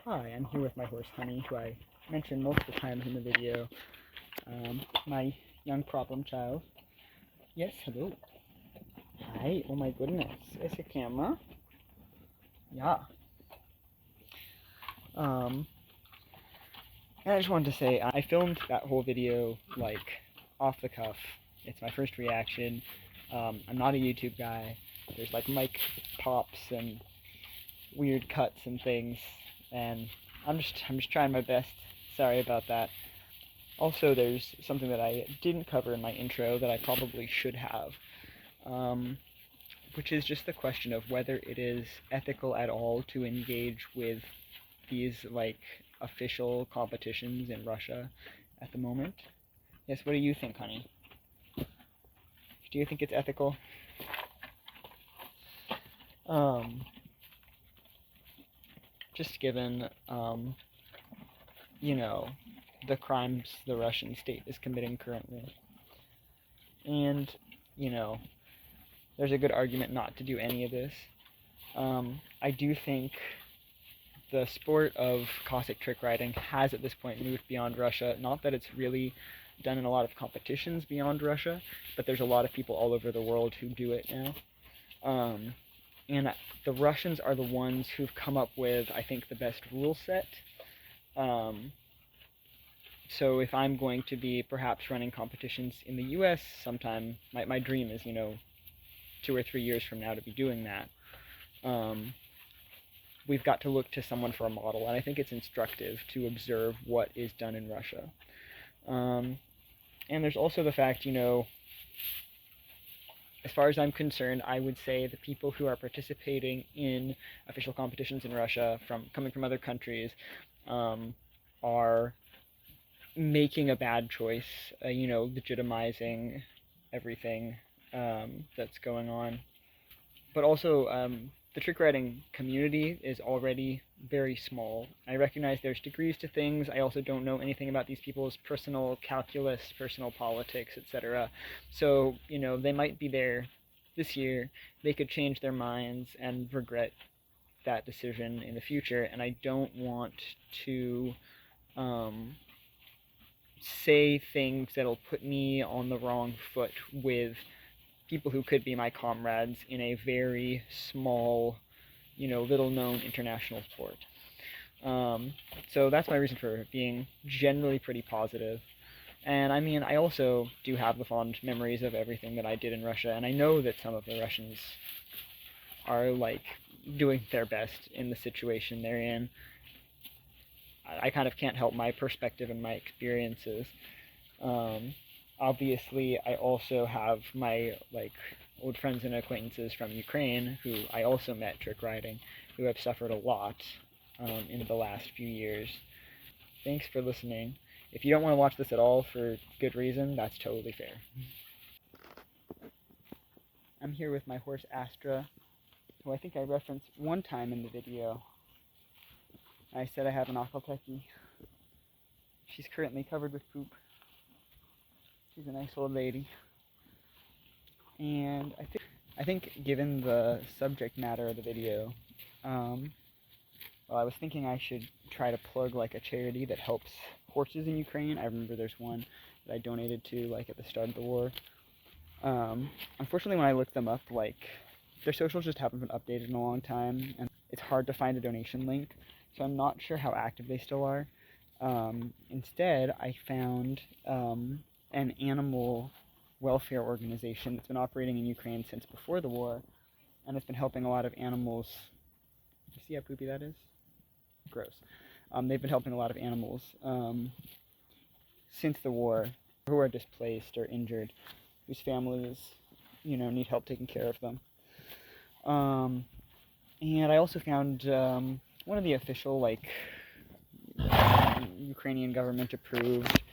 Hi, I'm here with my horse Honey, who I mentioned multiple times in the video. My young problem child. Yes, hello. Hi, oh my goodness. Is a camera? Yeah. And I just wanted to say, I filmed that whole video, like, off the cuff. It's my first reaction. I'm not a YouTube guy. There's, like, mic pops and weird cuts and things, and I'm just trying my best. Sorry about that. Also, there's something that I didn't cover in my intro that I probably should have, which is just the question of whether it is ethical at all to engage with these, like, official competitions in Russia at the moment. Yes, what do you think, Honey? Do you think it's ethical? Just given, you know, the crimes the Russian state is committing currently. And, you know, there's a good argument not to do any of this. I do think the sport of Cossack trick riding has at this point moved beyond Russia. Not that it's really done in a lot of competitions beyond Russia, but there's a lot of people all over the world who do it now. And the Russians are the ones who've come up with, I think, the best rule set. So if I'm going to be perhaps running competitions in the US sometime, my dream is, 2 or 3 years from now to be doing that. We've got to look to someone for a model, and I think it's instructive to observe what is done in Russia. And there's also the fact, as far as I'm concerned, I would say the people who are participating in official competitions in Russia, coming from other countries, are making a bad choice, legitimizing everything that's going on. But also, the trick riding community is already very small. I recognize there's degrees to things. I also don't know anything about these people's personal calculus, personal politics, etc. So, they might be there this year. They could change their minds and regret that decision in the future. And I don't want to say things that'll put me on the wrong foot with people who could be my comrades in a very small, little-known international sport. So that's my reason for being generally pretty positive. And I mean, I also do have the fond memories of everything that I did in Russia, and I know that some of the Russians are, like, doing their best in the situation they're in. I kind of can't help my perspective and my experiences. Obviously, I also have my, old friends and acquaintances from Ukraine who I also met trick riding, who have suffered a lot in the last few years. Thanks for listening. If you don't want to watch this at all for good reason, that's totally fair. I'm here with my horse Astra, who I think I referenced one time in the video. I said I have an Akalteki. She's currently covered with poop. She's a nice old lady. And I think given the subject matter of the video, I was thinking I should try to plug, like, a charity that helps horses in Ukraine. I remember there's one that I donated to, at the start of the war. Unfortunately, when I looked them up, their socials just haven't been updated in a long time, and it's hard to find a donation link, so I'm not sure how active they still are. Instead, I found an animal welfare organization that's been operating in Ukraine since before the war, and it's been helping a lot of animals. You see how poopy that is? Gross. They've been helping a lot of animals since the war who are displaced or injured, whose families, need help taking care of them. And I also found one of the official, Ukrainian government approved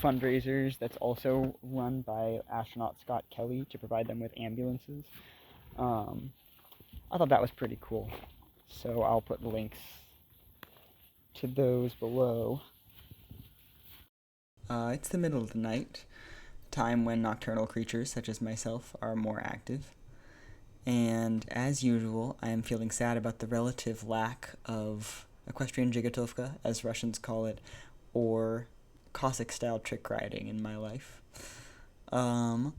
fundraisers that's also run by astronaut Scott Kelly to provide them with ambulances. I thought that was pretty cool, so I'll put the links to those below. It's the middle of the night, time when nocturnal creatures such as myself are more active, And as usual, I am feeling sad about the relative lack of Equestrian Dzhigitovka, as Russians call it, or Cossack-style trick riding in my life. Um,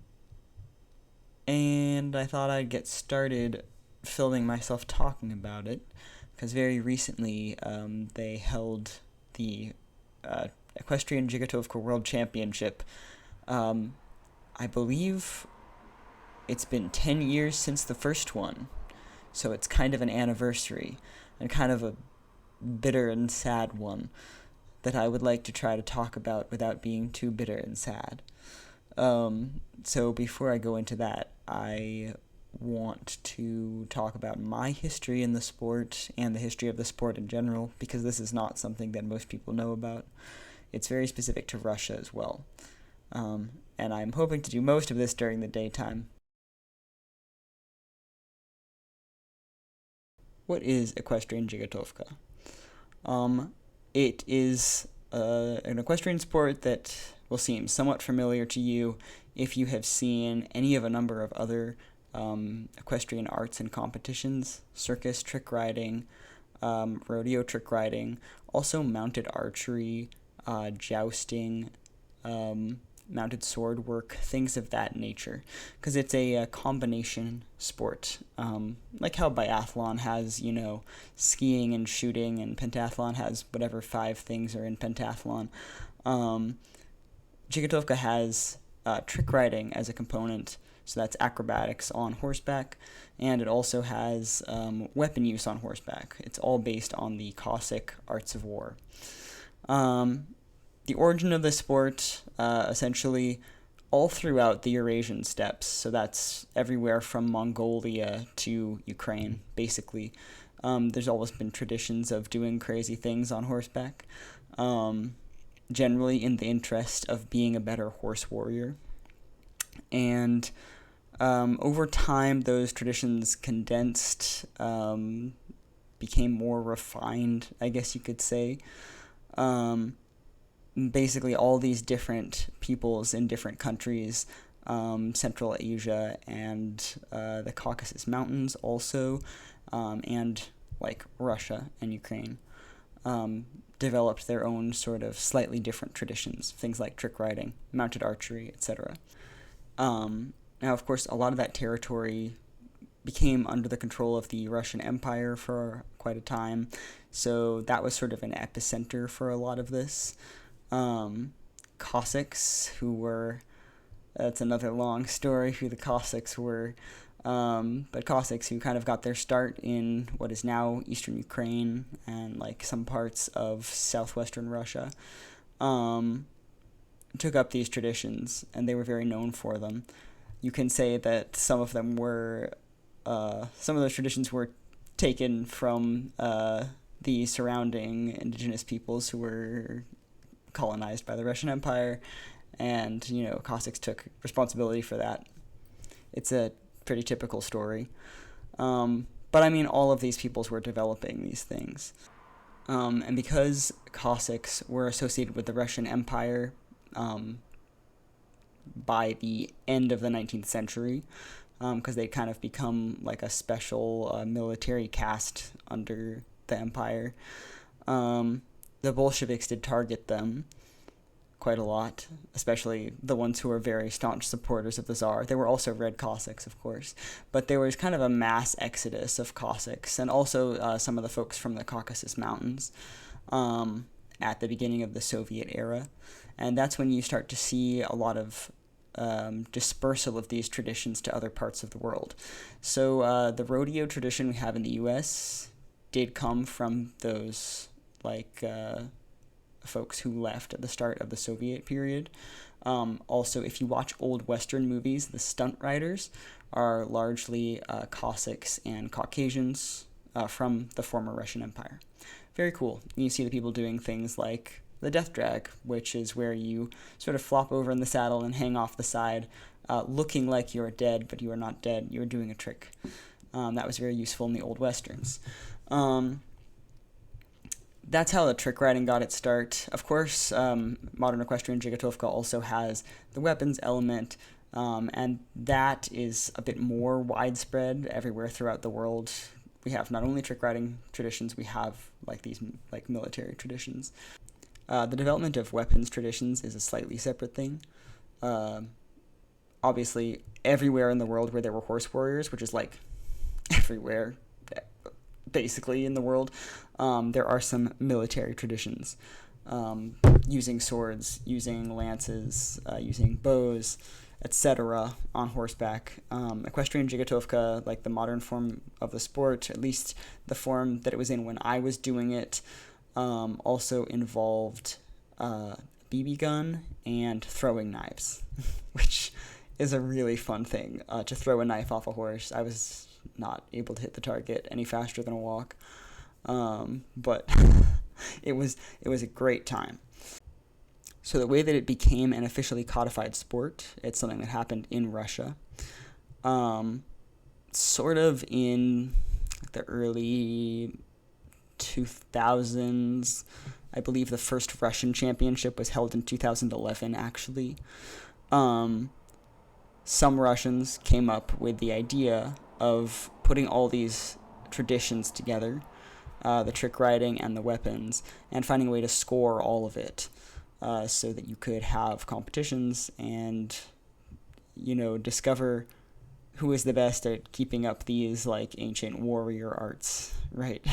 and I thought I'd get started filming myself talking about it, because very recently they held the Equestrian Dzhigitovka World Championship. I believe it's been 10 years since the first one, so it's kind of an anniversary, and kind of a bitter and sad one that I would like to try to talk about without being too bitter and sad. So before I go into that, I want to talk about my history in the sport and the history of the sport in general, because this is not something that most people know about. It's very specific to Russia as well. And I'm hoping to do most of this during the daytime. What is Equestrian Dzhigitovka? It is an equestrian sport that will seem somewhat familiar to you if you have seen any of a number of other equestrian arts and competitions: circus trick riding, rodeo trick riding, also mounted archery, jousting, mounted sword work, things of that nature, because it's a combination sport. Like how biathlon has, skiing and shooting, and pentathlon has whatever 5 things are in pentathlon. Dzhigitovka has trick riding as a component, so that's acrobatics on horseback, and it also has weapon use on horseback. It's all based on the Cossack arts of war. The origin of the sport, essentially, all throughout the Eurasian steppes, so that's everywhere from Mongolia to Ukraine, basically. There's always been traditions of doing crazy things on horseback, generally in the interest of being a better horse warrior. And over time, those traditions condensed, became more refined, I guess you could say. Basically all these different peoples in different countries, Central Asia and the Caucasus Mountains also, and like Russia and Ukraine, developed their own sort of slightly different traditions, things like trick riding, mounted archery, etc. Now, of course, a lot of that territory became under the control of the Russian Empire for quite a time, so that was sort of an epicenter for a lot of this. Cossacks, who were, that's another long story who the Cossacks were, but Cossacks who kind of got their start in what is now eastern Ukraine and like some parts of southwestern Russia, took up these traditions, and they were very known for them. You can say that some of them were, some of those traditions were taken from the surrounding indigenous peoples who were colonized by the Russian Empire, and Cossacks took responsibility for that. It's a pretty typical story, but I mean, all of these peoples were developing these things, and because Cossacks were associated with the Russian Empire by the end of the 19th century, because they'd kind of become like a special military caste under the empire. The Bolsheviks did target them quite a lot, especially the ones who were very staunch supporters of the Tsar. There were also Red Cossacks, of course, but there was kind of a mass exodus of Cossacks, and also some of the folks from the Caucasus Mountains at the beginning of the Soviet era. And that's when you start to see a lot of dispersal of these traditions to other parts of the world. So the rodeo tradition we have in the U.S. did come from those folks who left at the start of the Soviet period. Also, if you watch old Western movies, the stunt riders are largely Cossacks and Caucasians from the former Russian Empire. Very cool. You see the people doing things like the death drag, which is where you sort of flop over in the saddle and hang off the side, looking like you're dead, but you are not dead. You're doing a trick. That was very useful in the old Westerns. That's how the trick riding got its start. Of course, modern Equestrian Dzhigitovka also has the weapons element, And that is a bit more widespread everywhere throughout the world. We have not only trick riding traditions, we have like these like military traditions. The development of weapons traditions is a slightly separate thing. Uh, Obviously, everywhere in the world where there were horse warriors, which is like everywhere basically in the world, there are some military traditions. Using swords, using lances, using bows, etc. on horseback. Equestrian Dzhigitovka, like the modern form of the sport, at least the form that it was in when I was doing it, also involved BB gun and throwing knives, which is a really fun thing. To throw a knife off a horse, I was not able to hit the target any faster than a walk, but it was a great time. So the way that it became an officially codified sport, it's something that happened in Russia, sort of in the early 2000s. I believe the first Russian championship was held in 2011, actually. Some Russians came up with the idea of putting all these traditions together, the trick riding and the weapons, and finding a way to score all of it, so that you could have competitions and, discover who is the best at keeping up these like ancient warrior arts, right?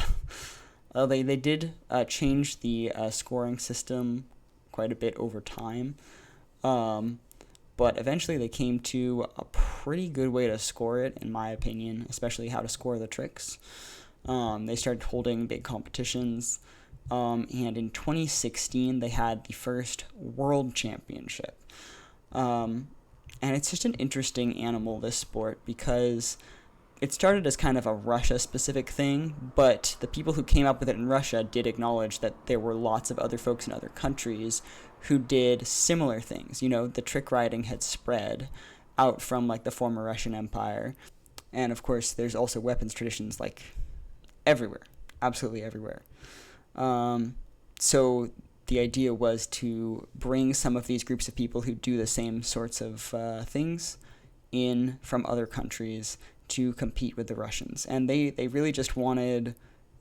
They did change the scoring system quite a bit over time, but eventually they came to a pretty good way to score it, in my opinion, especially how to score the tricks. They started holding big competitions, and in 2016 they had the first world championship. And it's just an interesting animal, this sport, because it started as kind of a Russia-specific thing, but the people who came up with it in Russia did acknowledge that there were lots of other folks in other countries who did similar things. The trick riding had spread out from like the former Russian Empire. And of course, there's also weapons traditions like everywhere, absolutely everywhere. So the idea was to bring some of these groups of people who do the same sorts of things in from other countries to compete with the Russians. And they really just wanted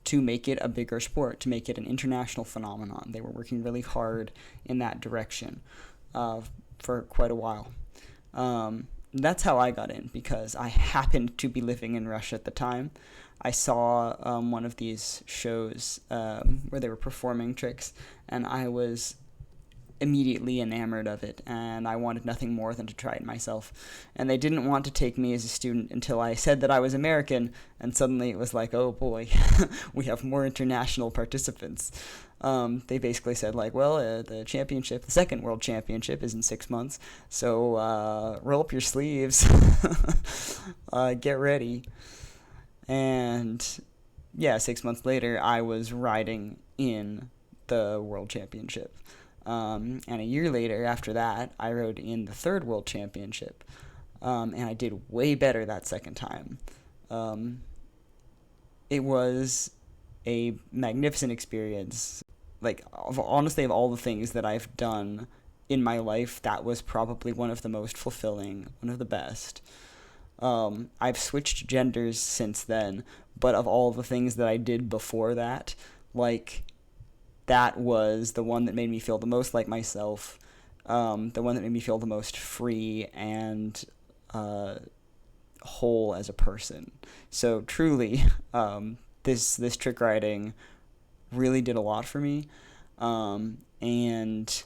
to make it a bigger sport, to make it an international phenomenon. They were working really hard in that direction for quite a while. That's how I got in, because I happened to be living in Russia at the time. I saw one of these shows where they were performing tricks, and I was immediately enamored of it, and I wanted nothing more than to try it myself. And they didn't want to take me as a student until I said that I was American, and suddenly it was like, oh boy, we have more international participants. They basically said like, well, the second world championship is in 6 months, so roll up your sleeves, get ready. And yeah, 6 months later, I was riding in the world championship. And a year later, after that, I rode in the third world championship. And I did way better that second time. It was a magnificent experience. Like, honestly, of all the things that I've done in my life, that was probably one of the most fulfilling, one of the best. I've switched genders since then, but of all the things that I did before that, like, that was the one that made me feel the most like myself, the one that made me feel the most free and whole as a person. So truly, this trick riding really did a lot for me, and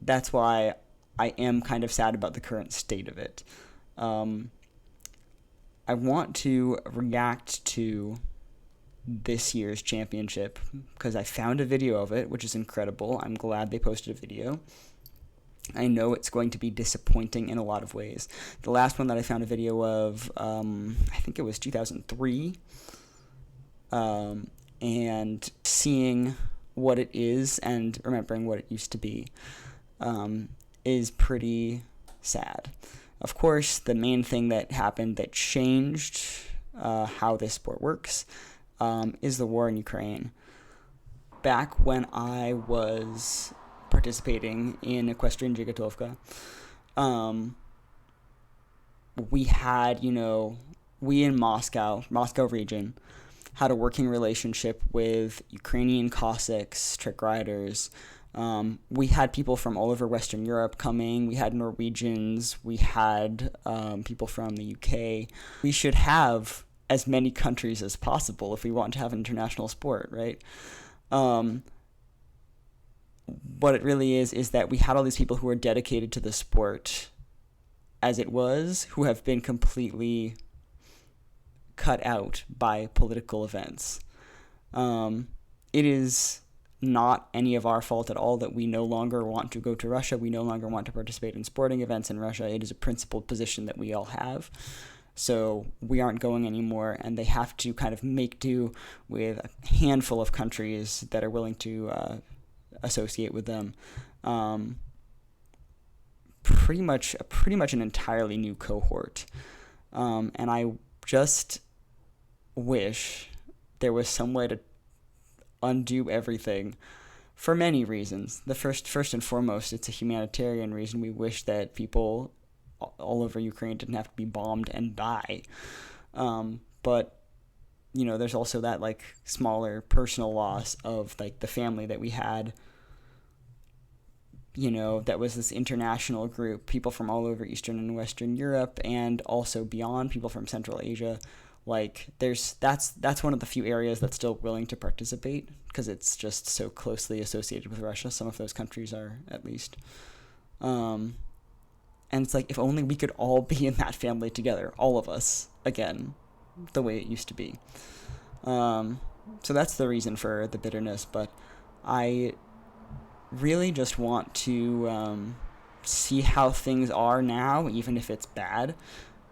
that's why I am kind of sad about the current state of it. I want to react to this year's championship because I found a video of it, which is incredible. I'm glad they posted a video. I know it's going to be disappointing in a lot of ways. The last one that I found a video of, I think it was 2003, and seeing what it is and remembering what it used to be is pretty sad. Of course, the main thing that happened that changed how this sport works is the war in Ukraine. Back when I was participating in Equestrian Dzhigitovka, um, we had, we in Moscow region, had a working relationship with Ukrainian Cossacks, trick riders. We had people from all over Western Europe coming. We had Norwegians. We had people from the UK. We should have as many countries as possible if we want to have an international sport, right? Um, what it really is that we had all these people who are dedicated to the sport as it was, who have been completely cut out by political events. It is not any of our fault at all that we no longer want to go to Russia. We no longer want to participate in sporting events in Russia. It is a principled position that we all have. So we aren't going anymore, and they have to kind of make do with a handful of countries that are willing to associate with them. Pretty much an entirely new cohort. And I just wish there was some way to undo everything for many reasons. The first and foremost, it's a humanitarian reason. We wish that people all over Ukraine didn't have to be bombed and die. But there's also that like smaller personal loss of like the family that we had. That was this international group, people from all over Eastern and Western Europe, and also beyond, people from Central Asia. Like that's one of the few areas that's still willing to participate because it's just so closely associated with Russia. Some of those countries are, at least. And it's like, if only we could all be in that family together, all of us, again, the way it used to be. So that's the reason for the bitterness, but I really just want to see how things are now, even if it's bad.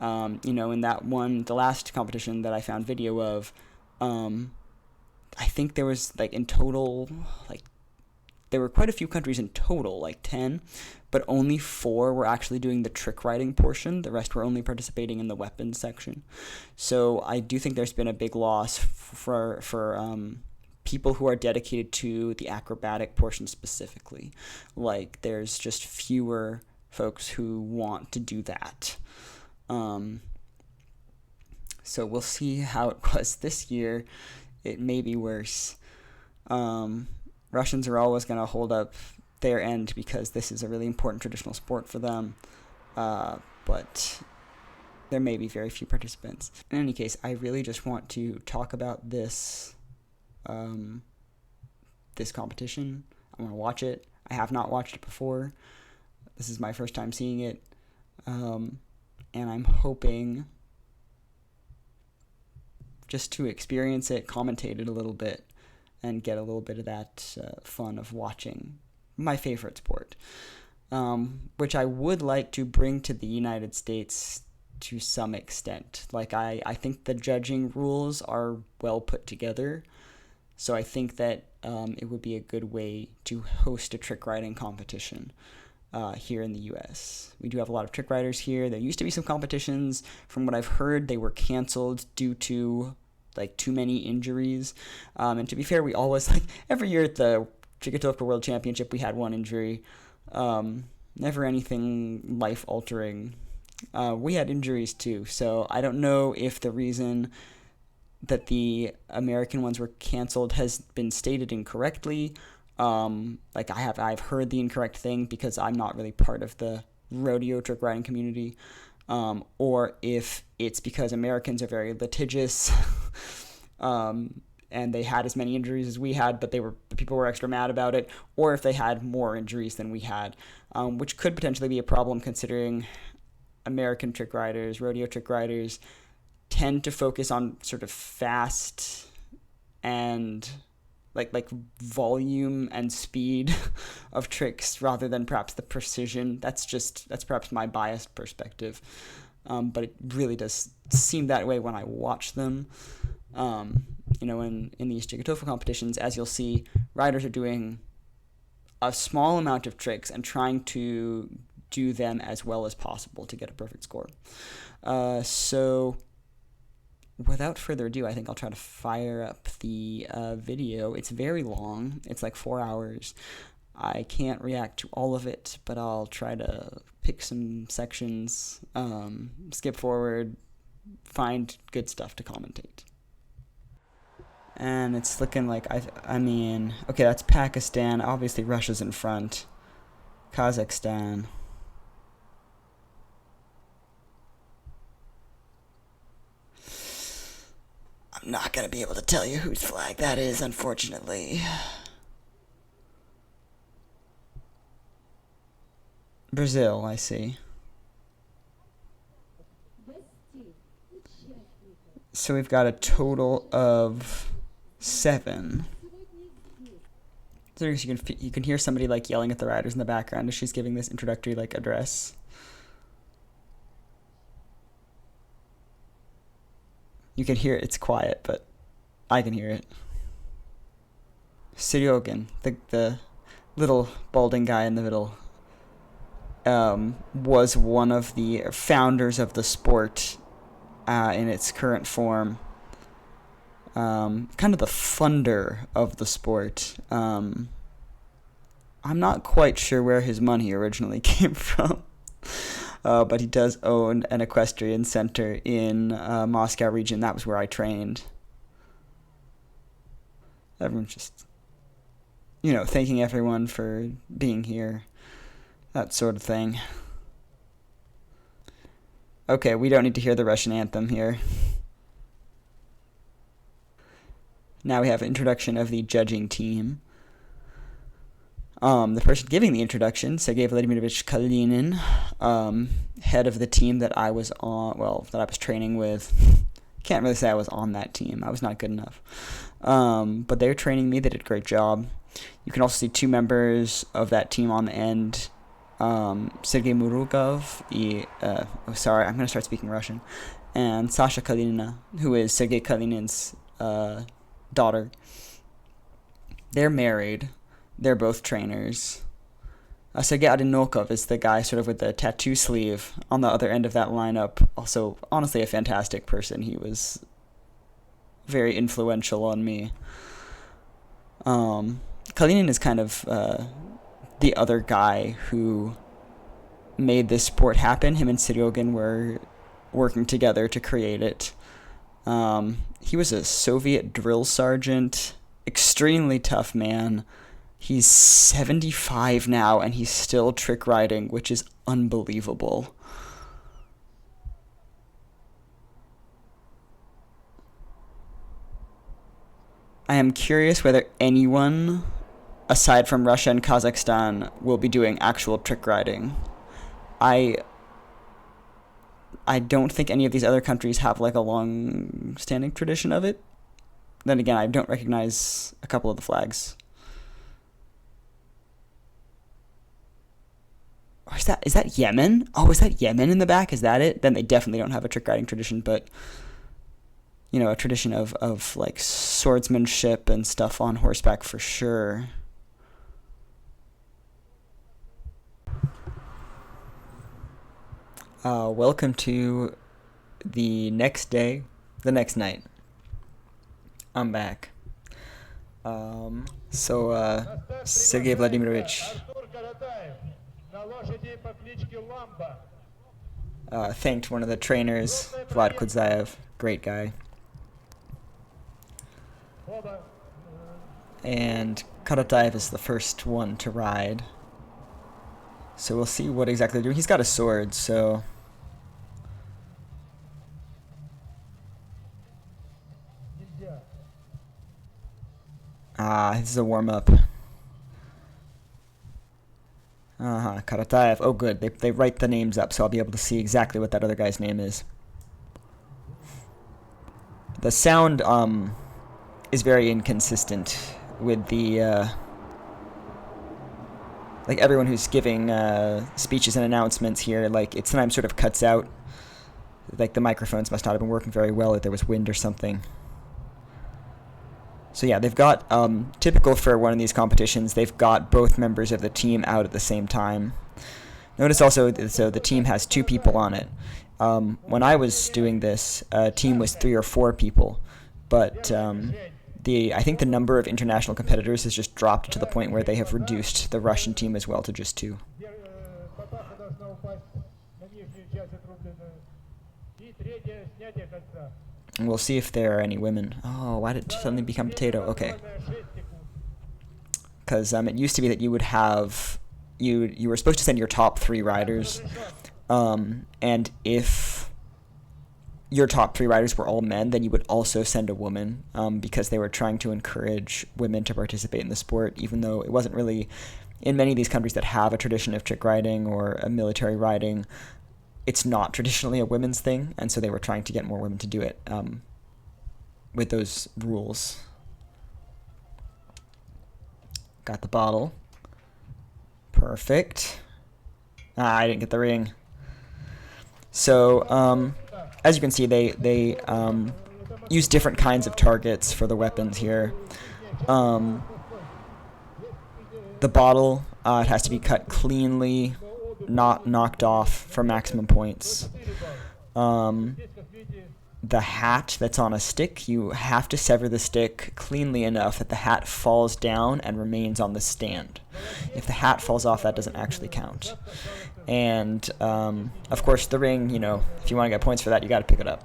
In the last competition that I found video of, I think there was like in total, like there were quite a few countries in total, like 10, but only 4 were actually doing the trick riding portion. The rest were only participating in the weapons section. So I do think there's been a big loss for people who are dedicated to the acrobatic portion specifically. Like there's just fewer folks who want to do that. So we'll see how it was this year. It may be worse. Russians are always going to hold up their end because this is a really important traditional sport for them. But there may be very few participants. In any case, I really just want to talk about this competition. I want to watch it. I have not watched it before. This is my first time seeing it. And I'm hoping just to experience it, commentate it a little bit, and get a little bit of that fun of watching my favorite sport, which I would like to bring to the United States to some extent. Like, I think the judging rules are well put together, so I think that it would be a good way to host a trick riding competition here in the U.S. We do have a lot of trick riders here. There used to be some competitions. From what I've heard, they were canceled due to like too many injuries. And to be fair, we always, like, every year at the Dzhigitovka World Championship, we had one injury. Never anything life-altering. We had injuries too, so I don't know if the reason that the American ones were canceled has been stated incorrectly. Like I've heard the incorrect thing because I'm not really part of the rodeo trick riding community, or if it's because Americans are very litigious, and they had as many injuries as we had, but the people were extra mad about it, or if they had more injuries than we had, which could potentially be a problem considering American trick riders, rodeo trick riders, tend to focus on sort of fast and like volume and speed of tricks rather than perhaps the precision. That's perhaps my biased perspective, but it really does seem that way when I watch them. In these Dzhigitovka competitions, as you'll see, riders are doing a small amount of tricks and trying to do them as well as possible to get a perfect score. So without further ado, I think I'll try to fire up the video. It's very long. It's like 4 hours. I can't react to all of it, but I'll try to pick pick some sections, skip forward, find good stuff to commentate. And it's looking like, I mean, okay, that's Pakistan. Obviously, Russia's in front. Kazakhstan. I'm not going to be able to tell you whose flag that is, unfortunately. Brazil, I see. So we've got a total of 7. So you can hear somebody like yelling at the riders in the background as she's giving this introductory like address. You can hear it, it's quiet, but I can hear it. Seryogan, the little balding guy in the middle, was one of the founders of the sport in its current form. Kind of the funder of the sport. I'm not quite sure where his money originally came from, but he does own an equestrian center in Moscow region. That was where I trained. Everyone's just, thanking everyone for being here, that sort of thing. Okay, we don't need to hear the Russian anthem here. Now we have introduction of the judging team. The person giving the introduction, Sergei Vladimirovich Kalinin, head of the team that I was training with. Can't really say I was on that team. I was not good enough. But they were training me. They did a great job. You can also see 2 members of that team on the end. Sergei Murukov, I'm going to start speaking Russian, and Sasha Kalinina, who is Sergei Kalinin's daughter. They're married. They're both trainers. Sergei Adinokov is the guy sort of with the tattoo sleeve on the other end of that lineup. Also, honestly, a fantastic person. He was very influential on me. Kalinin is kind of the other guy who made this sport happen. Him and Seryogan were working together to create it. He was a Soviet drill sergeant, extremely tough man. He's 75 now, and he's still trick riding, which is unbelievable. I am curious whether anyone, aside from Russia and Kazakhstan, will be doing actual trick riding. I don't think any of these other countries have like a long-standing tradition of it. Then again, I don't recognize a couple of the flags. Or is that Yemen? Oh, is that Yemen in the back? Is that it? Then they definitely don't have a trick riding tradition, but a tradition of like swordsmanship and stuff on horseback for sure. Welcome to the next day, the next night. I'm back. Sergei Vladimirovich thanked one of the trainers, Vlad Kudzaev, great guy. And Karataev is the first one to ride. So we'll see what exactly they're doing. He's got a sword, so... this is a warm-up. Karataev. Oh, good. They write the names up, so I'll be able to see exactly what that other guy's name is. The sound, is very inconsistent with the, like, everyone who's giving, speeches and announcements here, like, it sometimes sort of cuts out. Like, the microphones must not have been working very well if there was wind or something. So yeah, they've got, typical for one of these competitions, they've got both members of the team out at the same time. Notice also, so the team has 2 people on it. When I was doing this, a team was 3 or 4 people, but I think the number of international competitors has just dropped to the point where they have reduced the Russian team as well to just 2. And we'll see if there are any women. Oh, why did it suddenly become potato? Okay. Because it used to be that you would have... You were supposed to send your top 3 riders. And if your top 3 riders were all men, then you would also send a woman, because they were trying to encourage women to participate in the sport, even though it wasn't really... In many of these countries that have a tradition of trick riding or a military riding, it's not traditionally a women's thing, and so they were trying to get more women to do it with those rules. Got the bottle. Perfect. I didn't get the ring. So, as you can see, they use different kinds of targets for the weapons here. The bottle, it has to be cut cleanly, not knocked off for maximum points. The hat that's on a stick, you have to sever the stick cleanly enough that the hat falls down and remains on the stand. If the hat falls off, that doesn't actually count. And, of course, the ring, you know, if you want to get points for that, you got to pick it up.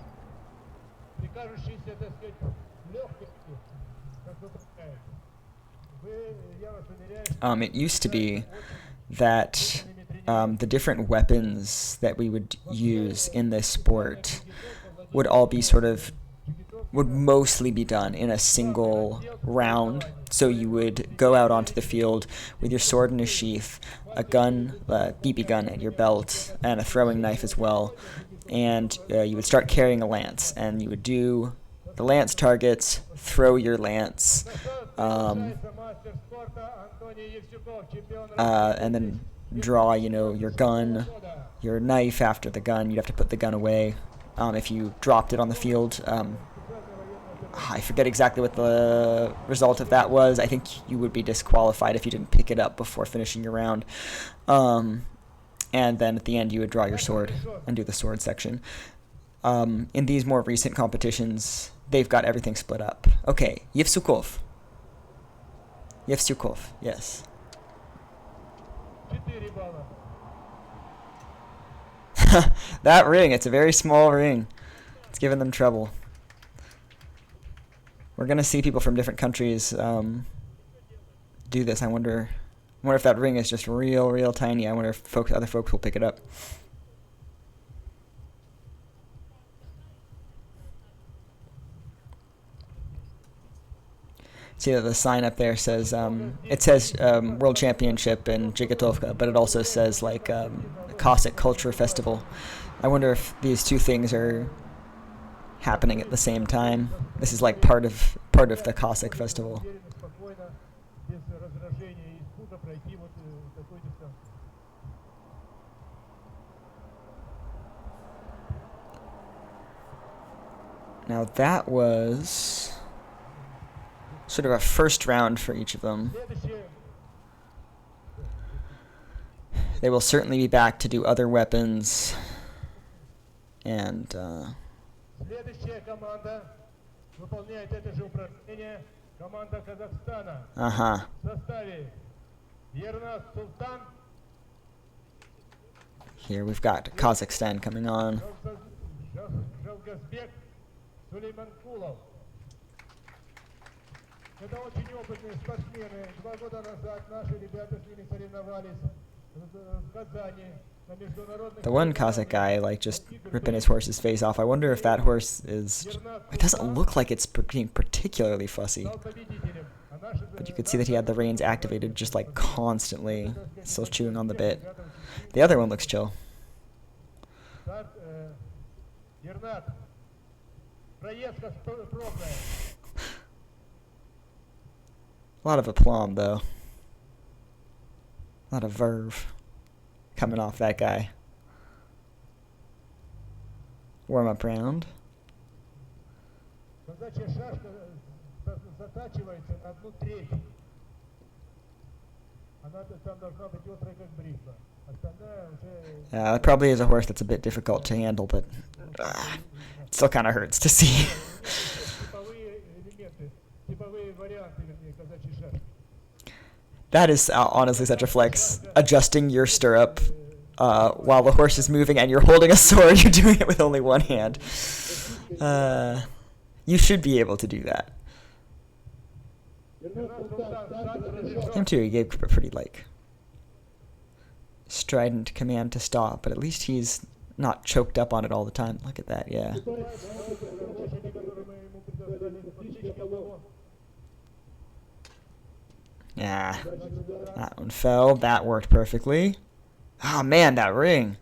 It used to be that the different weapons that we would use in this sport would all be would mostly be done in a single round. So you would go out onto the field with your sword in a sheath, a gun, a BB gun at your belt, and a throwing knife as well. And you would start carrying a lance, and you would do the lance targets, throw your lance, and then draw, you know, your gun, your knife after the gun. You'd have to put the gun away. If you dropped it on the field, I forget exactly what the result of that was. I think you would be disqualified if you didn't pick it up before finishing your round. And then at the end, you would draw your sword and do the sword section. In these more recent competitions, they've got everything split up. Okay, Yevsukov. Yevsukov, yes. That ring, it's a very small ring. It's giving them trouble. We're going to see people from different countries do this. I wonder if that ring is just real tiny. I wonder if other folks will pick it up. See that the sign up there says, it says World Championship in Dzhigitovka, but it also says like Cossack Culture Festival. I wonder if these two things are happening at the same time. This is like part of the Cossack Festival. Now that was sort of a first round for each of them. They will certainly be back to do other weapons. And here we've got Kazakhstan coming on. The one Cossack guy, like, just ripping his horse's face off. I wonder if that horse is... It doesn't look like it's being particularly fussy. But you could see that he had the reins activated just, like, constantly. Still chewing on the bit. The other one looks chill. A lot of aplomb, though. A lot of verve coming off that guy. Warm-up round. That probably is a horse that's a bit difficult to handle, but it still kind of hurts to see. That is honestly such a flex. Adjusting your stirrup while the horse is moving and you're holding a sword, you're doing it with only one hand. You should be able to do that. Him too, he gave a pretty, like, strident command to stop, but at least he's not choked up on it all the time. Look at that, yeah. Yeah, that one fell. That worked perfectly. Oh man, that ring.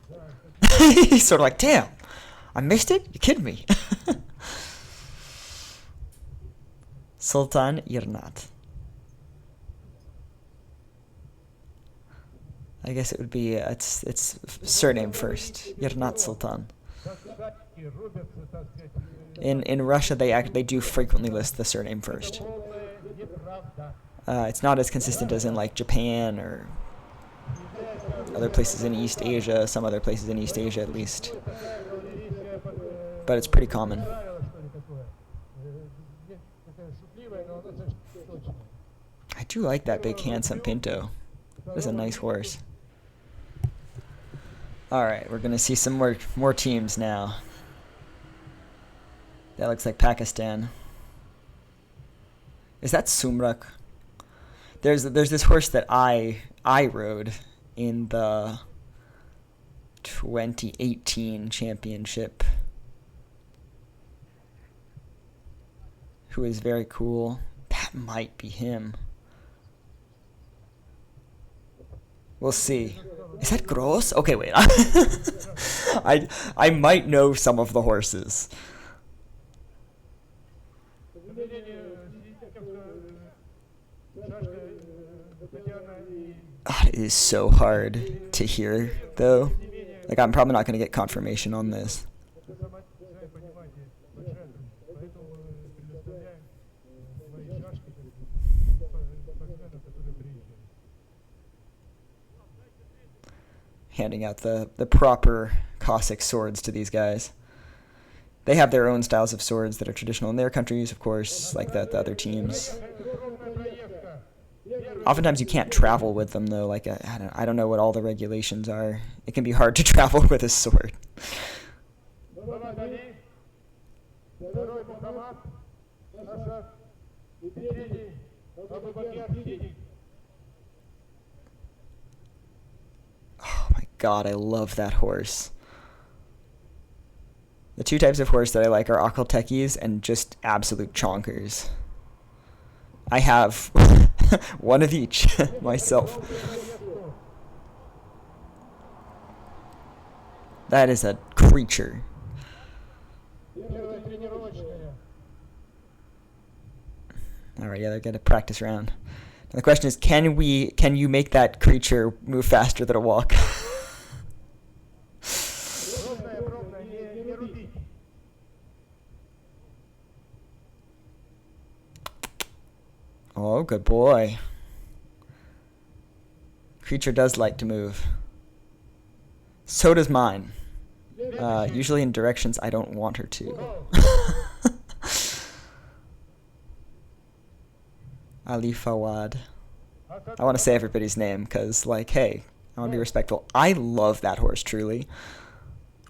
He's sort of like, damn, I missed it? You kidding me? Sultan Irnat. I guess it would be, it's surname first. Irnat Sultan. In Russia, they do frequently list the surname first. It's not as consistent as in like Japan or other places in East Asia, some other places in East Asia at least. But it's pretty common. I do like that big handsome Pinto. That's a nice horse. Alright, we're gonna see some more teams now. That looks like Pakistan. Is that Sumrak? There's this horse that I rode in the 2018 championship, who is very cool. That might be him. We'll see. Is that Gross? Okay, wait. I might know some of the horses. It is so hard to hear, though. Like, I'm probably not going to get confirmation on this. Handing out the proper Cossack swords to these guys. They have their own styles of swords that are traditional in their countries, of course, like the other teams. Oftentimes you can't travel with them, though. Like, I don't know what all the regulations are. It can be hard to travel with a sword. Oh my god, I love that horse. The two types of horse that I like are Akhal-Tekis and just absolute chonkers. I have one of each myself. That is a creature. Alright, yeah, they're gonna practice round. Now the question is, can you make that creature move faster than a walk? Oh, good boy. Creature does like to move. So does mine. Usually in directions I don't want her to. Ali Fawad. I want to say everybody's name because, like, hey, I want to be respectful. I love that horse, truly.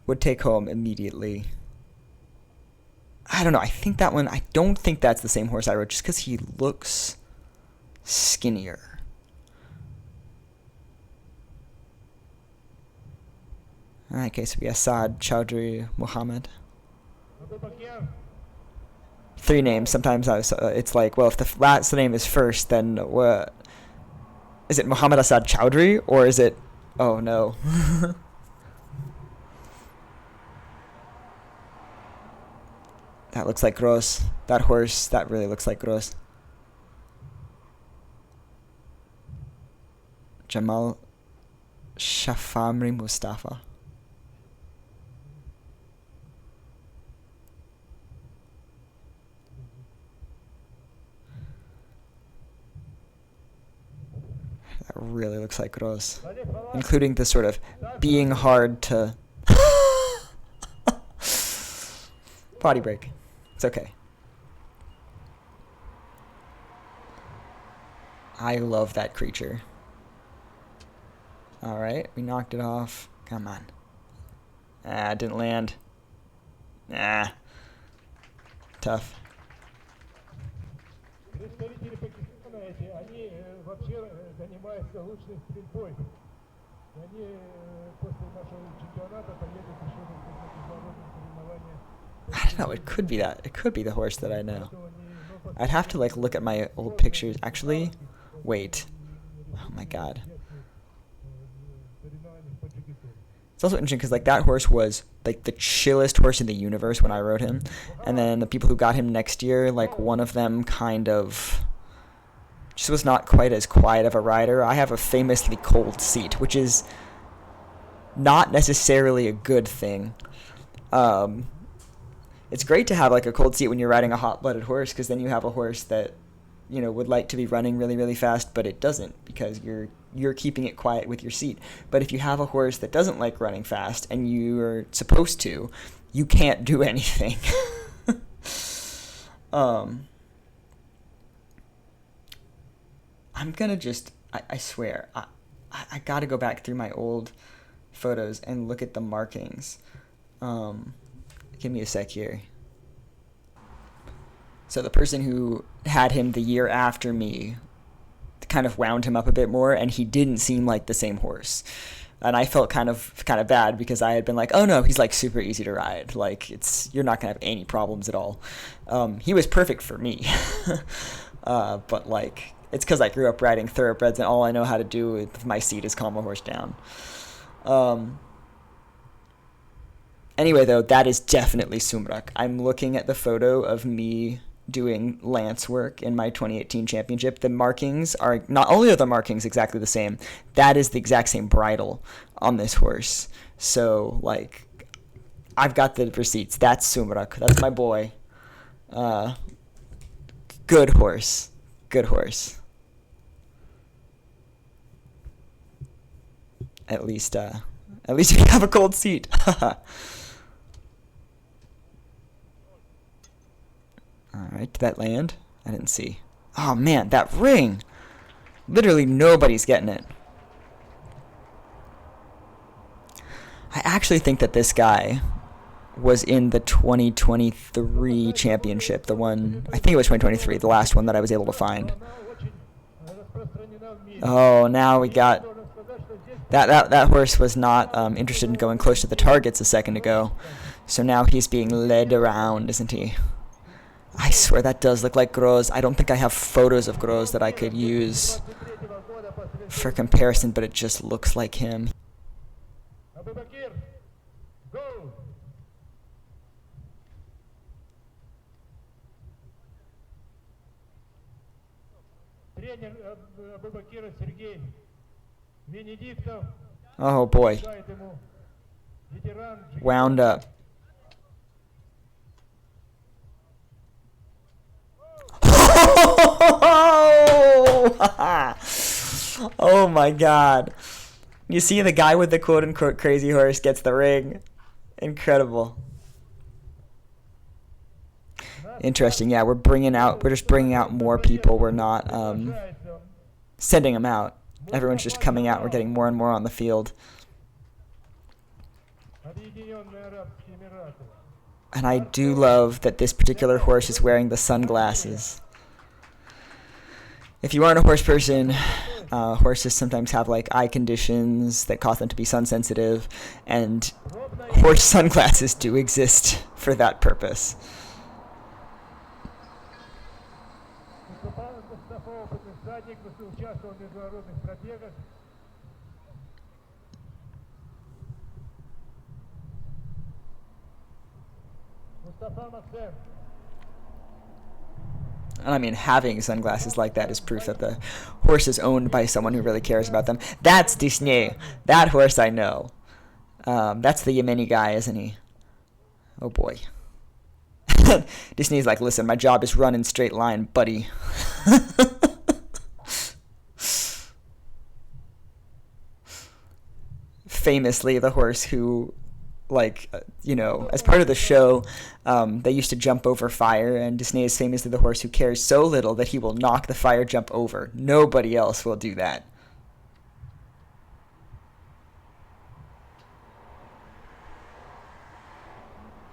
Would take home immediately. I don't know. I think that one, I don't think that's the same horse I rode just because he looks skinnier. Okay, so we have Saad, Chowdhury, Muhammad. 3 names. Sometimes it's like, well, if the last name is first, then what? Is it Muhammad Asad Chowdhury or is it? Oh no. That looks like Gross. That horse, that really looks like Gross. Jamal Shafamri Mustafa. That really looks like Gross. Including the sort of being hard to... Potty break. It's okay. I love that creature. Alright, we knocked it off. Come on. Ah, didn't land. Ah. Tough. Представители Пакистана эти, они вообще занимаются лучшей стрельбой. И они после нашего чемпионата поедут еще на международные соревнования. I don't know. It could be that. It could be the horse that I know. I'd have to like look at my old pictures. Actually, wait. Oh my god. It's also interesting because like that horse was like the chillest horse in the universe when I rode him, and then the people who got him next year, like one of them kind of just was not quite as quiet of a rider. I have a famously cold seat, which is not necessarily a good thing. It's great to have like a cold seat when you're riding a hot-blooded horse, because then you have a horse that would like to be running really, really fast, but it doesn't because you're keeping it quiet with your seat. But if you have a horse that doesn't like running fast and you're supposed to, you can't do anything. I'm gonna just, I swear, I gotta go back through my old photos and look at the markings. Give me a sec here. So the person who had him the year after me kind of wound him up a bit more, and he didn't seem like the same horse. And I felt kind of bad because I had been like, oh no, he's like super easy to ride. Like you're not gonna have any problems at all. He was perfect for me. But like, it's because I grew up riding thoroughbreds, and all I know how to do with my seat is calm a horse down. Anyway, though, that is definitely Sumrak. I'm looking at the photo of me doing lance work in my 2018 championship. The markings are, not only are the markings exactly the same, that is the exact same bridle on this horse. So, like, I've got the receipts. That's Sumrak. That's my boy. Good horse. Good horse. At least if you have a cold seat. Alright, did that land? I didn't see. Oh man, that ring! Literally nobody's getting it. I actually think that this guy was in the 2023 championship. The one, I think it was 2023, the last one that I was able to find. Oh, now we got... That horse was not interested in going close to the targets a second ago. So now he's being led around, isn't he? I swear that does look like Groz. I don't think I have photos of Groz that I could use for comparison, but it just looks like him. Oh boy. Wound up. Oh my god. You see the guy with the quote-unquote crazy horse gets the ring. Incredible. Interesting. Yeah, we're just bringing out more people. We're not sending them out. Everyone's just coming out. We're getting more and more on the field. And I do love that this particular horse is wearing the sunglasses. If you aren't a horse person, horses sometimes have like eye conditions that cause them to be sun sensitive, and horse sunglasses do exist for that purpose. And I mean, having sunglasses like that is proof that the horse is owned by someone who really cares about them. That's Disney. That horse I know. That's the Yemeni guy, isn't he? Oh boy. Disney's like, listen, my job is run in straight line, buddy. Famously, the horse who, like, as part of the show, they used to jump over fire, and Disney is famously the horse who cares so little that he will knock the fire jump over. Nobody else will do that.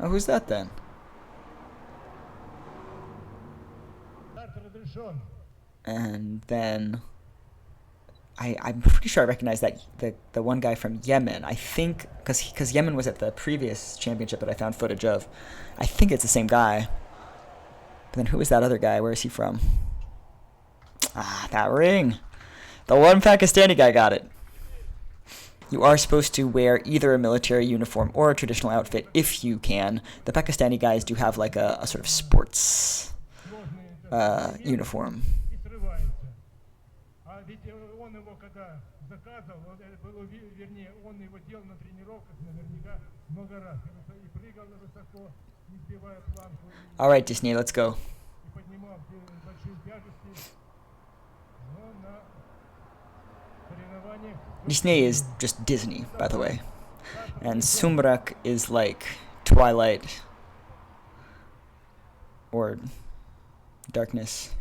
Oh, who's that then? Старт разрешен. And then I'm pretty sure I recognize that the one guy from Yemen. I think because Yemen was at the previous championship that I found footage of. I think it's the same guy. But then who is that other guy? Where is he from? Ah, that ring. The one Pakistani guy got it. You are supposed to wear either a military uniform or a traditional outfit if you can. The Pakistani guys do have like a sort of sports uniform. И срывается. А ведь он его когда заказывал, вернее, он его делал на тренировках наверняка много раз. И прыгал высоко, не сбивая планку. All right, Disney, let's go. И поднимал большие тяжести. Но на соревнованиях... Disney is just Disney, by the way. And Sumrak is like Twilight or darkness.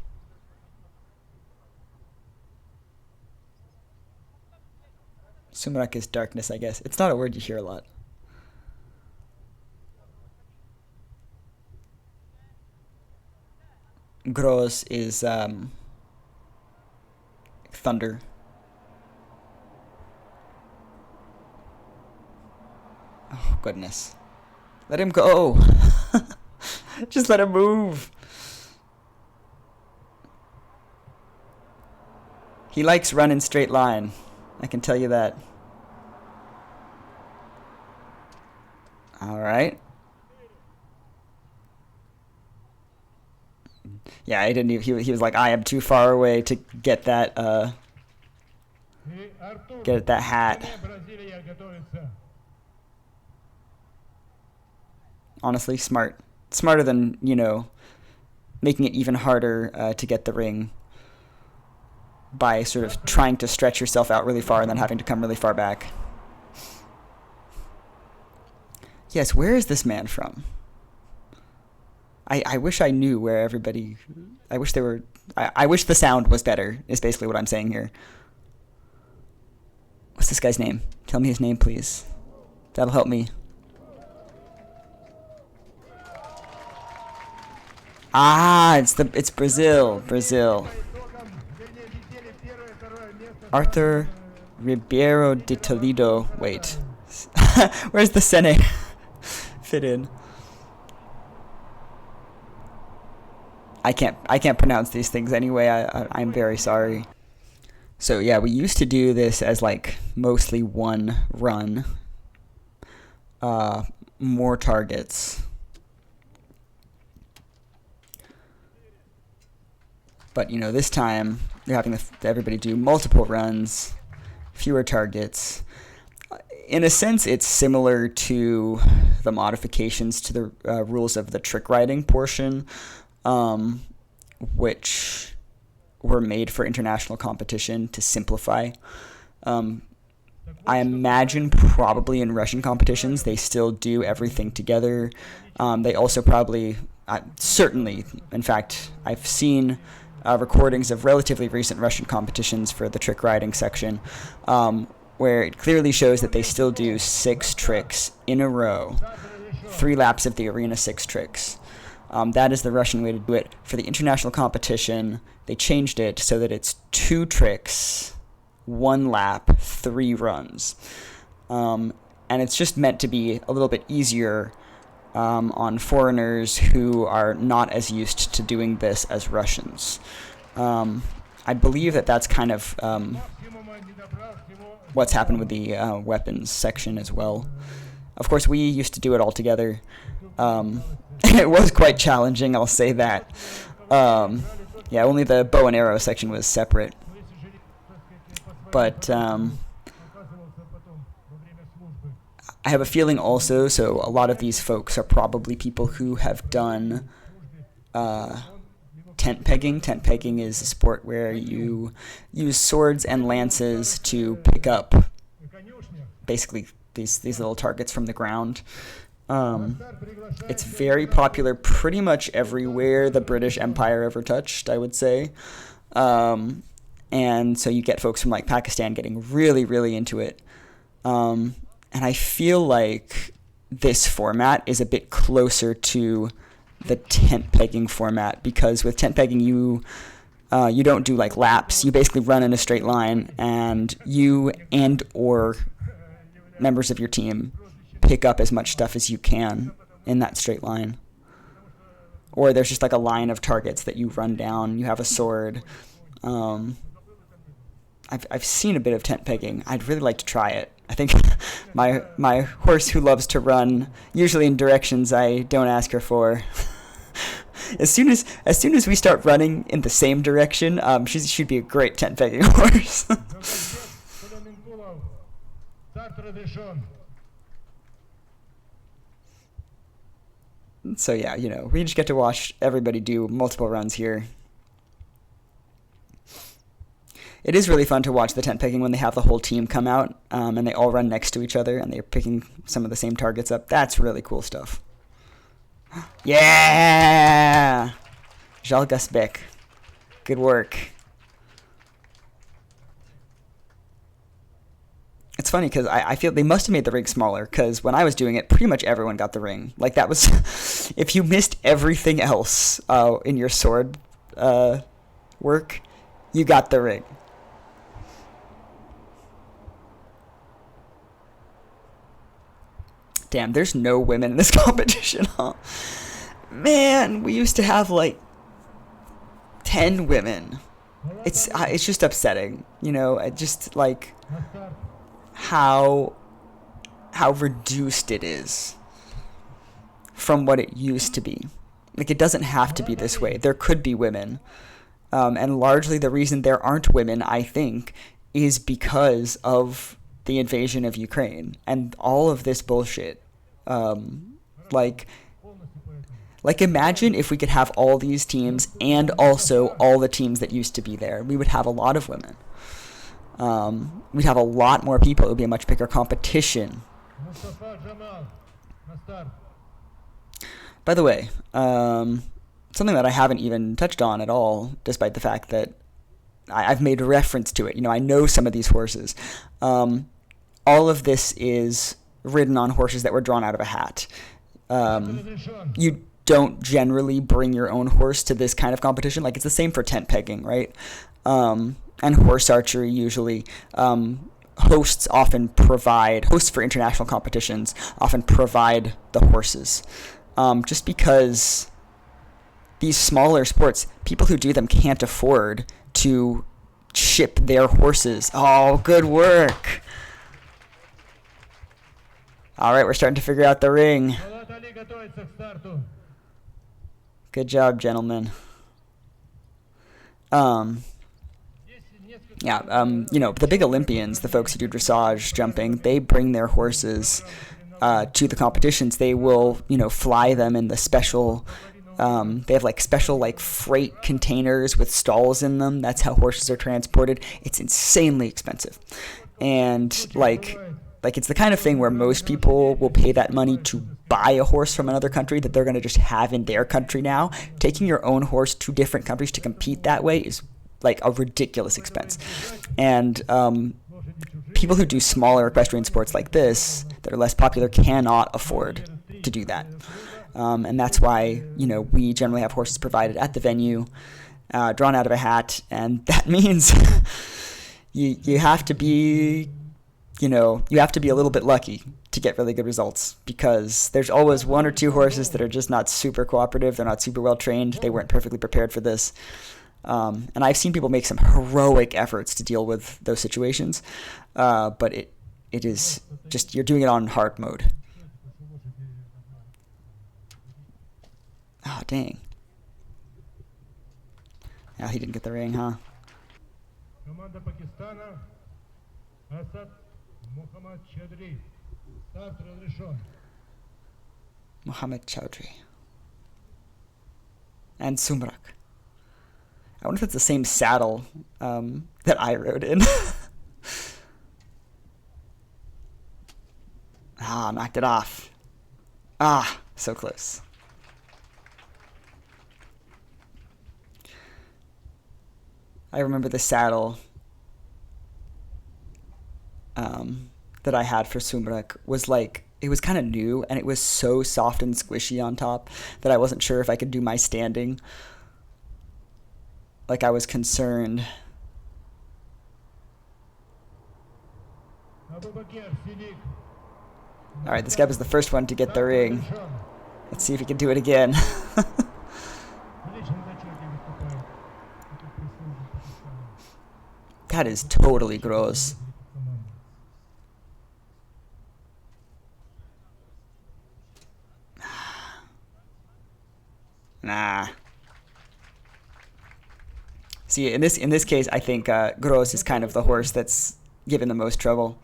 Sumrak is darkness, I guess. It's not a word you hear a lot. Gros is thunder. Oh, goodness. Let him go. Just let him move. He likes running straight line. I can tell you that. All right. Yeah, he didn't. He was like, I am too far away to get that. Get that hat. Honestly, smart. Smarter than, making it even harder to get the ring by sort of trying to stretch yourself out really far and then having to come really far back. Yes, where is this man from? I wish I knew where everybody... I wish they were... I wish the sound was better, is basically what I'm saying here. What's this guy's name? Tell me his name, please. That'll help me. Ah, it's Brazil. Brazil. Arthur Ribeiro de Toledo. Wait. Where's the Sene fit in? I can't pronounce these things anyway. I'm very sorry. So yeah, we used to do this as like mostly one run. More targets. But, this time, they're having everybody do multiple runs, fewer targets. In a sense, it's similar to the modifications to the rules of the trick riding portion, which were made for international competition to simplify. I imagine probably in Russian competitions, they still do everything together. They also probably, certainly, in fact, I've seen... recordings of relatively recent Russian competitions for the trick riding section, where it clearly shows that they still do 6 tricks in a row, 3 laps of the arena, 6 tricks. That is the Russian way to do it. For the international competition, they changed it so that it's 2 tricks, 1 lap, 3 runs. And it's just meant to be a little bit easier on foreigners who are not as used to doing this as Russians. I believe that that's kind of what's happened with the weapons section as well. Of course, we used to do it all together. It was quite challenging, I'll say that. Yeah, only the bow and arrow section was separate. But... I have a feeling also, so a lot of these folks are probably people who have done tent pegging. Tent pegging is a sport where you use swords and lances to pick up basically these little targets from the ground. It's very popular pretty much everywhere the British Empire ever touched, I would say. And so you get folks from like Pakistan getting really, really into it. And I feel like this format is a bit closer to the tent pegging format, because with tent pegging you don't do like laps. You basically run in a straight line, and you and or members of your team pick up as much stuff as you can in that straight line. Or there's just like a line of targets that you run down. You have a sword. I've seen a bit of tent pegging. I'd really like to try it. I think my horse, who loves to run usually in directions I don't ask her for, as soon as we start running in the same direction, she'd be a great tent pegging horse. So yeah, we just get to watch everybody do multiple runs here. It is really fun to watch the tent pegging when they have the whole team come out, and they all run next to each other, and they're picking some of the same targets up. That's really cool stuff. Yeah! Jalgasbek. Good work. It's funny because I feel they must have made the ring smaller, because when I was doing it, pretty much everyone got the ring. Like, that was... if you missed everything else in your sword work, you got the ring. Damn, there's no women in this competition, huh? Man, we used to have like 10 women. It's just upsetting, just like how reduced it is from what it used to be. Like, it doesn't have to be this way. There could be women. And largely the reason there aren't women, I think, is because of the invasion of Ukraine and all of this bullshit. Like imagine if we could have all these teams and also all the teams that used to be there. We would have a lot of women. We'd have a lot more people. It would be a much bigger competition. By the way, something that I haven't even touched on at all, despite the fact that I've made reference to it. I know some of these horses. All of this is ridden on horses that were drawn out of a hat. You don't generally bring your own horse to this kind of competition. Like, it's the same for tent pegging, right? And horse archery usually. Hosts for international competitions often provide the horses. Just because these smaller sports, people who do them can't afford to ship their horses. Oh, good work. All right, we're starting to figure out the ring. Good job, gentlemen. The big Olympians, the folks who do dressage jumping, they bring their horses to the competitions. They will, fly them in the special, they have special freight containers with stalls in them. That's how horses are transported. It's insanely expensive. And it's the kind of thing where most people will pay that money to buy a horse from another country that they're going to just have in their country now. Taking your own horse to different countries to compete that way is a ridiculous expense. And people who do smaller equestrian sports like this that are less popular cannot afford to do that. And that's why, we generally have horses provided at the venue, drawn out of a hat, and that means you have to be... you have to be a little bit lucky to get really good results, because there's always one or two horses that are just not super cooperative. They're not super well trained. They weren't perfectly prepared for this. And I've seen people make some heroic efforts to deal with those situations. But it is just, you're doing it on hard mode. Oh, dang. Yeah, he didn't get the ring, huh? Mohammed Chowdhury. And Sumrak. I wonder if it's the same saddle that I rode in. Knocked it off. So close. I remember the saddle that I had for Sumrak was it was kind of new, and it was so soft and squishy on top that I wasn't sure if I could do my standing. Like, I was concerned. Alright, this guy was the first one to get the ring. Let's see if he can do it again. That is totally gross. Nah. See, in this case, I think Gross is kind of the horse that's given the most trouble.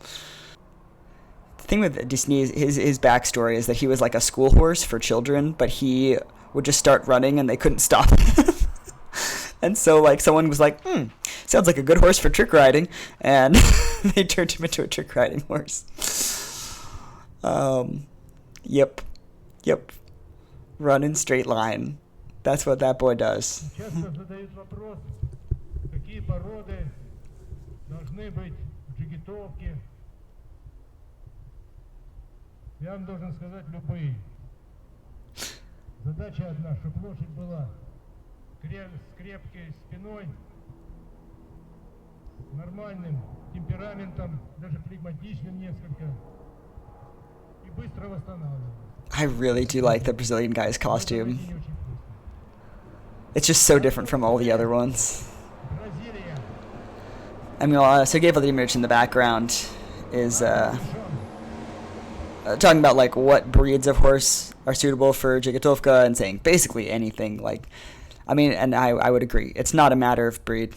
The thing with Disney, his backstory is that he was like a school horse for children, but he would just start running and they couldn't stop him. And so, like, someone was like, sounds like a good horse for trick riding, and they turned him into a trick riding horse. Yep. Run in straight line. That's what that boy does. Часто задают вопрос, какие породы должны быть в джигитовке. Я вам должен сказать любые. Задача одна, чтобы лошадь была с крепкой спиной, с нормальным темпераментом, даже флегматичным несколько, и быстро восстанавливалась. I really do like the Brazilian guy's costume. It's just so different from all the other ones. I mean, Sergei Vladimirovich in the background is talking about like what breeds of horse are suitable for Dzhigitovka and saying basically anything. Like, I mean, and I would agree. It's not a matter of breed.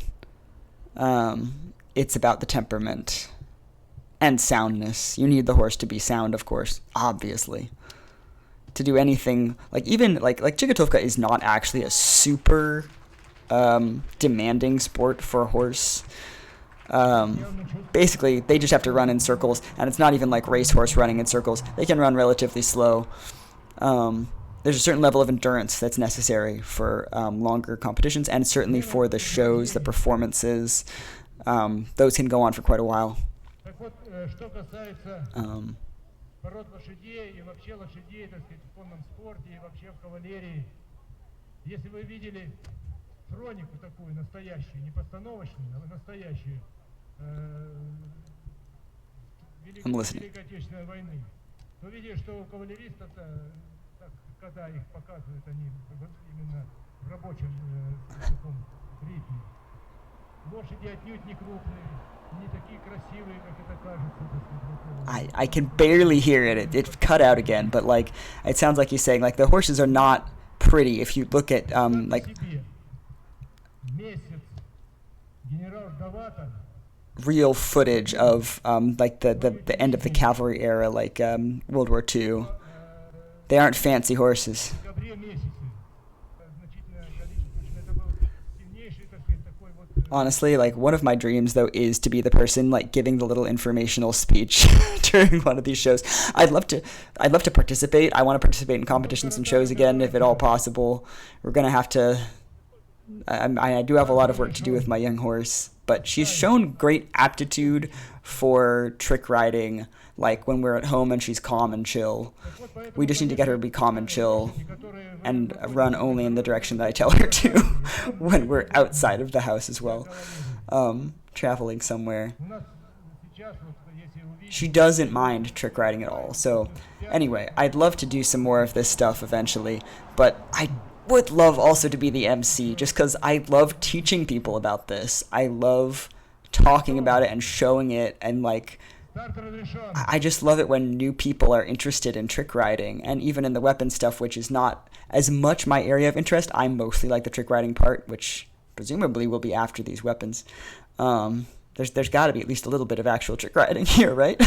It's about the temperament and soundness. You need the horse to be sound, of course, obviously. To do anything, like even like Dzhigitovka is not actually a super demanding sport for a horse. Basically, they just have to run in circles, and it's not even like racehorse running in circles. They can run relatively slow. There's a certain level of endurance that's necessary for longer competitions, and certainly for the shows, the performances. Those can go on for quite a while. Пород лошадей и вообще лошадей, так сказать, в конном спорте и вообще в кавалерии. Если вы видели хронику такую настоящую, не постановочную, а настоящую Великой Отечественной войны, то видели, что у кавалеристов-то, когда их показывают, они именно в рабочем таком ритме, лошади отнюдь не крупные. I can barely hear it. It cut out again, but like it sounds like he's saying like the horses are not pretty. If you look at like real footage of like the end of the cavalry era, like World War II, they aren't fancy horses. Honestly, like one of my dreams though is to be the person like giving the little informational speech during one of these shows. I'd love to participate. I want to participate in competitions and shows again if at all possible. We're gonna have to. I do have a lot of work to do with my young horse, but she's shown great aptitude for trick riding. Like when we're at home and she's calm and chill. We just need to get her to be calm and chill and run only in the direction that I tell her to when we're outside of the house as well, traveling somewhere. She doesn't mind trick riding at all. So anyway, I'd love to do some more of this stuff eventually, but I would love also to be the MC just because I love teaching people about this. I love talking about it and showing it, and like I just love it when new people are interested in trick riding, and even in the weapon stuff, which is not as much my area of interest. I mostly like the trick riding part, which presumably will be after these weapons. There's got to be at least a little bit of actual trick riding here, right?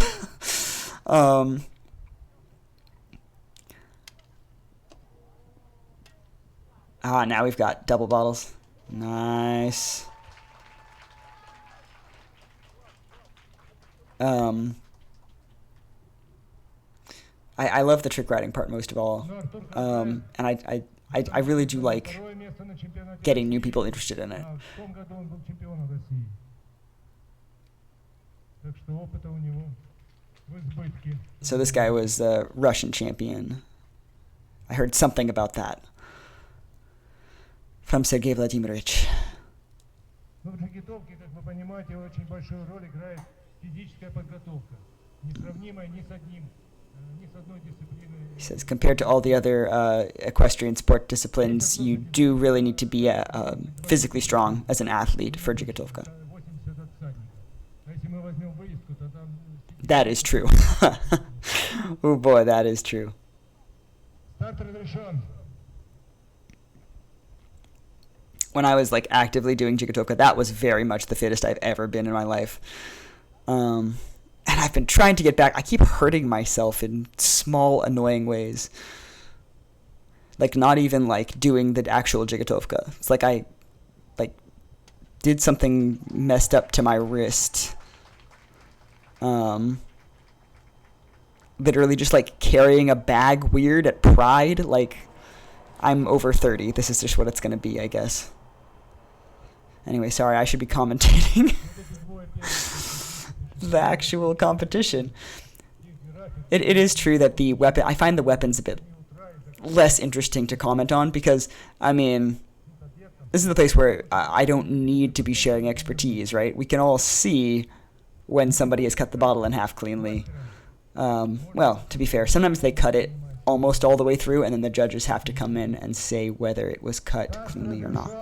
Now we've got double bottles. Nice. I love the trick riding part most of all, and I really do like getting new people interested in it. в избытке. So this guy was the Russian champion. I heard something about that from Sergei Vladimirovich. Но в джигитовке, как вы понимаете, очень большую роль играет физическая подготовка, несравнимая ни с одной дисциплиной. He says, compared to all the other equestrian sport disciplines, you do really need to be physically strong as an athlete for Dzhigitovka. 80 от всадника. А если мы возьмем выездку, то там... That is true. Oh boy, that is true. Старт разрешен. When I was like actively doing Dzhigitovka, that was very much the fittest I've ever been in my life. And I've been trying to get back. I keep hurting myself in small, annoying ways. Like not even like doing the actual Dzhigitovka. It's like I like did something messed up to my wrist. Literally just like carrying a bag weird at Pride. Like I'm over 30. This is just what it's going to be, I guess. Anyway, sorry, I should be commentating the actual competition. It is true that the weapon, I find the weapons a bit less interesting to comment on because, I mean, this is the place where I don't need to be sharing expertise, right? We can all see when somebody has cut the bottle in half cleanly. Well, to be fair, sometimes they cut it almost all the way through and then the judges have to come in and say whether it was cut cleanly or not.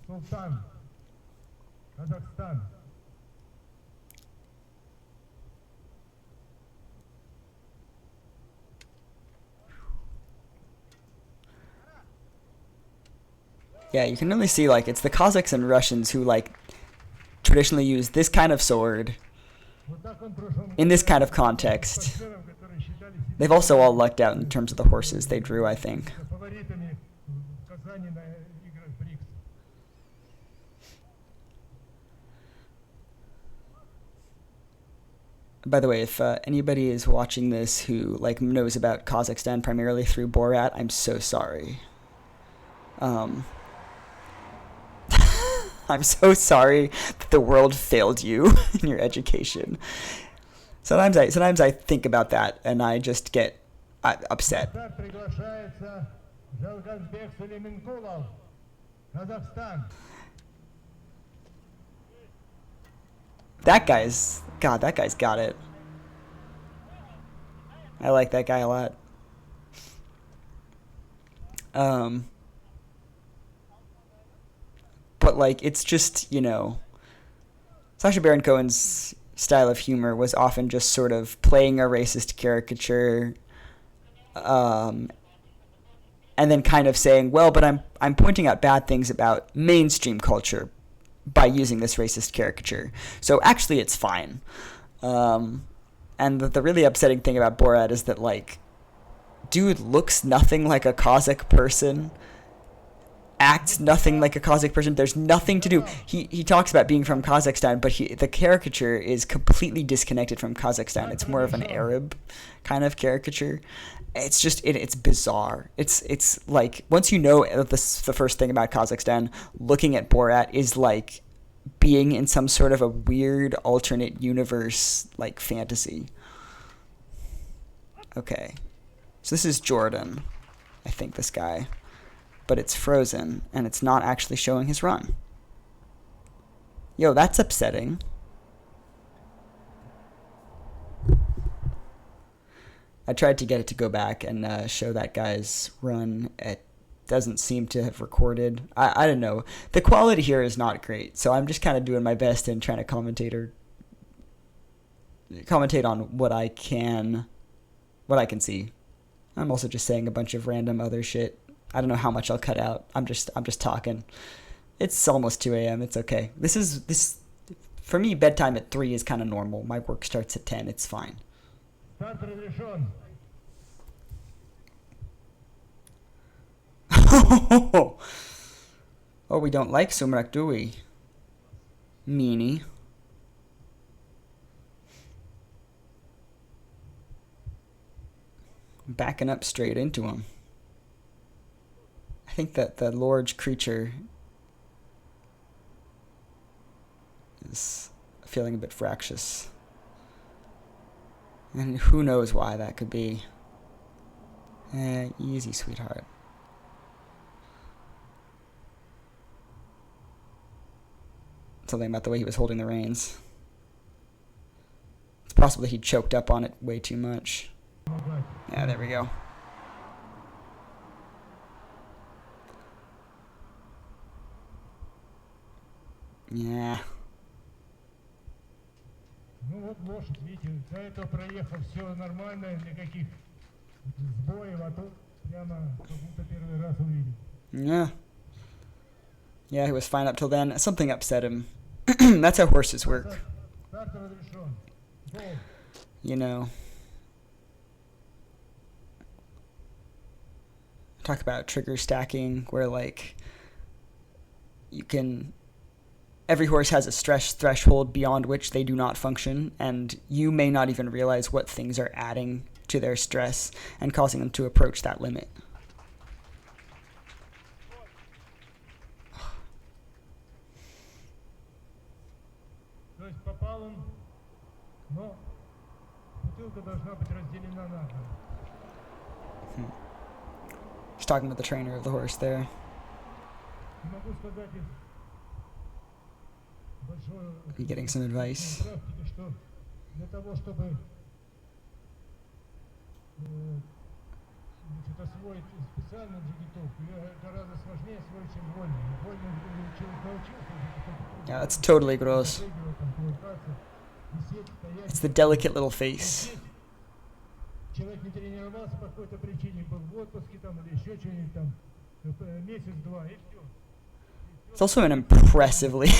Султан, Казахстан. Yeah, you can really see like it's the Cossacks and Russians who like traditionally use this kind of sword in this kind of context. They've also all lucked out in terms of the horses they drew, I think. By the way, if anybody is watching this who like knows about Kazakhstan primarily through Borat, I'm so sorry. I'm so sorry that the world failed you in your education. Sometimes I think about that and I just get upset. That guy's got it. I like that guy a lot. But like it's just, you know, Sacha Baron Cohen's style of humor was often just sort of playing a racist caricature, and then kind of saying, well, but I'm pointing out bad things about mainstream culture by using this racist caricature. So actually it's fine. And the really upsetting thing about Borat is that, like, dude looks nothing like a Cossack person, acts nothing like a Cossack person. There's nothing to do. He talks about being from Kazakhstan, but the caricature is completely disconnected from Kazakhstan. It's more of an Arab kind of caricature. It's just it's bizarre. It's like once you know the first thing about Kazakhstan, looking at Borat is like being in some sort of a weird alternate universe like fantasy. Okay, so this is Jordan, I think, this guy, but it's frozen and it's not actually showing his run. Yo, that's upsetting. I tried to get it to go back and show that guy's run. It doesn't seem to have recorded. I don't know. The quality here is not great, so I'm just kind of doing my best and trying to commentate on what I can see. I'm also just saying a bunch of random other shit. I don't know how much I'll cut out. I'm just talking. It's almost 2 a.m. It's okay. This for me, bedtime at 3 is kind of normal. My work starts at 10. It's fine. Oh, we don't like Sumrak, do we? Meanie. Backing up straight into him. I think that the large creature is feeling a bit fractious. And who knows why that could be. Easy, sweetheart. Something about the way he was holding the reins. It's possible that he choked up on it way too much. Yeah, there we go. Yeah. Ну вот лошадь, видите, до этого проехал, все нормально, никаких сбоев, а тут прямо как будто первый раз увидел. Yeah. Yeah, he was fine up till then. Something upset him. That's how horses work. Старт разрешен. Гол. You know. Talk about trigger stacking, where like you can... Every horse has a stress threshold beyond which they do not function, and you may not even realize what things are adding to their stress and causing them to approach that limit. То есть попал он, но бутылка должна быть разделена на два. He's talking with the trainer of the horse there. Не могу сказать из большой You getting some advice? практики, что для того, чтобы значит, освоить специальную джигитовку, гораздо сложнее освоить, чем вольную. Вольную человек научился уже. Yeah, that's totally gross. Прыгивать, там, кувыркаться, висеть, стоять. It's the delicate little face. Человек не тренировался по какой-то причине, был в отпуске там или еще что-нибудь там, месяц-два, и все. It's also an impressively...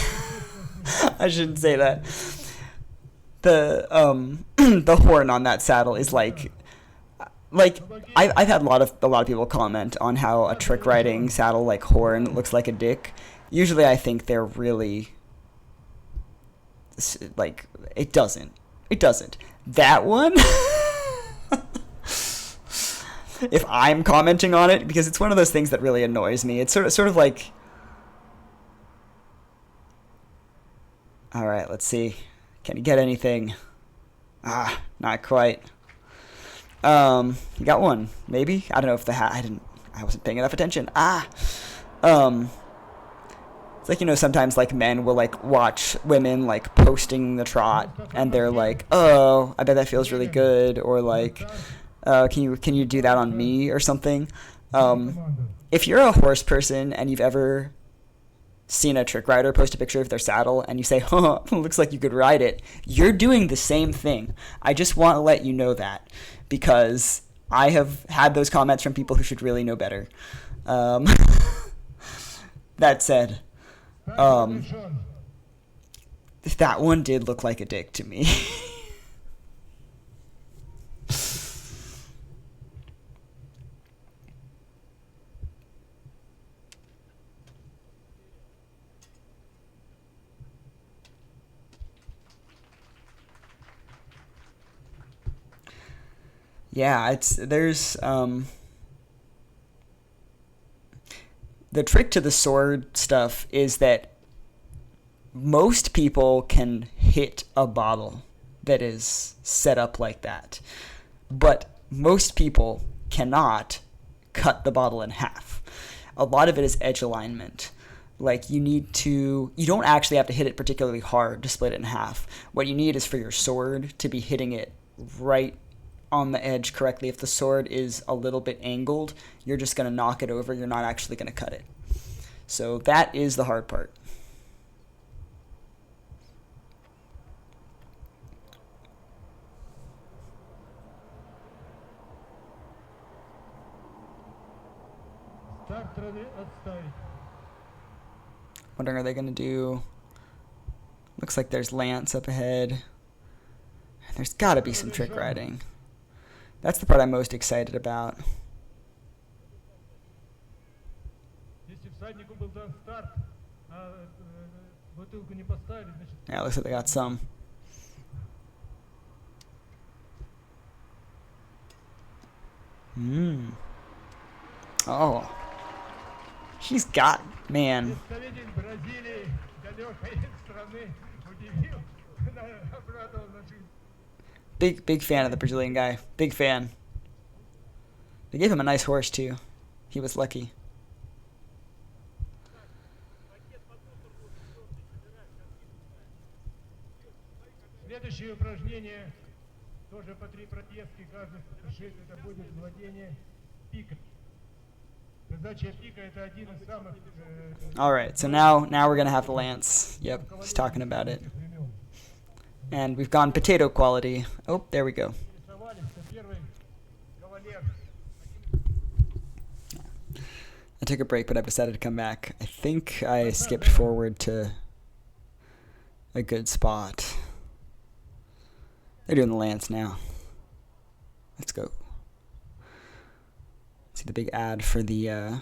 I shouldn't say that. The the horn on that saddle is like I've had a lot of people comment on how a trick riding saddle like horn looks like a dick. Usually I think they're really like it doesn't. That one if I'm commenting on it, because it's one of those things that really annoys me. It's sort of like, all right, let's see. Can you get anything? Ah, not quite. You got one, maybe? I don't know if the hat, I wasn't paying enough attention. It's like, you know, sometimes like men will like watch women like posting the trot and they're like, oh, I bet that feels really good, or like, can you do that on me or something? If you're a horse person and you've ever seen a trick rider post a picture of their saddle and you say, huh, looks like you could ride it, you're doing the same thing. I just want to let you know that, because I have had those comments from people who should really know better. That said, that one did look like a dick to me. Yeah, there's the trick to the sword stuff is that most people can hit a bottle that is set up like that, but most people cannot cut the bottle in half. A lot of it is edge alignment. Like you don't actually have to hit it particularly hard to split it in half. What you need is for your sword to be hitting it right on the edge correctly. If the sword is a little bit angled, you're just going to knock it over. You're not actually going to cut it. So that is the hard part. Wondering, are they going to do... Looks like there's Lance up ahead. There's got to be some trick riding. That's the part I'm most excited about. Yeah, looks like they got some. Oh. He's got, man. Big fan of the Brazilian guy. Big fan. They gave him a nice horse too. He was lucky. Следующее упражнение тоже по 3 протезки, каждый совершит, это будет владение пиком. Задача пика это один из самых... All right, so now we're gonna have the lance. Yep, he's talking about it. And we've gone potato quality. Oh, there we go. I took a break, but I've decided to come back. I think I skipped forward to a good spot. They're doing the lance now. Let's go. See the big ad for the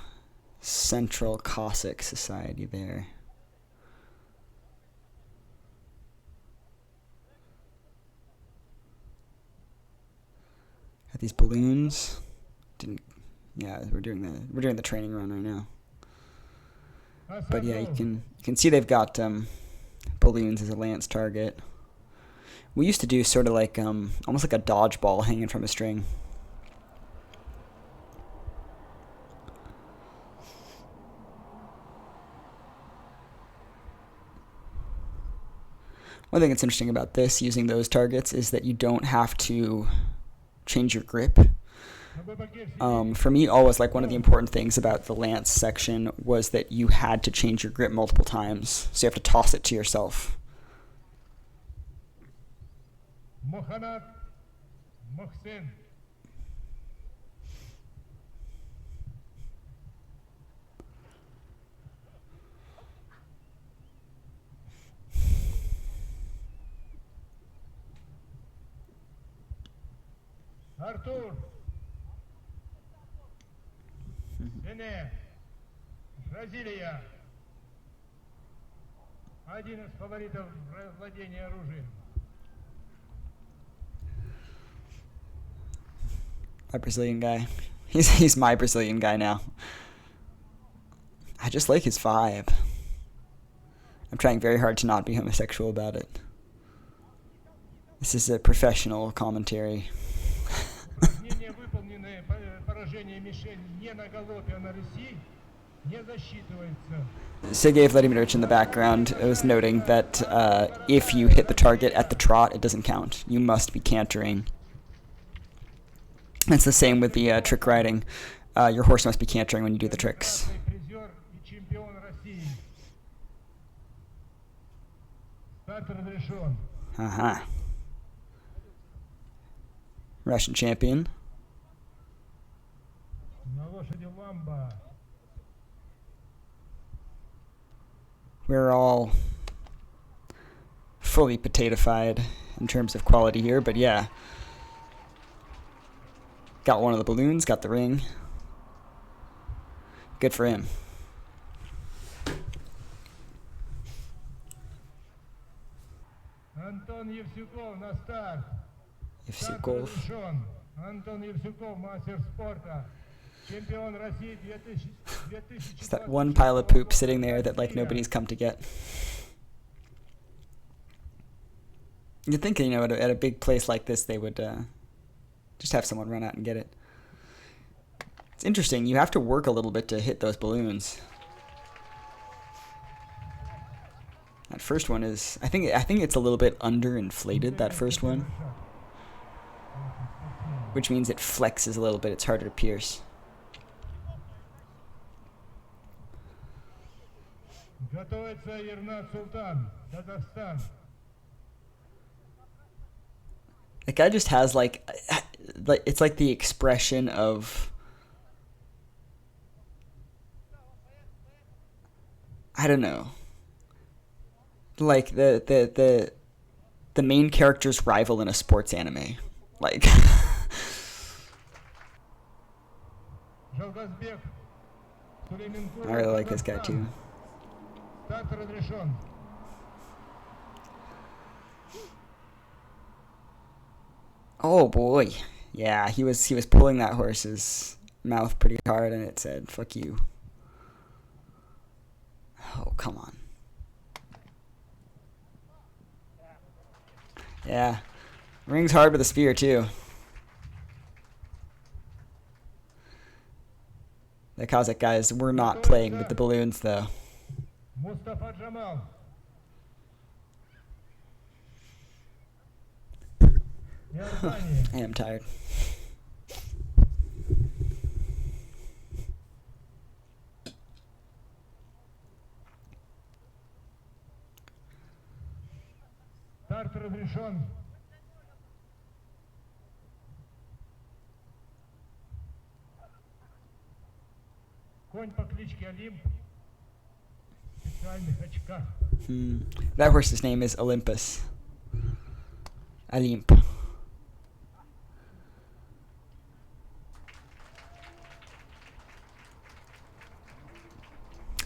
Central Cossack Society there. Got these balloons. Yeah, we're doing the training run right now. But yeah, you can see they've got balloons as a lance target. We used to do sort of like almost like a dodgeball hanging from a string. One thing that's interesting about this, using those targets, is that you don't have to change your grip. For me, always like one of the important things about the lance section was that you had to change your grip multiple times, so you have to toss it to yourself. Mohamed Mohsen. Артур. Эне. Бразилия. Один из фаворитов владения оружием. My Brazilian guy. He's my Brazilian guy now. I just like his vibe. I'm trying very hard to not be homosexual about it. This is a professional commentary. Sergei Vladimirovich in the background was noting that if you hit the target at the trot, it doesn't count. You must be cantering. It's the same with the trick riding. Your horse must be cantering when you do the tricks. Uh-huh. Russian champion. We're all fully potato-fied in terms of quality here, but yeah. Got one of the balloons, got the ring. Good for him. Антон Евсюков на старт. Евсюков. Антон Евсюков, мастер спорта. Чемпион России 2000. It's that one pile of poop sitting there that like nobody's come to get. You'd think, you know, at a big place like this, they would just have someone run out and get it. It's interesting. You have to work a little bit to hit those balloons. That first one is, I think it's a little bit underinflated, that first one. Which means it flexes a little bit. It's harder to pierce. Готовится Ернат Султан, Казахстан. The guy just has like it's like the expression of, I don't know, like the main character's rival in a sports anime, like. I really like this guy too. Oh boy, yeah, he was pulling that horse's mouth pretty hard, and it said "fuck you." Oh, come on. Yeah, Rings hard with a spear, too. The Cossack guys were not playing with the balloons, though. Mustafa Jamal. Иордания. I am tired. Старт разрешен. Конь по кличке Олимп. В специальных очках. That horse's name is Olympus. Olymp.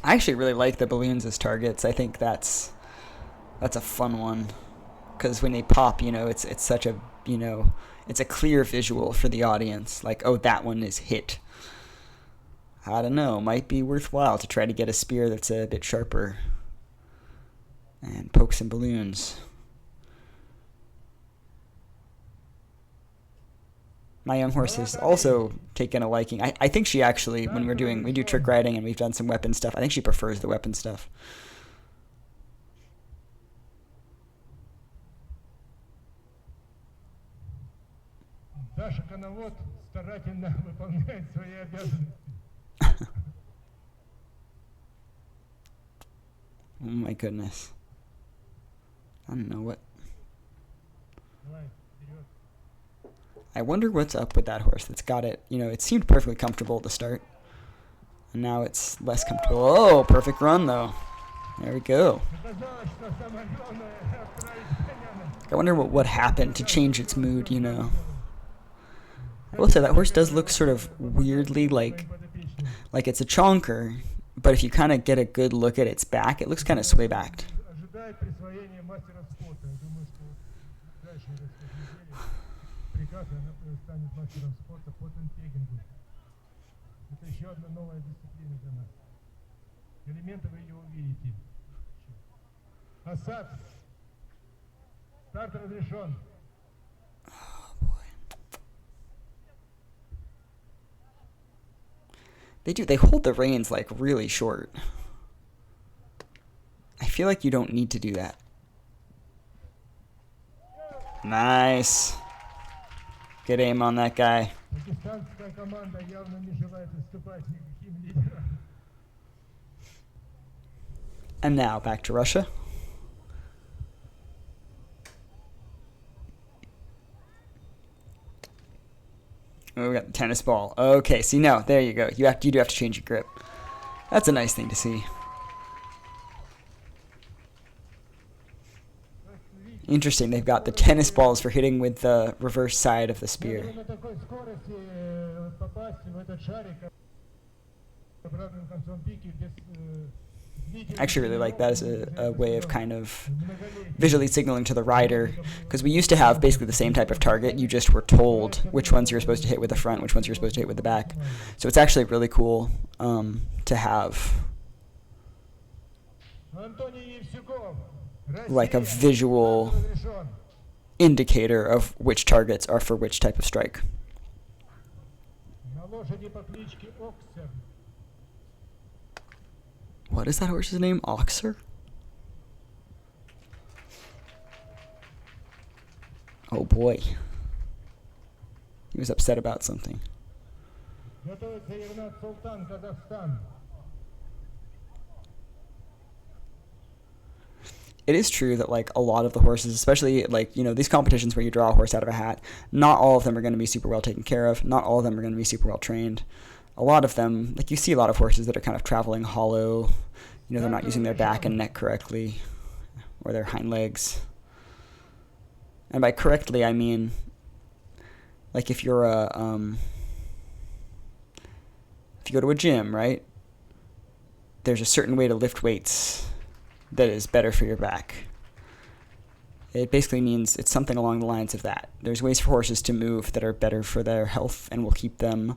I actually really like the balloons as targets. I think that's a fun one, because when they pop, it's such a it's a clear visual for the audience. Like, oh, that one is hit. I don't know. Might be worthwhile to try to get a spear that's a bit sharper and poke some balloons. My young horse has also taken a liking. I think she actually, when we do trick riding and we've done some weapon stuff, I think she prefers the weapon stuff. Даша коновод старательно выполняет свои обязанности. Oh my goodness. I don't know what. Давай, вперед. I wonder what's up with that horse that's got it. It seemed perfectly comfortable at the start. And now it's less comfortable. Oh, perfect run, though. There we go. Оказалось, что самое главное отправить коня на... I wonder what happened to change its mood, I will say that horse does look sort of weirdly like it's a chonker, but if you kind of get a good look at its back, it looks kind of sway-backed. Ожидает присвоения мастера спорта. Я думаю, что в ближайшие недели приказ, и она станет мастером спорта по тенпегингу. Это еще одна новая дисциплина для нас. Элементы вы ее увидите. Асад. Старт разрешен. They hold the reins like really short. I feel like you don't need to do that. Nice. Good aim on that guy. Пакистанская команда явно не желает уступать никаким лидерам. And now back to Russia. Oh, we got the tennis ball. Okay, see, no, there you go. You do have to change your grip. That's a nice thing to see. Interesting, they've got the tennis balls for hitting with the reverse side of the spear. На такой скорости попасть в этот шарик обратным концом пики без I actually really like that as a way of kind of visually signaling to the rider, because we used to have basically the same type of target. You just were told which ones you were supposed to hit with the front, which ones you were supposed to hit with the back. So it's actually really cool to have like a visual indicator of which targets are for which type of strike. What is that horse's name? Oxer? Oh boy. He was upset about something. It is true that like a lot of the horses, especially like, these competitions where you draw a horse out of a hat, not all of them are going to be super well taken care of. Not all of them are going to be super well trained. A lot of them, like you see a lot of horses that are kind of traveling hollow. They're not using their back and neck correctly, or their hind legs. And by correctly, I mean, like if you're if you go to a gym, right? There's a certain way to lift weights that is better for your back. It basically means it's something along the lines of that. There's ways for horses to move that are better for their health and will keep them,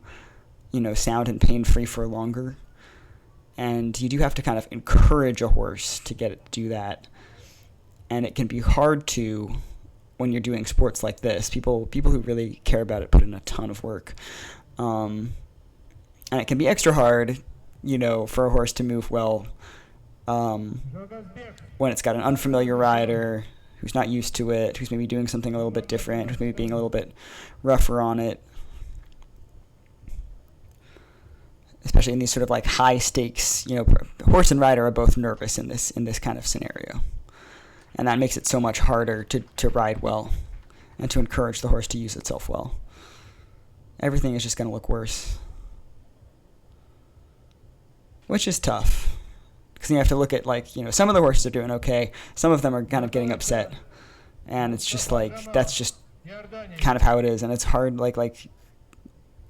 sound and pain-free for longer. And you do have to kind of encourage a horse to get it to do that. And it can be hard to when you're doing sports like this. People who really care about it put in a ton of work. And it can be extra hard, for a horse to move well when it's got an unfamiliar rider who's not used to it, who's maybe doing something a little bit different, who's maybe being a little bit rougher on it. Especially in these sort of like high stakes, horse and rider are both nervous in this kind of scenario. And that makes it so much harder to ride well and to encourage the horse to use itself well. Everything is just going to look worse. Which is tough. Because you have to look at, some of the horses are doing okay. Some of them are kind of getting upset. And it's just that's just kind of how it is. And it's hard,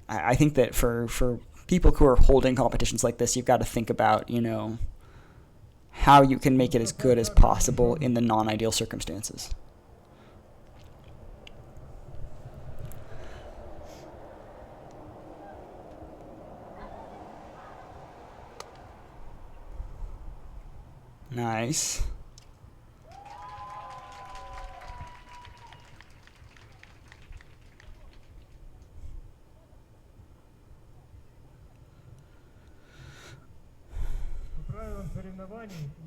I think that for people who are holding competitions like this, you've got to think about, how you can make it as good as possible in the non-ideal circumstances. Nice.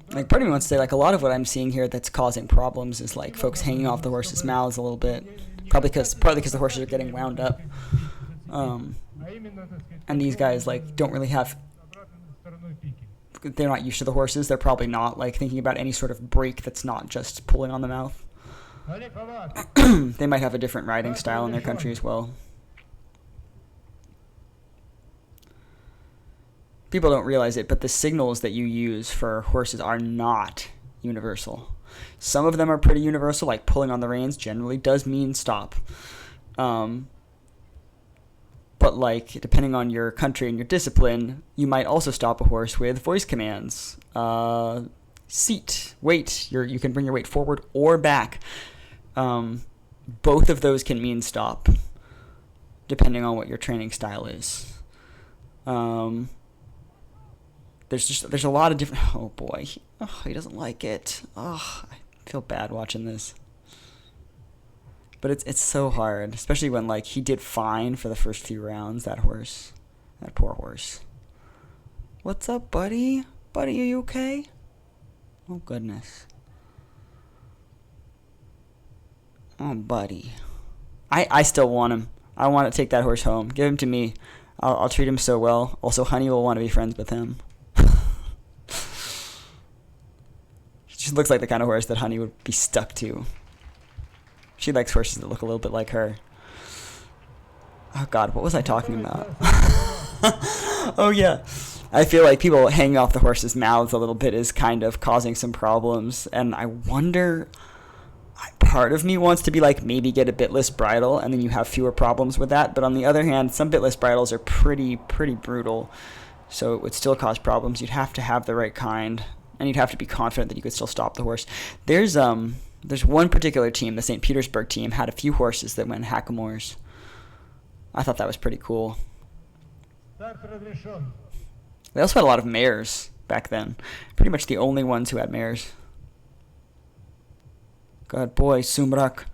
Part of me wants to say, a lot of what I'm seeing here that's causing problems is, folks hanging off the horses' mouths a little bit. Partly because the horses are getting wound up. And these guys, don't really have... They're not used to the horses. They're probably not, thinking about any sort of break that's not just pulling on the mouth. They might have a different riding style in their country as well. People don't realize it, but the signals that you use for horses are not universal. Some of them are pretty universal, like pulling on the reins generally does mean stop. But depending on your country and your discipline, you might also stop a horse with voice commands. Seat, weight, you can bring your weight forward or back. Both of those can mean stop, depending on what your training style is. There's a lot of different... Oh, boy. He doesn't like it. I feel bad watching this. But it's so hard, especially when, he did fine for the first few rounds, that horse. That poor horse. What's up, buddy? Buddy, are you okay? Oh, goodness. Oh, buddy. I still want him. I want to take that horse home. Give him to me. I'll treat him so well. Also, Honey will want to be friends with him. She looks like the kind of horse that Honey would be stuck to. She likes horses that look a little bit like her. Oh God, what was I talking about? Oh yeah. I feel like people hanging off the horses' mouths a little bit is kind of causing some problems, and I wonder... Part of me wants to be maybe get a bitless bridle, and then you have fewer problems with that, but on the other hand, some bitless bridles are pretty brutal, so it would still cause problems. You'd have to have the right kind, and you'd have to be confident that you could still stop the horse. There's one particular team, the St. Petersburg team, had a few horses that went hackamores. I thought that was pretty cool. They also had a lot of mares back then. Pretty much the only ones who had mares. Good boy, Sumrak.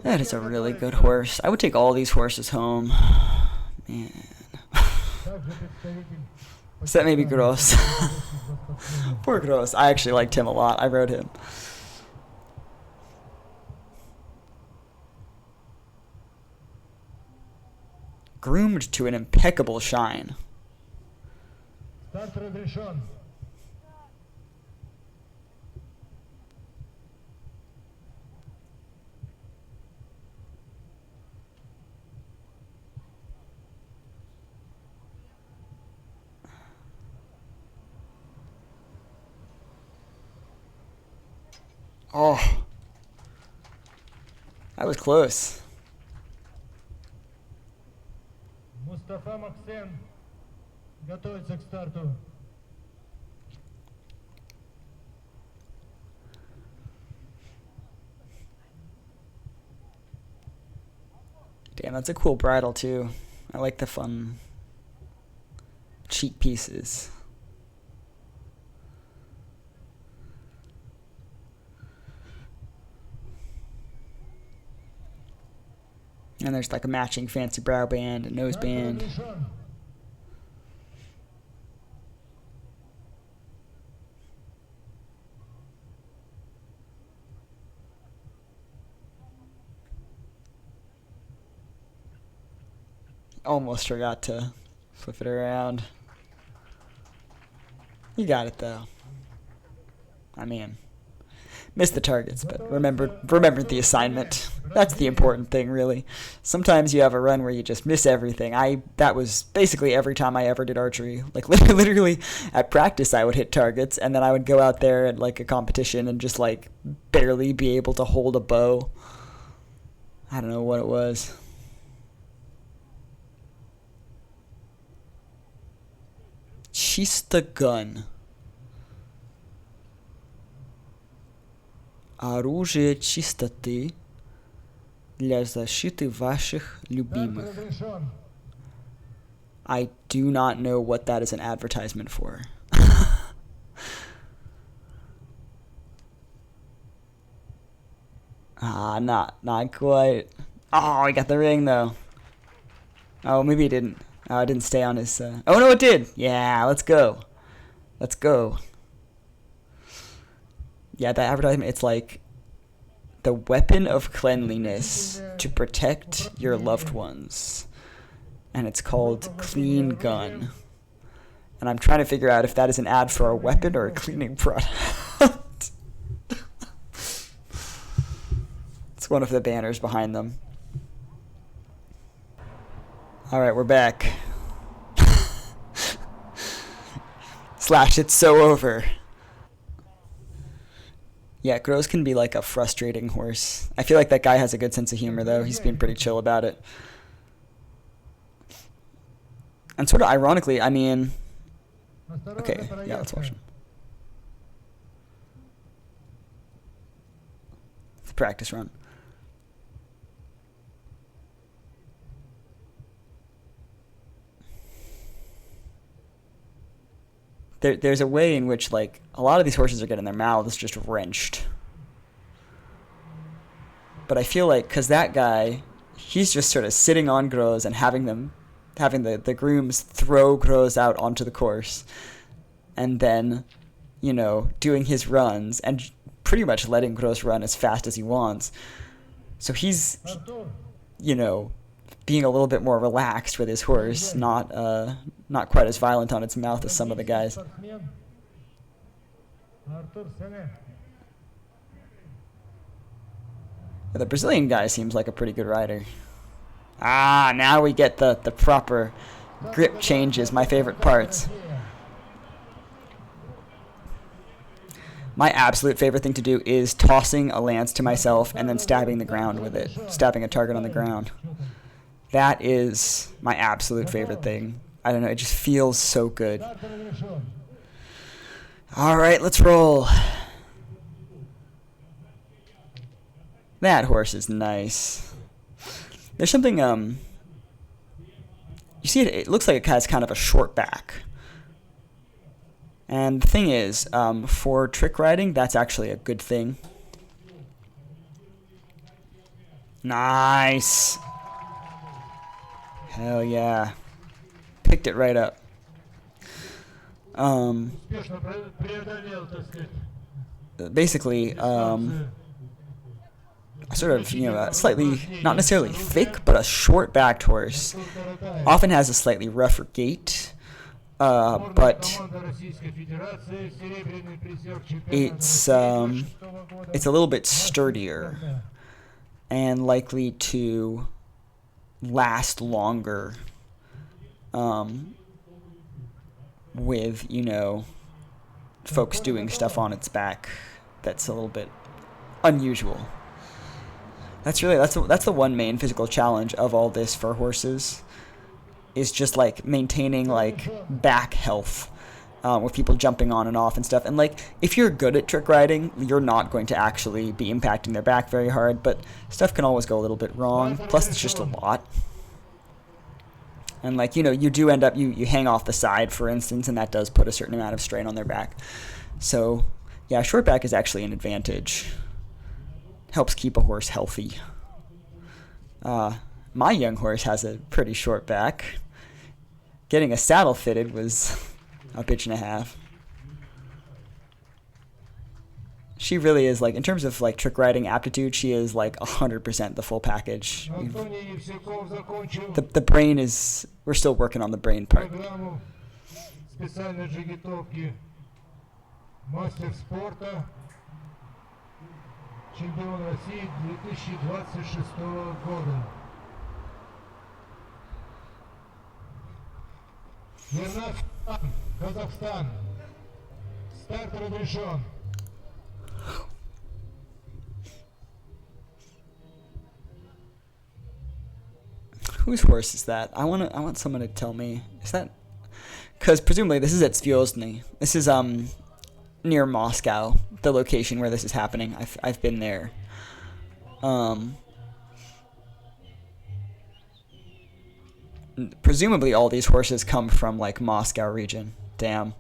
That is a really good horse. I would take all these horses home. Man. So that may be Gross. Poor Gross. I actually liked him a lot. I rode him. Groomed to an impeccable shine. Oh, that was close. Mustafa Максим готовится к старту. Damn, that's a cool bridle too. I like the fun. cheek pieces. And there's like a matching fancy brow band, a nose band. Almost forgot to flip it around. You got it though. I mean, missed the targets, but remembered the assignment. That's the important thing, really. Sometimes you have a run where you just miss everything. That was basically every time I ever did archery. Like literally at practice I would hit targets, and then I would go out there at like a competition and just like barely be able to hold a bow. I don't know what it was. Чисто gun. Оружие чистоты для защиты ваших любимых. I do not know what that is an advertisement for. Not quite. Oh, I got the ring though. Oh, maybe it didn't. Oh, it didn't stay on his... Oh, no, it did! Yeah, let's go. Let's go. Yeah, that advertisement, it's like... The weapon of cleanliness to protect your loved ones. And it's called Clean Gun. And I'm trying to figure out if that is an ad for a weapon or a cleaning product. It's one of the banners behind them. Alright, we're back. Slash, it's so over. Yeah, Gross can be like a frustrating horse. I feel like that guy has a good sense of humor, though. He's been pretty chill about it. And sort of ironically, I mean... Okay, yeah, let's watch him. It's a practice run. There's a way in which, like, a lot of these horses are getting their mouths just wrenched. But I feel like, because that guy, he's just sort of sitting on Gross and having the grooms throw Gross out onto the course. And then, you know, doing his runs and pretty much letting Gross run as fast as he wants. So he's, you know, being a little bit more relaxed with his horse, not quite as violent on its mouth as some of the guys. The Brazilian guy seems like a pretty good rider. Ah, now we get the proper grip changes, my favorite parts. My absolute favorite thing to do is tossing a lance to myself and then stabbing the ground with it, stabbing a target on the ground. That is my absolute favorite thing. I don't know, it just feels so good. Alright, let's roll. That horse is nice. There's something, you see it looks like it has kind of a short back. And the thing is, for trick riding, that's actually a good thing. Nice! Hell yeah. Picked it right up. Basically, sort of, you know, a slightly, not necessarily thick, but a short-backed horse often has a slightly rougher gait, but it's a little bit sturdier and likely to last longer with, you know, folks doing stuff on its back that's a little bit unusual. That's the one main physical challenge of all this for horses, is just like maintaining like back health with people jumping on and off and stuff. And like, if you're good at trick riding, you're not going to actually be impacting their back very hard, but stuff can always go a little bit wrong. Plus, it's just a lot. And like, you do end up, you hang off the side, for instance, and that does put a certain amount of strain on their back. So yeah, short back is actually an advantage. Helps keep a horse healthy. My young horse has a pretty short back. Getting a saddle fitted was a bitch and a half. She really is, like, in terms of like trick riding aptitude, she is like 100% the full package. The brain is, we're still working on the brain part. Программу специальной джигитовки мастер спорта, чемпион России 2026 года. Казахстан. Старт разрешен. Whose horse is that? I want someone to tell me. Is that? Because presumably this is at Zvyozny. This is near Moscow, the location where this is happening. I've been there. Presumably all these horses come from like Moscow region. Damn,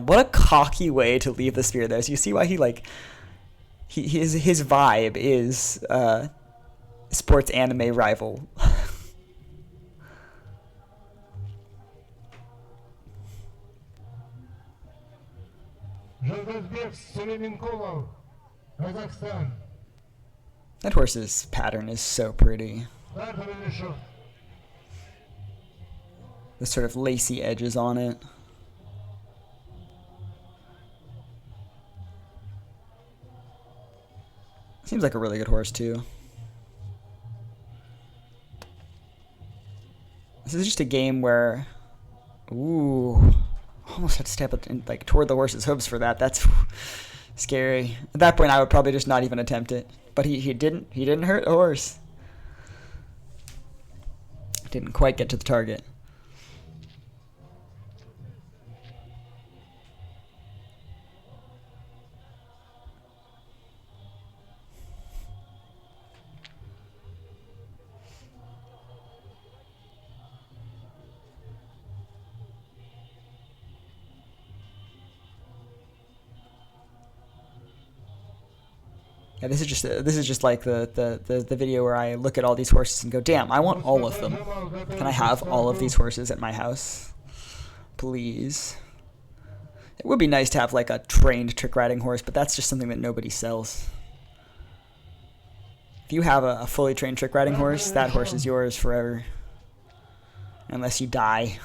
what a cocky way to leave the spear there. So you see why he like his vibe is sports anime rival. Казахстан. That horse's pattern is so pretty. The sort of lacy edges on it. Seems like a really good horse too. This is just a game where, ooh, almost had to step up and like toward the horse's hooves for that. That's scary. At that point, I would probably just not even attempt it. But he didn't hurt a horse. Didn't quite get to the target. Yeah, this is just like the video where I look at all these horses and go, damn, I want all of them. Can I have all of these horses at my house? Please. It would be nice to have like a trained trick riding horse, but that's just something that nobody sells. If you have a fully trained trick riding horse, that horse is yours forever. Unless you die.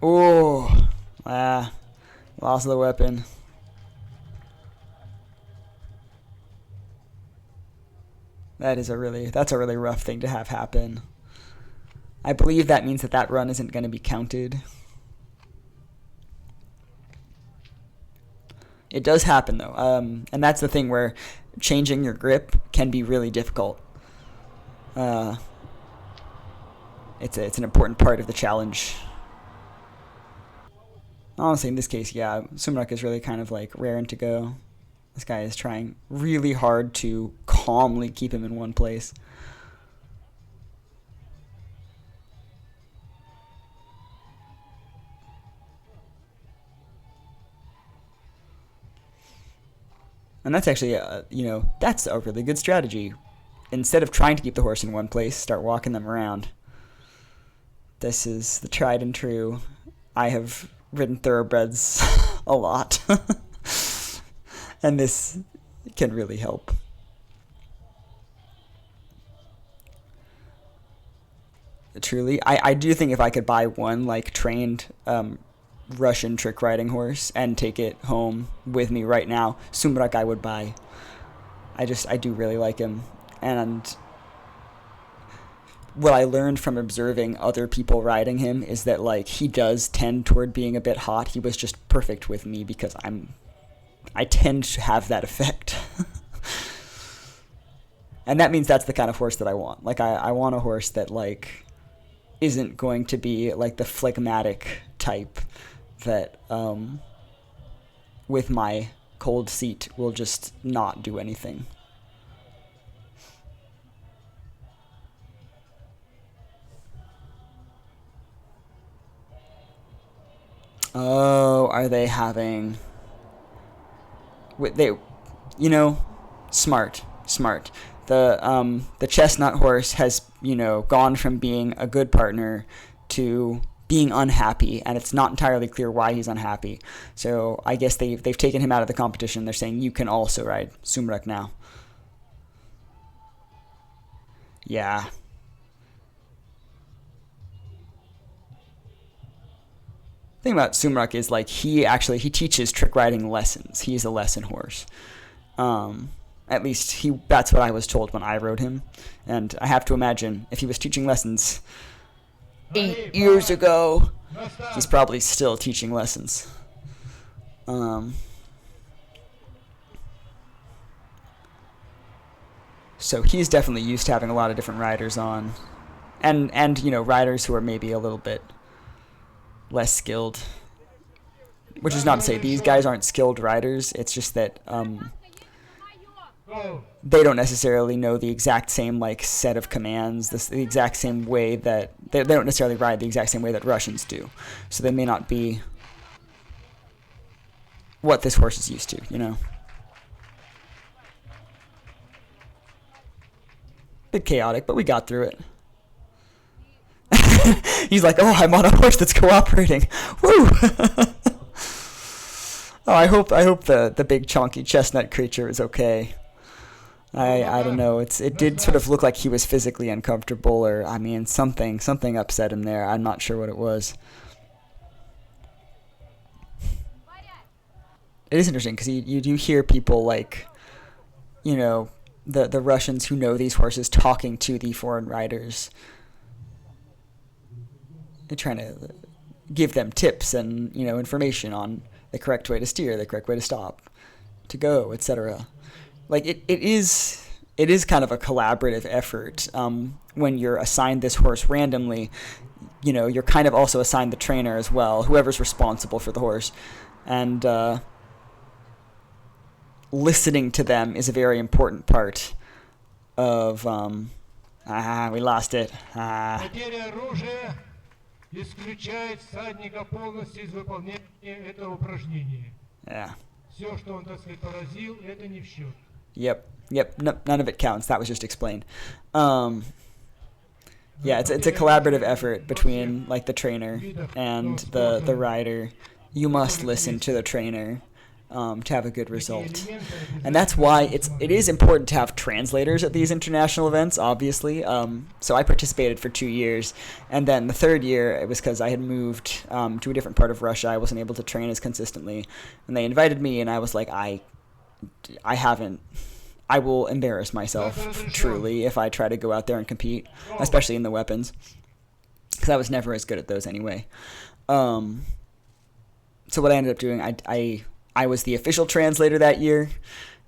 Oh, lost the weapon. That's a really rough thing to have happen. I believe that means that run isn't going to be counted. It does happen though, and that's the thing where changing your grip can be really difficult. It's an important part of the challenge. Honestly, in this case, yeah, Sumrak is really kind of like raring to go. This guy is trying really hard to calmly keep him in one place. And that's actually, that's a really good strategy. Instead of trying to keep the horse in one place, start walking them around. This is the tried and true. I have ridden thoroughbreds a lot. And this can really help. Truly, I do think if I could buy one like trained Russian trick riding horse and take it home with me right now, Sumrak I would buy. I do really like him. And what I learned from observing other people riding him is that like he does tend toward being a bit hot. He was just perfect with me because I tend to have that effect. And that means that's the kind of horse that I want. Like I want a horse that like isn't going to be like the phlegmatic type that with my cold seat will just not do anything. Oh, are they having... They, you know, smart. The chestnut horse has, you know, gone from being a good partner to being unhappy, and it's not entirely clear why he's unhappy. So I guess they've taken him out of the competition. They're saying you can also ride Sumrak now. Yeah. Thing about Sumrak is like he teaches trick riding lessons. He's a lesson horse. At least that's what I was told when I rode him. And I have to imagine if he was teaching lessons 8 years ago, he's probably still teaching lessons. So he's definitely used to having a lot of different riders on. And you know, riders who are maybe a little bit less skilled. Which is not to say these guys aren't skilled riders. It's just that they don't necessarily know the exact same like set of commands, the exact same way that they don't necessarily ride the exact same way that Russians do. So they may not be what this horse is used to, you know. Bit chaotic, but we got through it. He's like, oh, I'm on a horse that's cooperating. Woo! Oh, I hope the big chonky chestnut creature is okay. I don't know. It did sort of look like he was physically uncomfortable, or I mean something upset him there. I'm not sure what it was. It is interesting because you do hear people like, you know, the Russians who know these horses talking to the foreign riders. They're trying to give them tips and, you know, information on the correct way to steer, the correct way to stop, to go, etc. Like it is kind of a collaborative effort. When you're assigned this horse randomly, you know, you're kind of also assigned the trainer as well, whoever's responsible for the horse, and listening to them is a very important part of. We lost it. Исключает всадника полностью из выполнения этого упражнения. Yeah. Все, что он, так сказать, поразил, это не в счет. Yep. No, none of it counts. That was just explained. Yeah, it's a collaborative effort between like the trainer and the rider. You must listen to the trainer to have a good result, and that's why it is important to have translators at these international events. Obviously, so I participated for 2 years, and then the third year it was because I had moved to a different part of Russia. I wasn't able to train as consistently, and they invited me, and I was like, I will embarrass myself truly if I try to go out there and compete, especially in the weapons, because I was never as good at those anyway. So what I ended up doing, I was the official translator that year,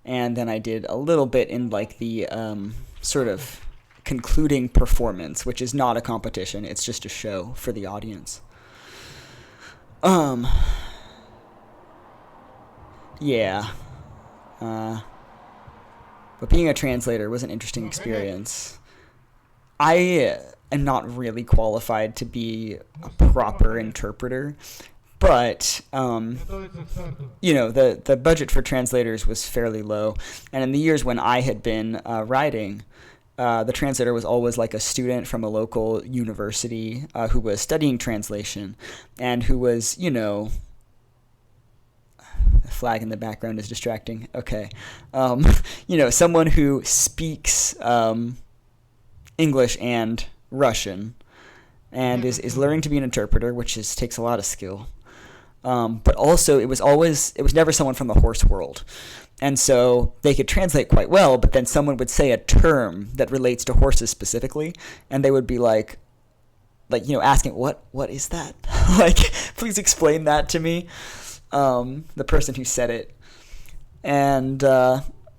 and then I did a little bit in like the sort of concluding performance, which is not a competition, it's just a show for the audience. Yeah. But being a translator was an interesting experience. I am not really qualified to be a proper interpreter, but you know, the budget for translators was fairly low, and in the years when I had been riding, the translator was always like a student from a local university who was studying translation, and who was, you know, the flag in the background is distracting. Okay, you know, someone who speaks English and Russian, and is learning to be an interpreter, which takes a lot of skill. But also, it was never someone from the horse world. And so they could translate quite well, but then someone would say a term that relates to horses specifically, and they would be like, you know, asking, what is that? Like, please explain that to me, the person who said it. And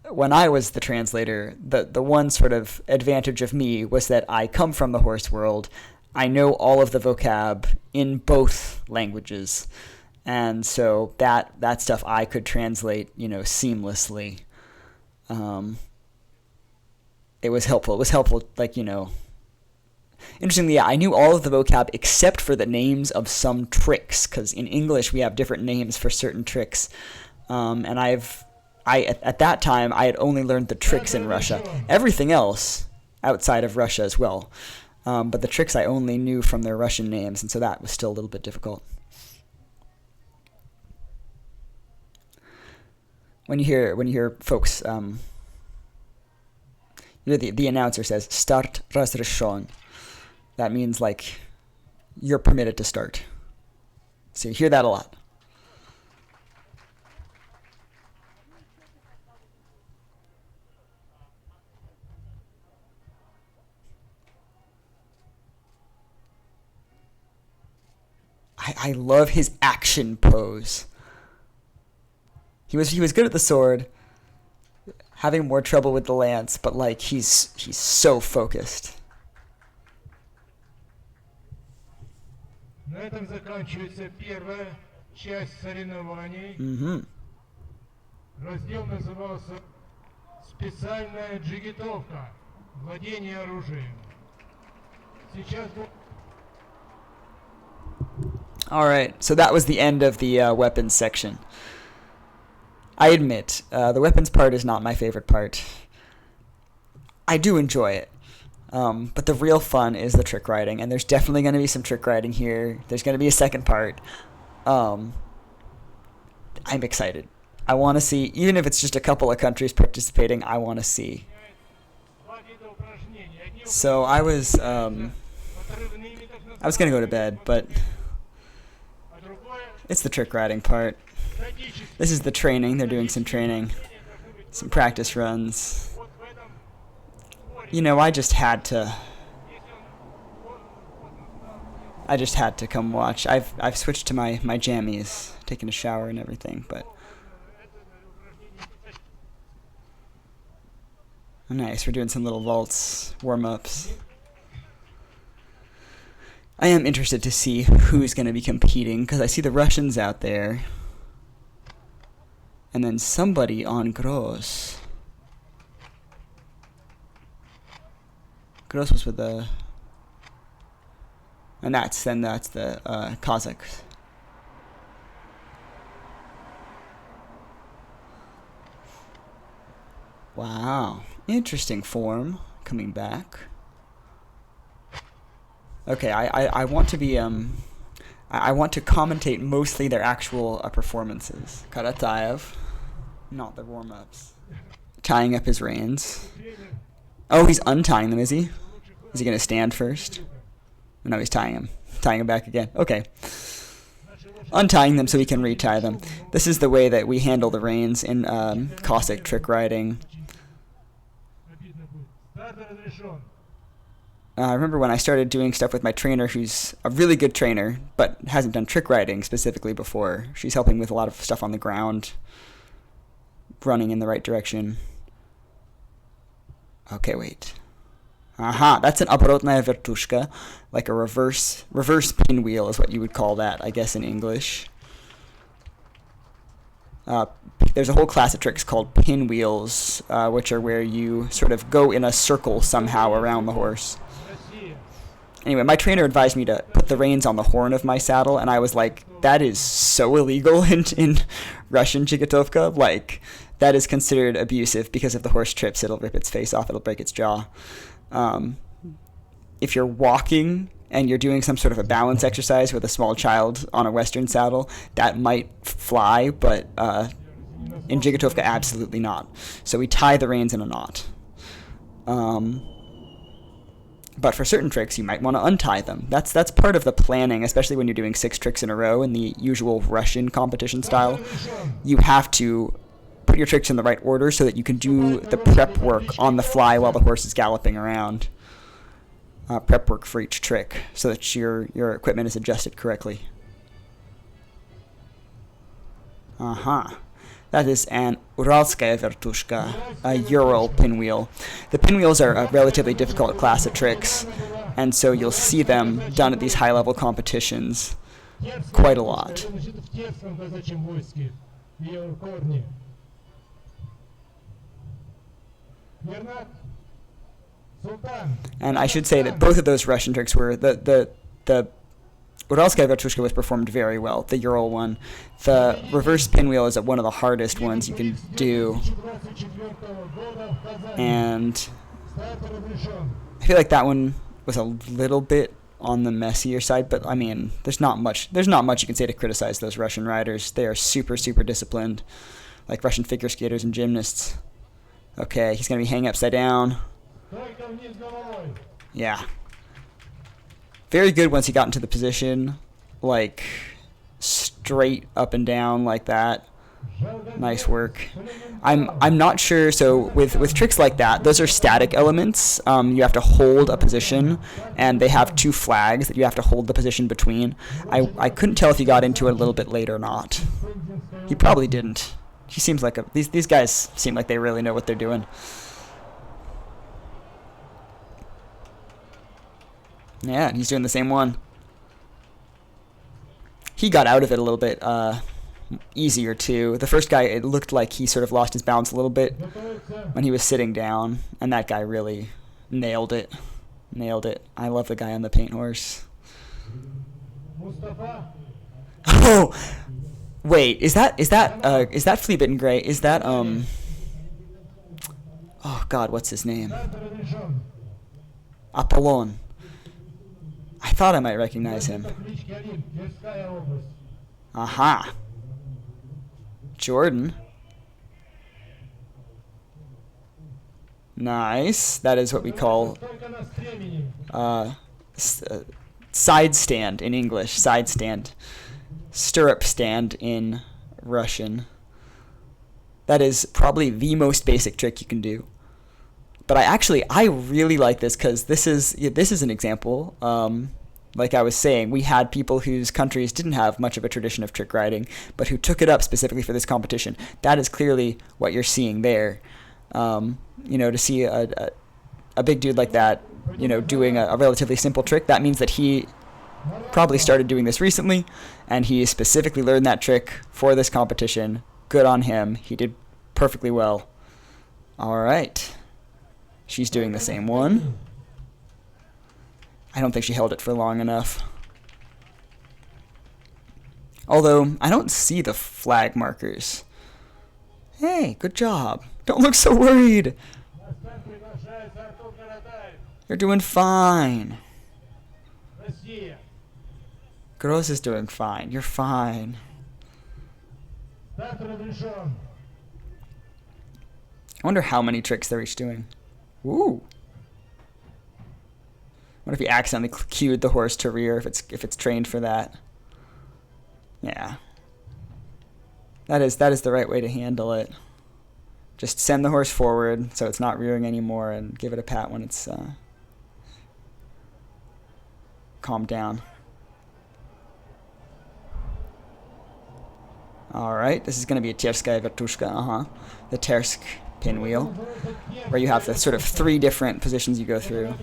when I was the translator, the one sort of advantage of me was that I come from the horse world. I know all of the vocab in both languages, and so that stuff I could translate, seamlessly. It was helpful. It was helpful, interestingly, yeah, I knew all of the vocab except for the names of some tricks, because in English we have different names for certain tricks, and at that time I had only learned the tricks in Russia. Everything else outside of Russia as well, but the tricks I only knew from their Russian names, and so that was still a little bit difficult. When you hear folks, the announcer says "Start разрешен." That means you're permitted to start. So you hear that a lot. I love his action pose. He was good at the sword, having more trouble with the lance, but he's so focused. На этом заканчивается первая часть соревнований. Раздел назывался «Специальная джигитовка. Владение оружием». Сейчас... Alright, so that was the end of the weapons section. I admit, the weapons part is not my favorite part. I do enjoy it. But the real fun is the trick riding, and there's definitely going to be some trick riding here. There's going to be a second part. I'm excited. I want to see, even if it's just a couple of countries participating, I want to see. So I was going to go to bed, but it's the trick riding part. This is the training. They're doing some training, some practice runs. I just had to come watch. I've switched to my jammies, taken a shower and everything, but nice. We're doing some little vaults, warm-ups. I am interested to see who's going to be competing, because I see the Russians out there, and then somebody on Gros. Gros was with the... And that's the Cossacks. Wow. Interesting form coming back. Okay, I want to be I want to commentate mostly their actual performances. Karataev, not the warm-ups. Tying up his reins. Oh, he's untying them, is he? Is he going to stand first? No, he's tying him. Tying him back again. Okay. Untying them so he can retie them. This is the way that we handle the reins in Cossack trick riding. I remember when I started doing stuff with my trainer, who's a really good trainer, but hasn't done trick riding specifically before. She's helping with a lot of stuff on the ground, running in the right direction. Okay, wait. Aha, that's an оборотная вертушка, like a reverse pinwheel is what you would call that, I guess, in English. There's a whole class of tricks called pinwheels, which are where you sort of go in a circle somehow around the horse. Anyway, my trainer advised me to put the reins on the horn of my saddle, and I was like, that is so illegal in Russian Dzhigitovka. Like, that is considered abusive, because if the horse trips, it'll rip its face off, it'll break its jaw. If you're walking and you're doing some sort of a balance exercise with a small child on a Western saddle, that might fly, but in Dzhigitovka, absolutely not. So we tie the reins in a knot. But for certain tricks, you might want to untie them. That's part of the planning, especially when you're doing 6 tricks in a row in the usual Russian competition style. You have to put your tricks in the right order so that you can do the prep work on the fly while the horse is galloping around. Prep work for each trick so that your equipment is adjusted correctly. That is an Uralskaya vertushka, a Ural pinwheel. The pinwheels are a relatively difficult class of tricks. and so you'll see them done at these high-level competitions quite a lot. And I should say that both of those Russian tricks were the Uralskaya Vertushka was performed very well, the Ural one. The reverse pinwheel is one of the hardest ones you can do. And I feel like that one was a little bit on the messier side, but I mean, there's not much you can say to criticize those Russian riders. They are super, super disciplined, like Russian figure skaters and gymnasts. Okay, he's going to be hanging upside down. Yeah. Very good once he got into the position, like straight up and down like that. Nice work. I'm not sure. So with tricks like that, those are static elements. You have to hold a position, and they have two flags that you have to hold the position between. I couldn't tell if he got into it a little bit late or not. He probably didn't. He seems like these guys seem like they really know what they're doing. Yeah, he's doing the same one. He got out of it a little bit easier too. The first guy, it looked like he sort of lost his balance a little bit when he was sitting down, and that guy really nailed it. Nailed it. I love the guy on the paint horse. Oh, wait, is that Flea Bitten Gray? Is that oh God, what's his name? Apollon. I thought I might recognize him. Aha. Jordan. Nice. That is what we call side stand in English. Side stand. Stirrup stand in Russian. That is probably the most basic trick you can do. But I really like this because this is an example. Like I was saying, we had people whose countries didn't have much of a tradition of trick riding, but who took it up specifically for this competition. That is clearly what you're seeing there. To see a big dude like that, doing a relatively simple trick, that means that he probably started doing this recently, and he specifically learned that trick for this competition. Good on him. He did perfectly well. All right. She's doing the same one. I don't think she held it for long enough. Although, I don't see the flag markers. Hey, good job. Don't look so worried. You're doing fine. Gross is doing fine. You're fine. I wonder how many tricks they're each doing. Ooh. What if he accidentally cued the horse to rear if it's trained for that? Yeah. That is the right way to handle it. Just send the horse forward so it's not rearing anymore, and give it a pat when it's calmed down. All right, this is going to be a Terskaya Vertushka, the Tersk pinwheel, where you have the sort of three different positions you go through.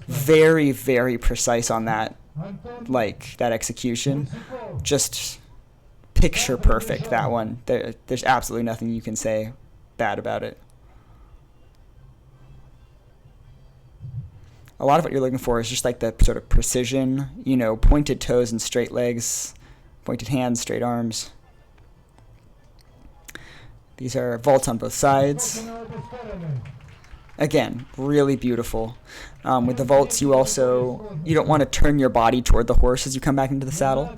Very, very precise on that, like that execution. Just picture perfect, that one. There's absolutely nothing you can say bad about it. A lot of what you're looking for is just like the sort of precision, pointed toes and straight legs, pointed hands, straight arms. These are vaults on both sides. Again, really beautiful. With the vaults, you don't want to turn your body toward the horse as you come back into the saddle.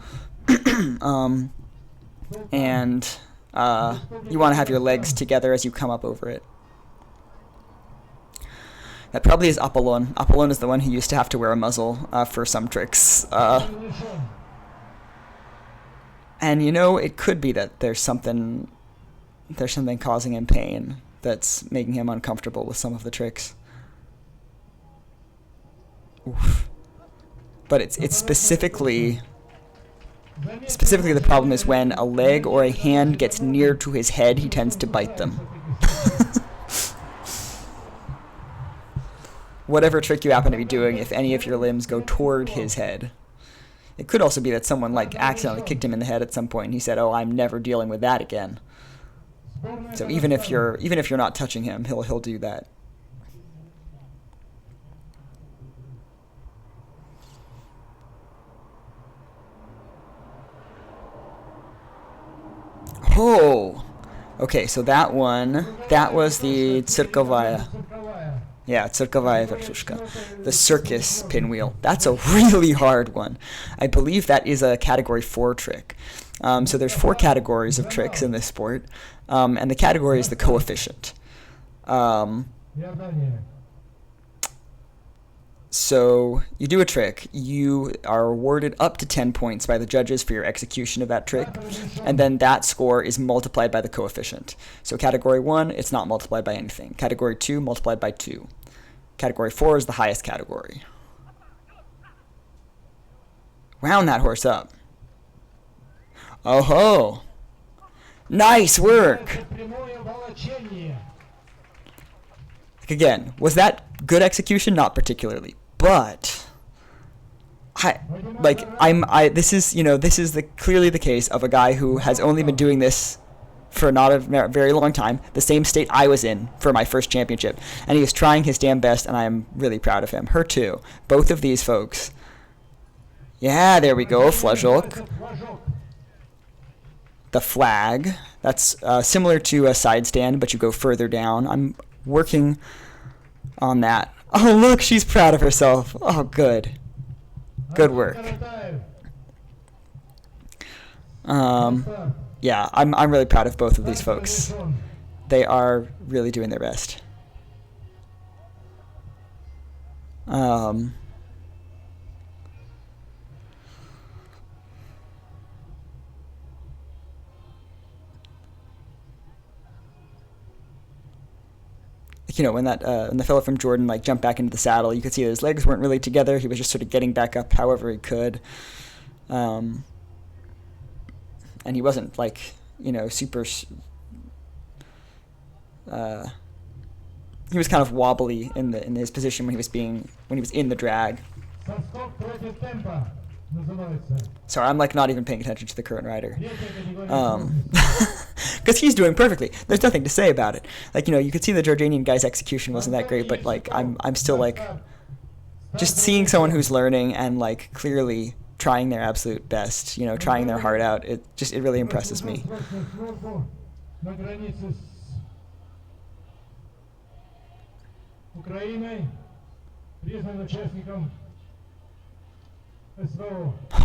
And you want to have your legs together as you come up over it. That probably is Apollon. Apollon is the one who used to have to wear a muzzle for some tricks. And it could be that there's something causing him pain that's making him uncomfortable with some of the tricks. Oof. But it's specifically the problem is when a leg or a hand gets near to his head, he tends to bite them. whatever trick you happen to be doing, if any of your limbs go toward his head. It could also be that someone like accidentally kicked him in the head at some point and he said, "Oh, I'm never dealing with that again." So even if you're not touching him, he'll do that. Oh, okay. So that was the Tsirkovaya. Yeah, Tsirkovaya Vertushka. The circus pinwheel. That's a really hard one. I believe that is a category 4 trick. So there's 4 categories of tricks in this sport, and the category is the coefficient. So you do a trick, you are awarded up to 10 points by the judges for your execution of that trick, and then that score is multiplied by the coefficient. So category 1, it's not multiplied by anything. Category 2, multiplied by 2. Category 4 is the highest category. Round that horse up. Oh ho! Nice work! Again, was that good execution? Not particularly. But this is clearly the case of a guy who has only been doing this for not a very long time, the same state I was in for my first championship, and he is trying his damn best, and I am really proud of him. Her too. Both of these folks. Yeah, there we go, Flajok. The flag. That's similar to a side stand, but you go further down. I'm working on that. Oh, look, she's proud of herself. Oh, good. Good work. Yeah, I'm really proud of both of these folks. They are really doing their best. When the fellow from Jordan jumped back into the saddle, you could see that his legs weren't really together. He was just sort of getting back up however he could, and he wasn't super. He was kind of wobbly in his position when he was in the drag. Sorry, I'm not even paying attention to the current rider. Because he's doing perfectly. There's nothing to say about it. You could see the Jordanian guy's execution wasn't that great, but I'm still just seeing someone who's learning and clearly trying their absolute best, trying their heart out. It really impresses me.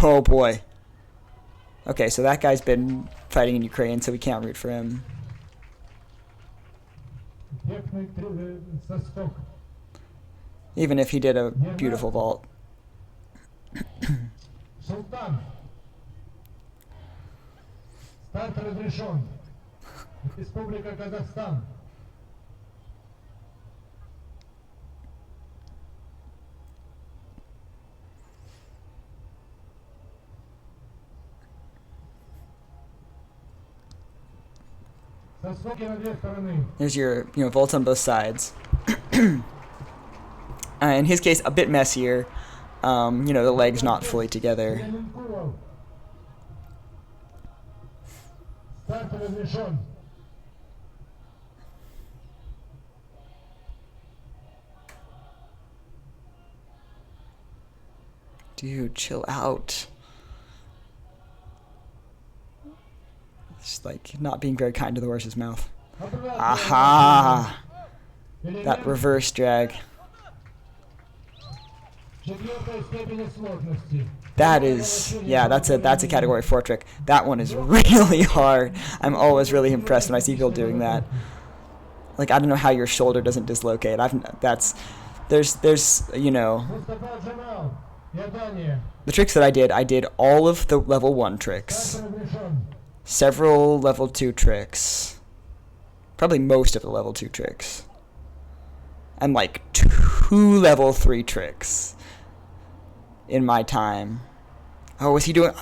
Oh boy. Okay, so that guy's been fighting in Ukraine, so we can't root for him. Even if he did a beautiful vault. Султан. Старт разрешен. Республика Казахстан. There's your, vaults on both sides. In his case, a bit messier. The legs not fully together. Dude, chill out. Just not being very kind to the horse's mouth. Aha! That reverse drag. That is, that's a category 4 trick. That one is really hard. I'm always really impressed when I see people doing that. I don't know how your shoulder doesn't dislocate. There's the tricks that I did all of the level 1 tricks. Several level 2 tricks. Probably most of the level 2 tricks. And 2 level 3 tricks in my time. Oh, was he doing...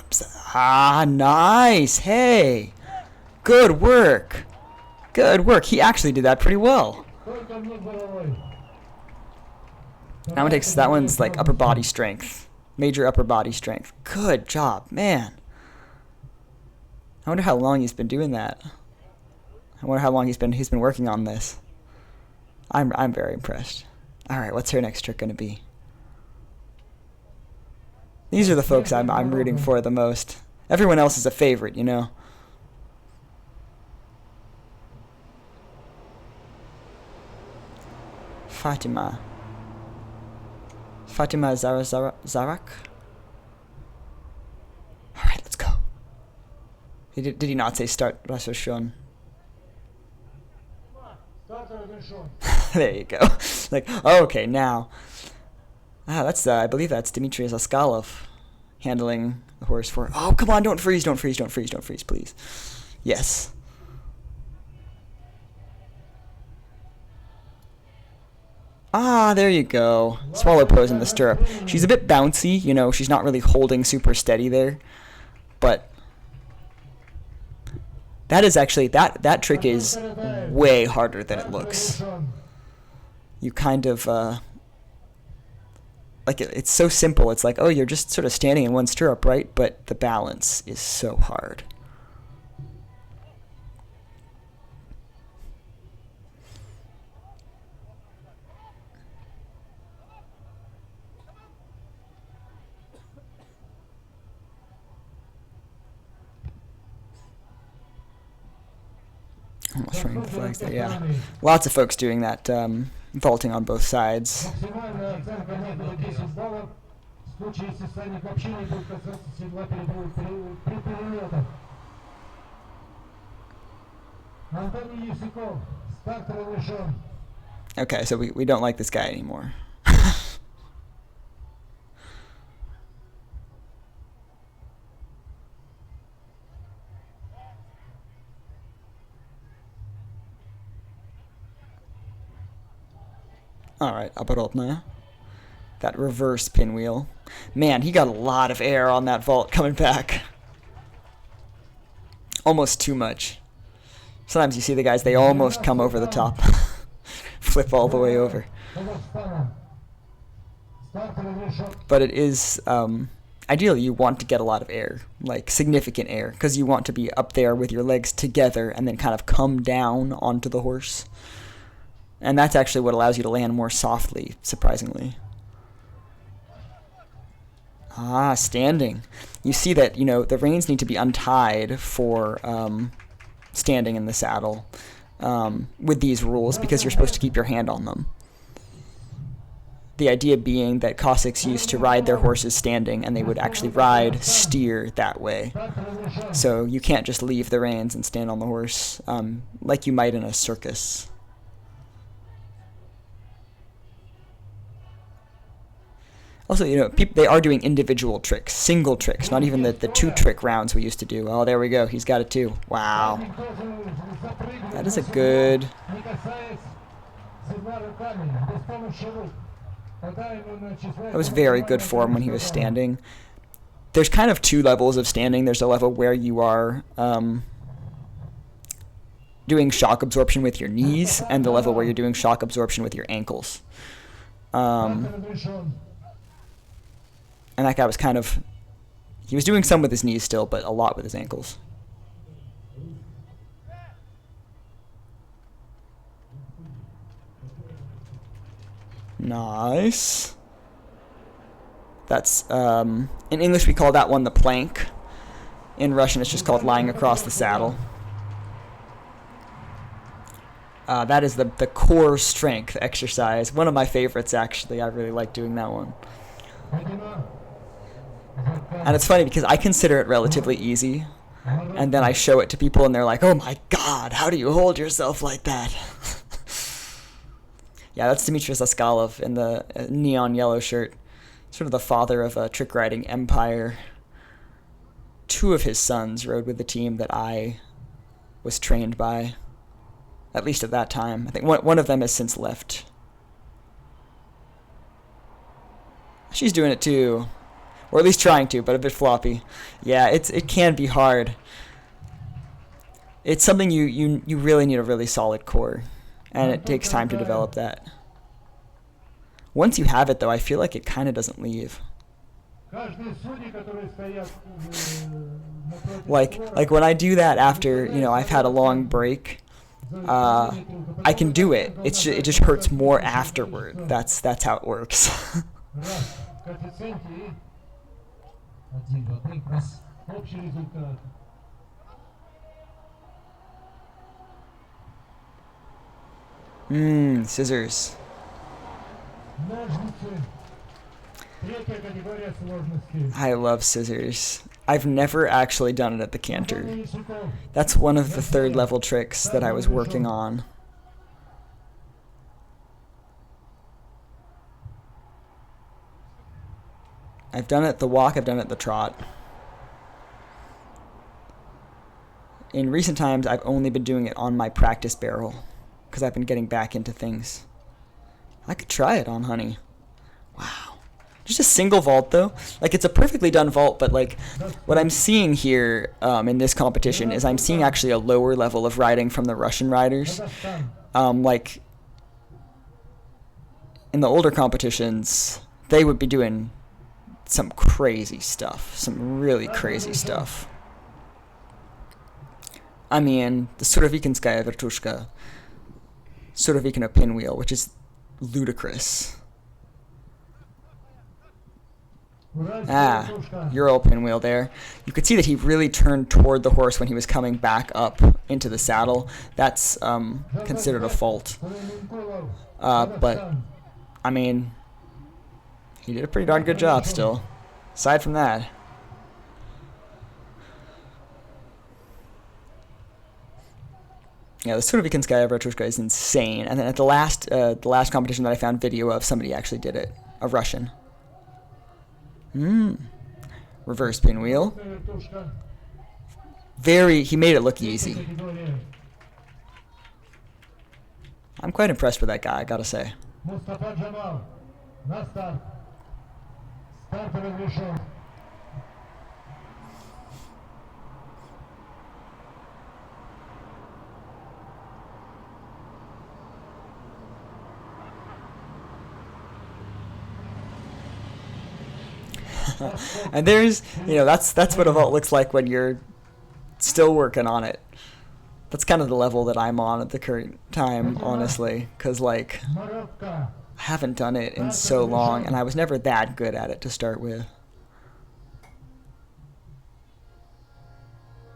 nice! Hey! Good work! Good work. He actually did that pretty well. That one's like upper body strength. Major upper body strength. Good job, man. I wonder how long he's been doing that. I wonder how long he's been working on this. I'm very impressed. All right, what's her next trick gonna be? These are the folks I'm rooting for the most. Everyone else is a favorite, you know. Fatima Zarak. All right, let's go. Did he not say start Rashoshon? There you go. Like, oh, okay, now. That's I believe that's Dmitry Zaskalov handling the horse for. Oh, come on! Don't freeze! Don't freeze! Don't freeze! Don't freeze! Please. Yes. There you go. Swallow pose in the stirrup. She's a bit bouncy, you know. She's not really holding super steady there, but that is actually that trick is way harder than it looks. You kind of like it's so simple. It's like, oh, you're just sort of standing in one stirrup, right? But the balance is so hard. Almost running the flags there, yeah. Lots of folks doing that, vaulting on both sides. Okay, so we don't like this guy anymore. Alright, оборотная. That reverse pinwheel. Man, he got a lot of air on that vault coming back. Almost too much. Sometimes you see the guys, they almost come over the top. Flip all the way over. But it is, ideally you want to get a lot of air, like significant air, because you want to be up there with your legs together and then kind of come down onto the horse. And that's actually what allows you to land more softly, surprisingly. Standing. You see that, you know, the reins need to be untied for standing in the saddle with these rules because you're supposed to keep your hand on them. The idea being that Cossacks used to ride their horses standing, and they would actually steer that way. So you can't just leave the reins and stand on the horse like you might in a circus. Also, you know, they are doing individual tricks, single tricks, not even the two-trick rounds we used to do. Oh, there we go. He's got it too. Wow. That is a good... That was very good form when he was standing. There's kind of two levels of standing. There's a level where you are doing shock absorption with your knees, and the level where you're doing shock absorption with your ankles. And that guy was kind of... He was doing some with his knees still, but a lot with his ankles. Nice. That's, in English we call that one the plank. In Russian it's just called lying across the saddle. That is the core strength exercise. One of my favorites, actually. I really like doing that one. And it's funny because I consider it relatively easy, and then I show it to people and they're like, oh my god, how do you hold yourself like that? Yeah, that's Dmitry Zaskalov in the neon yellow shirt, sort of the father of a trick riding empire. Two of his sons rode with the team that I was trained by, at least at that time. I think one of them has since left. She's doing it too. Or at least trying to, but a bit floppy. Yeah, it can be hard. It's something you really need a really solid core, and it takes time to develop that. Once you have it, though, I feel like it kind of doesn't leave. Каждый судьи, которые стоят напротив Like when I do that after, you know, I've had a long break, I can do it. It just hurts more afterward. That's how it works. раз в коэффициенте и 1, 2, 3, раз. Общий результат. Scissors. Ножницы. Третья категория сложности. I love scissors. I've never actually done it at the canter. Антоний Ясюков. That's one of the third level tricks that I was working on. I've done it at the walk, I've done it at the trot. In recent times, I've only been doing it on my practice barrel, because I've been getting back into things. I could try it on Honey. Wow. Just a single vault, though. Like, it's a perfectly done vault, but, like, what I'm seeing here in this competition is I'm seeing actually a lower level of riding from the Russian riders. Like, in the older competitions, they would be doing some crazy stuff. Some really crazy stuff. I mean, the Surovikinskaya Vertushka, Surovikino pinwheel, which is ludicrous. Euro pinwheel there. You could see that he really turned toward the horse when he was coming back up into the saddle. That's considered a fault. But, I mean, he did a pretty darn good job still. Aside from that. Yeah, the Surovikinskaya Vertushka is insane. And then at the last competition that I found video of, somebody actually did it. A Russian. Reverse pinwheel. He made it look easy. I'm quite impressed with that guy, I gotta say. And there's, you know, that's what a vault looks like when you're still working on it. That's kind of the level that I'm on at the current time, honestly, because, like, I haven't done it in so long, and I was never that good at it to start with.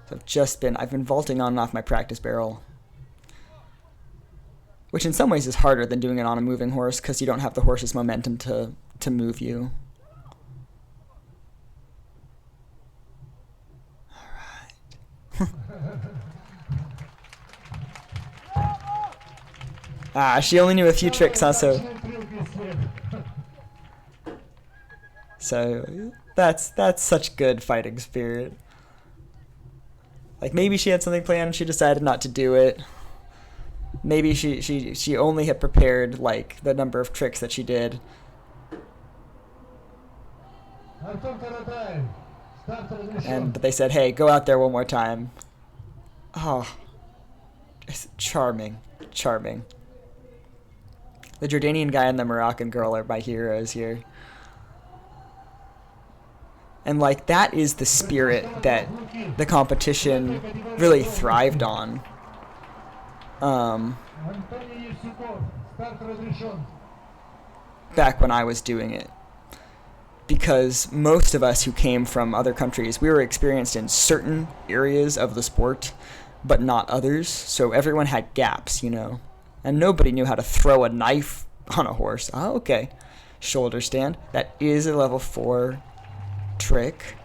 So I've been vaulting on and off my practice barrel, which in some ways is harder than doing it on a moving horse, because you don't have the horse's momentum to move you. She only knew a few tricks, huh? So that's such good fighting spirit. Like, maybe she had something planned and she decided not to do it. Maybe she only had prepared, like, the number of tricks that she did. But they said, hey, go out there one more time. Oh, it's charming, charming. The Jordanian guy and the Moroccan girl are my heroes here. And, like, that is the spirit that the competition really thrived on. Back when I was doing it. Because most of us who came from other countries, we were experienced in certain areas of the sport, but not others. So everyone had gaps, you know. And nobody knew how to throw a knife on a horse. Oh, okay. Shoulder stand. That is a level 4 trick.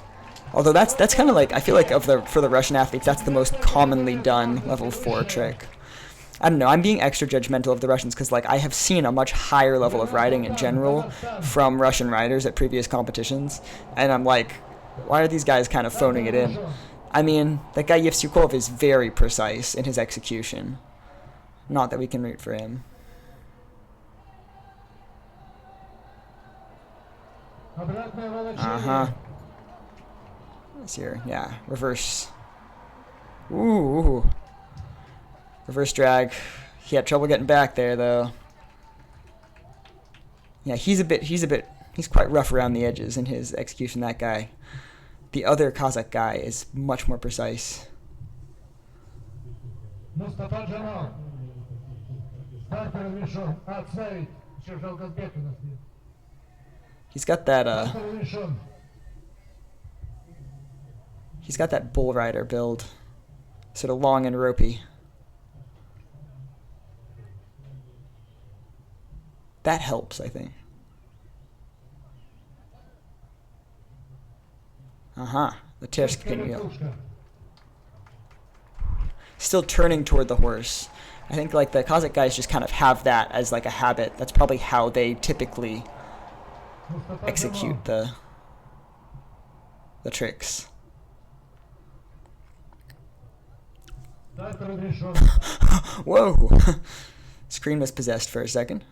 Although that's kind of like, I feel like for the Russian athletes, that's the most commonly done level 4 trick. I don't know, I'm being extra judgmental of the Russians because, like, I have seen a much higher level of riding in general from Russian riders at previous competitions, and I'm like, why are these guys kind of phoning it in? I mean, that guy Yevsyukov is very precise in his execution. Not that we can root for him. What's here? Yeah, reverse. Ooh. Reverse drag. He had trouble getting back there, though. Yeah, he's quite rough around the edges in his execution, that guy. The other Cossack guy is much more precise. Мустафа Джамал. Старт разрешен. Отставить. Еще Жалгазбек у нас нет. He's got that Старт разрешен. he's got that bull rider build. Sort of long and ropey. That helps, I think. The Tersk pinwheel. Still turning toward the horse. I think like the Cossack guys just kind of have that as like a habit. That's probably how they typically execute the tricks. Whoa! Screen was possessed for a second.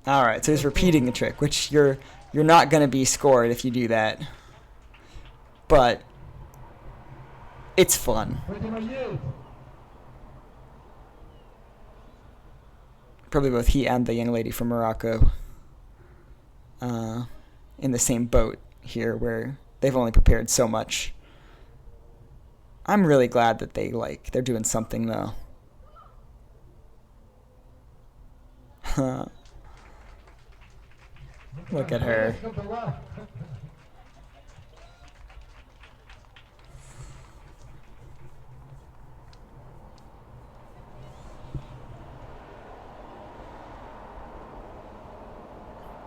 Alright, so he's repeating the trick, which you're not going to be scored if you do that. But it's fun. Probably both he and the young lady from Morocco in the same boat here, where they've only prepared so much. I'm really glad that they're doing something though. Look at her.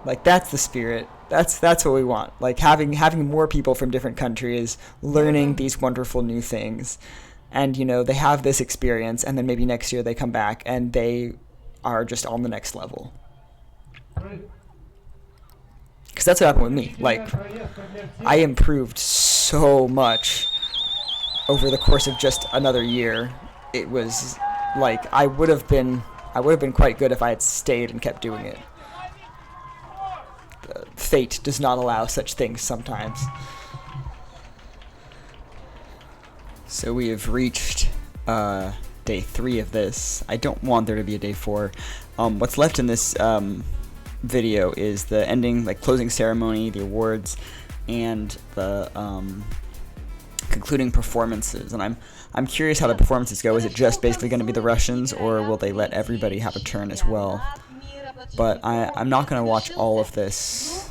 Like, that's the spirit. That's what we want. Like, having more people from different countries learning these wonderful new things. And, you know, they have this experience, and then maybe next year they come back and they are just on the next level. Because that's what happened with me. Like, I improved so much over the course of just another year. It was like I would have been quite good if I had stayed and kept doing it. Fate does not allow such things sometimes. So we have reached day 3 of this. I don't want there to be a day 4. What's left in this video is the ending, like closing ceremony, the awards, and the concluding performances. And I'm curious how the performances go. Is it just basically going to be the Russians, or will they let everybody have a turn as well? But I'm not going to watch all of this.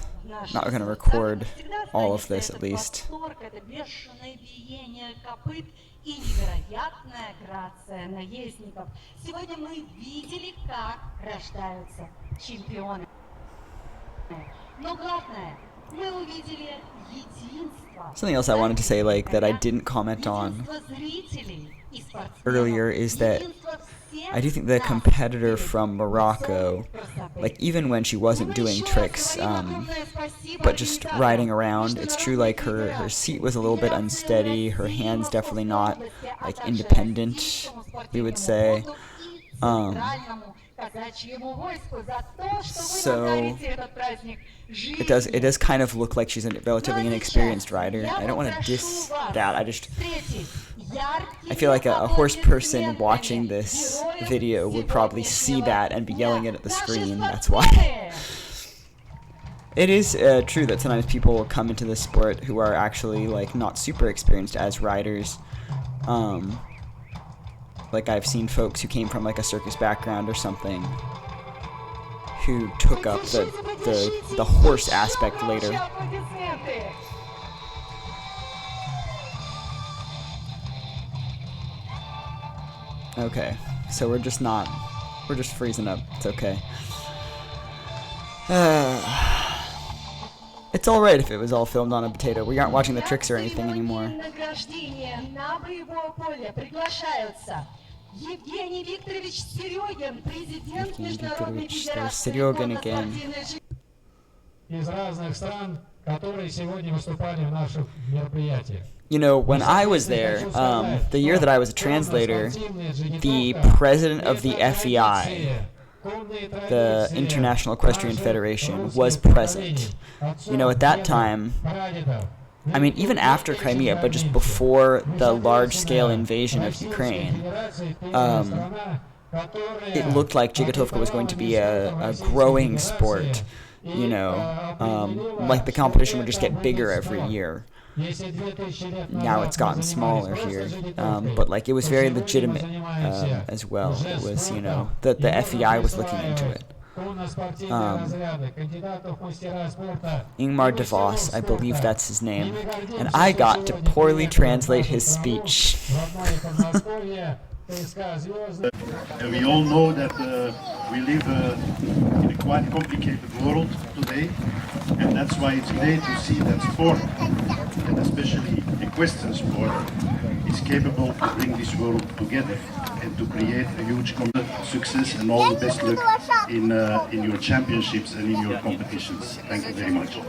Not going to record all of this, at least. И невероятная грация наездников. Сегодня мы видели, как рождаются чемпионы. Но главное, мы увидели единство. Something else I wanted to say, like, that I didn't comment on earlier is that I do think the competitor from Morocco, like, even when she wasn't doing tricks, but just riding around, it's true, like, her seat was a little bit unsteady, her hands definitely not, like, independent, we would say. So it does kind of look like she's a relatively inexperienced rider. I don't want to diss that. I feel like a horse person watching this video would probably see that and be yelling it at the screen. That's why. It is true that sometimes people come into this sport who are actually like not super experienced as riders. Like I've seen folks who came from like a circus background or something who took up the horse aspect later. Okay, so we're just freezing up. It's okay. It's alright if it was all filmed on a potato. We aren't watching the tricks or anything anymore. Evgeny Viktorovich, there's Serегin again. You know, when I was there, the year that I was a translator, the president of the FEI, the International Equestrian Federation, was present. You know, at that time, I mean, even after Crimea, but just before the large-scale invasion of Ukraine, it looked like Dzhigitovka was going to be a growing sport. You know, like the competition would just get bigger every year. Now it's gotten smaller here, but like it was very legitimate as well. It was, you know, that the FEI was looking into it. Ingmar de Vos, I believe that's his name, and I got to poorly translate his speech. We all know that we live in a quite complicated world today, and that's why it's great to see that sport, and especially equestrian sport, is capable to bring this world together and to create a huge success and all the best luck in your championships and in your competitions. Thank you very much.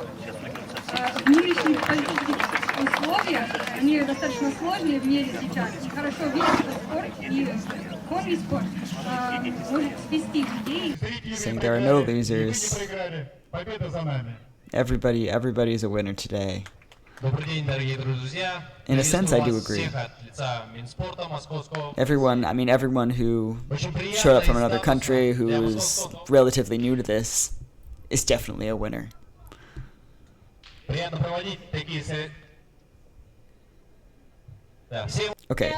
В нынешних политических условиях, они достаточно сложные в мире сейчас, и хорошо видно, что спорт и конный спорт может свести людей. Saying there are no losers. Everybody is a winner today. In a sense, I do agree. Everyone who showed up from another country, who is relatively new to this, is definitely a winner. Okay.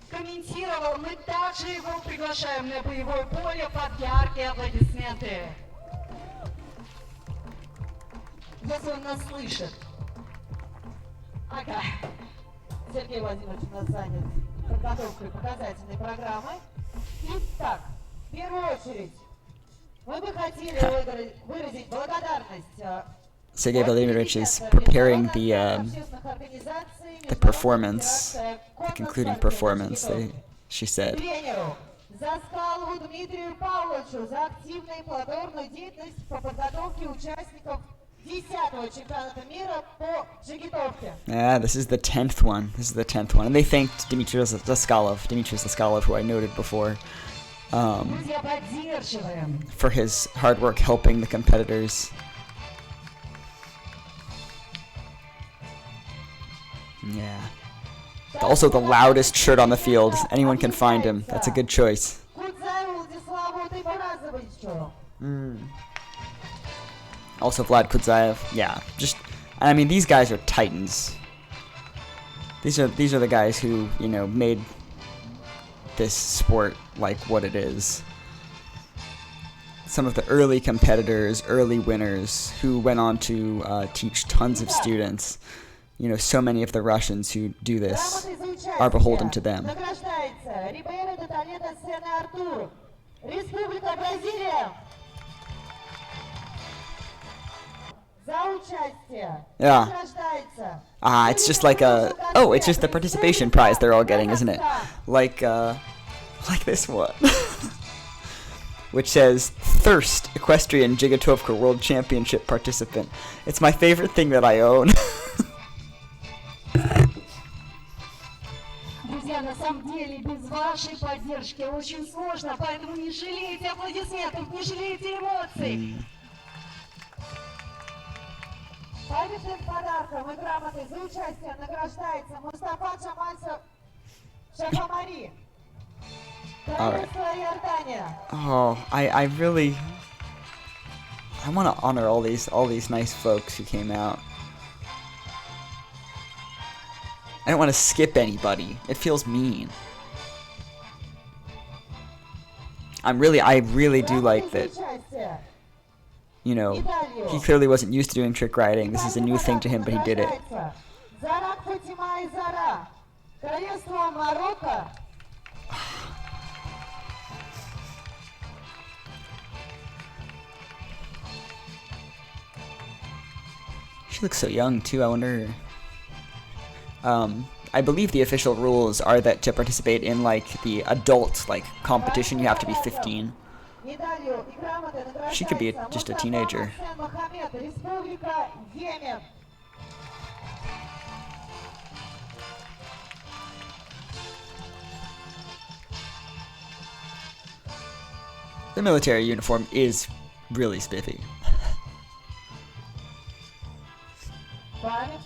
Комментировал, мы также его приглашаем на боевое поле под яркие аплодисменты. Если он нас слышит. Ага. Сергей Владимирович у нас занят подготовкой показательной программы. Итак, в первую очередь, мы бы хотели выразить благодарность Sergei Vladimirovich is preparing the performance, the concluding performance, she said. Заскалову Дмитрию Павловичу за активную и плодотворную деятельность по подготовке участников 10-го чемпионата мира по Dzhigitovke. Yeah, this is the 10th one. And they thanked Dmitry Zaskalov, who I noted before, for his hard work helping the competitors. Yeah. Also the loudest shirt on the field. Anyone can find him. That's a good choice. Also Vlad Kudzaev. Yeah. I mean, these guys are titans. These are the guys who, you know, made this sport like what it is. Some of the early competitors, early winners, who went on to teach tons of students. You know, so many of the Russians who do this are beholden to them. Yeah. It's just like it's just the participation prize they're all getting, isn't it? Like this one. Which says, Thirst, Equestrian Dzhigitovka World Championship Participant. It's my favorite thing that I own. Друзья, на самом деле, без вашей поддержки очень сложно, поэтому не жалейте аплодисментов, не жалейте эмоций. Памятным подарком и грамотой за участие награждается Мустафа Джамальцев Шахамари. Королевство Иордания. Oh, I want to honor all these nice folks who came out. I don't want to skip anybody. It feels mean. I really do like that. You know, he clearly wasn't used to doing trick riding. This is a new thing to him, but he did it. She looks so young too, I wonder. I believe the official rules are that to participate in like the adult competition you have to be 15. She could be just a teenager. The military uniform is really spiffy.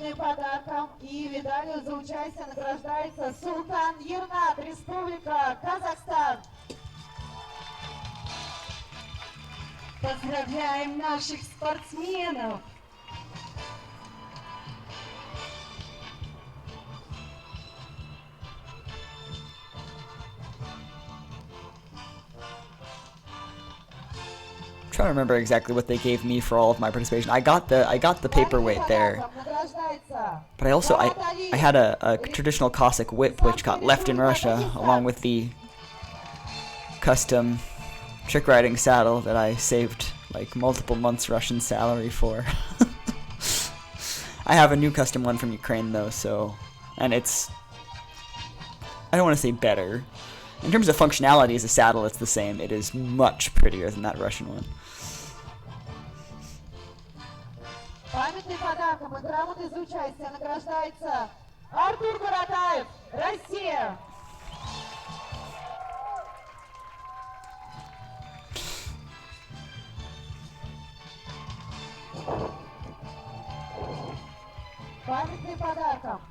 Памятным подарком и медалью за участие награждается Султан Ернат, Республика Казахстан. Поздравляем наших спортсменов! I'm trying to remember exactly what they gave me for all of my participation. I got the paperweight there, but I had a traditional Cossack whip which got left in Russia, along with the custom trick riding saddle that I saved like multiple months Russian salary for. I have a new custom one from Ukraine though, so, and it's, I don't want to say better. In terms of functionality as a saddle, it's the same. It is much prettier than that Russian one. Памятным подарком и грамотой за участие награждается Артур Каратаев, Россия. Памятным подарком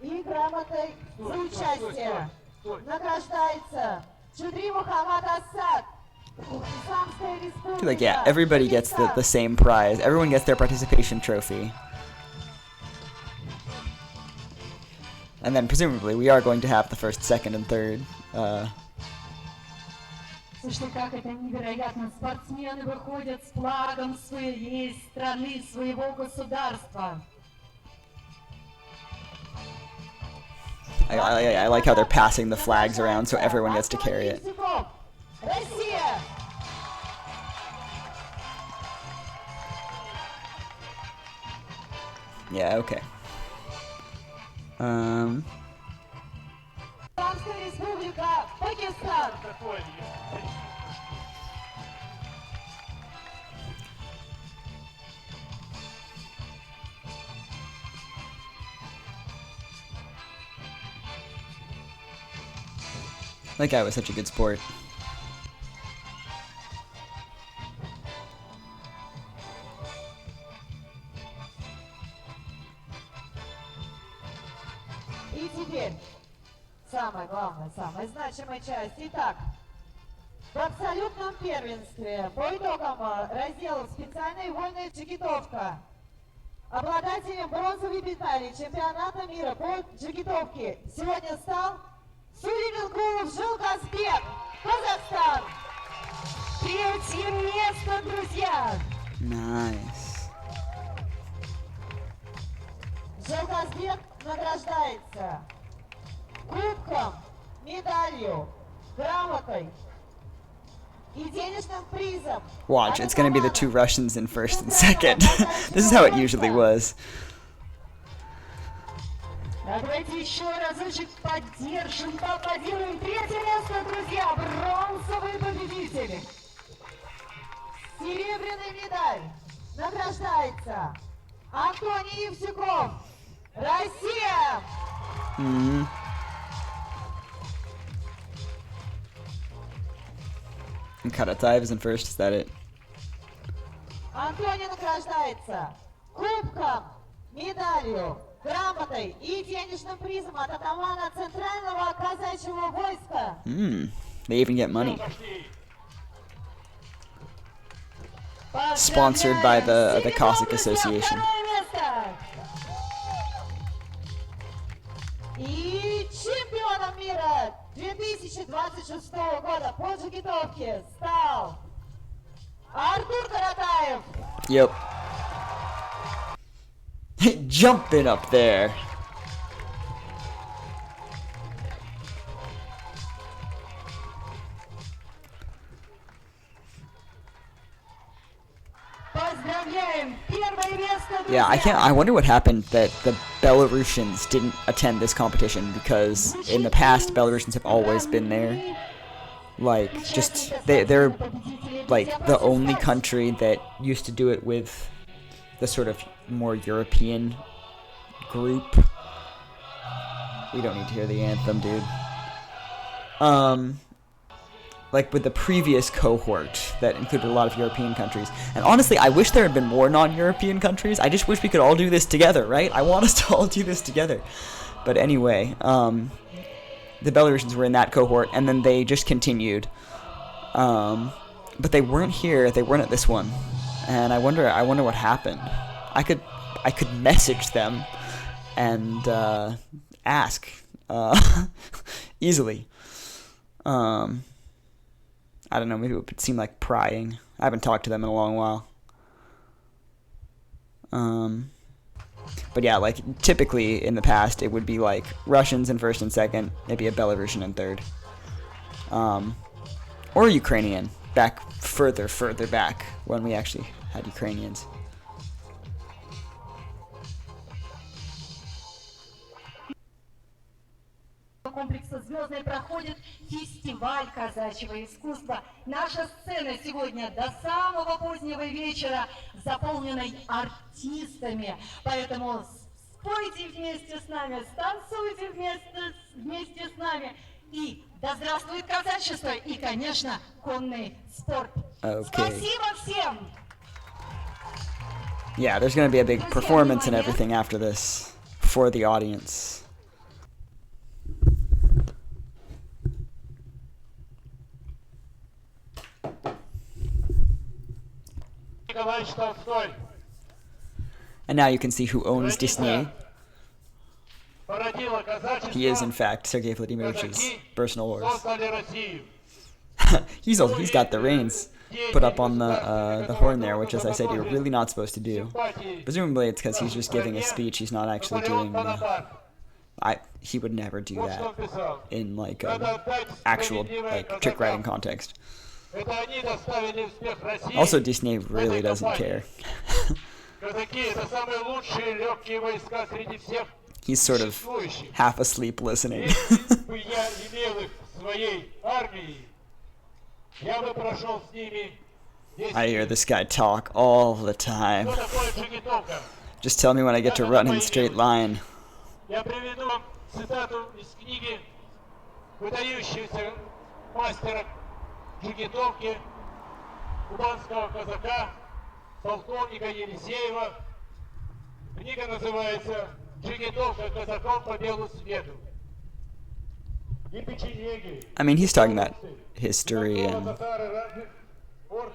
и грамотой за участие награждается Чудри Мухаммад Асад. Like, yeah, everybody gets the same prize. Everyone gets their participation trophy. And then presumably we are going to have the first, second, and third. Слушай, как это невероятно! Спортсмены выходят с флагом своей страны, своего государства. I like how they're passing the flags around so everyone gets to carry it. Россия. Yeah, okay. Исламская республика Пакистан. That guy was such a good sport. И теперь самая главная, самая значимая часть. Итак, в абсолютном первенстве по итогам разделов специальной вольной джигитовка обладателем бронзовой медали чемпионата мира по джигитовке сегодня стал Сулейменкулов Жылгазбек, Казахстан. Третье место, друзья. Nice. Жылгазбек награждается кубком, медалью, грамотой и денежным призом. Watch, it's gonna be the two Russians in first and second. This is how it usually was. Давайте еще разочек поддержим, поаплодируем. Третье место, друзья, бронзовый победитель. Серебряная медаль награждается Антоний Евсюков, Россия. And Karataev is in first, is that it? Антоний награждается кубком, медалью, грамотой и денежным призом от атамана Центрального казачьего войска. They even get money. Sponsored by the Cossack Association. И чемпионом мира 2026 года по джигитовке стал Артур Каратаев. Yep. Jumping up there. Поздравляем! Первое место, Yeah, друзья! I wonder what happened that the Belarusians didn't attend this competition, because in the past Belarusians have always been there. Like, just they're like the only country that used to do it with the sort of more European group. We don't need to hear the anthem, dude. like with the previous cohort that included a lot of European countries. And honestly, I wish there had been more non-European countries. I just wish we could all do this together, right? I want us to all do this together. But anyway, the Belarusians were in that cohort, and then they just continued. But they weren't here. They weren't at this one, and I wonder what happened. I could message them and ask easily. I don't know. Maybe it would seem like prying. I haven't talked to them in a long while. But yeah, like typically in the past, it would be like Russians in first and second, maybe a Belarusian in third, or Ukrainian back further back when we actually had Ukrainians. Комплекса «Звездный» проходит фестиваль казачьего искусства. Наша сцена сегодня до самого позднего вечера заполнена артистами. Поэтому спойте вместе с нами, станцуйте вместе с нами. И да здравствует казачество и, конечно, конный спорт. Okay. Спасибо всем! Yeah, there's going to be a big performance and everything after this for the audience. And now you can see who owns Disney. He is, in fact, Sergei Vladimirovич's personal horse. He's got the reins put up on the horn there, which, as I said, you're really not supposed to do. Presumably, it's because he's just giving a speech. He's not actually doing. He would never do that in like an actual like trick riding context. Also, Disney really doesn't care. He's sort of half asleep listening. I hear this guy talk all the time. Just tell me when I get to run in straight line. Я приведу вам цитату из книги выдающегося мастера Джигитовки, кубанского казака, полковника Елисеева. Книга называется «Джигитовка казаков по белу свету». И печенеги, I mean, he's talking about history and татары разных орд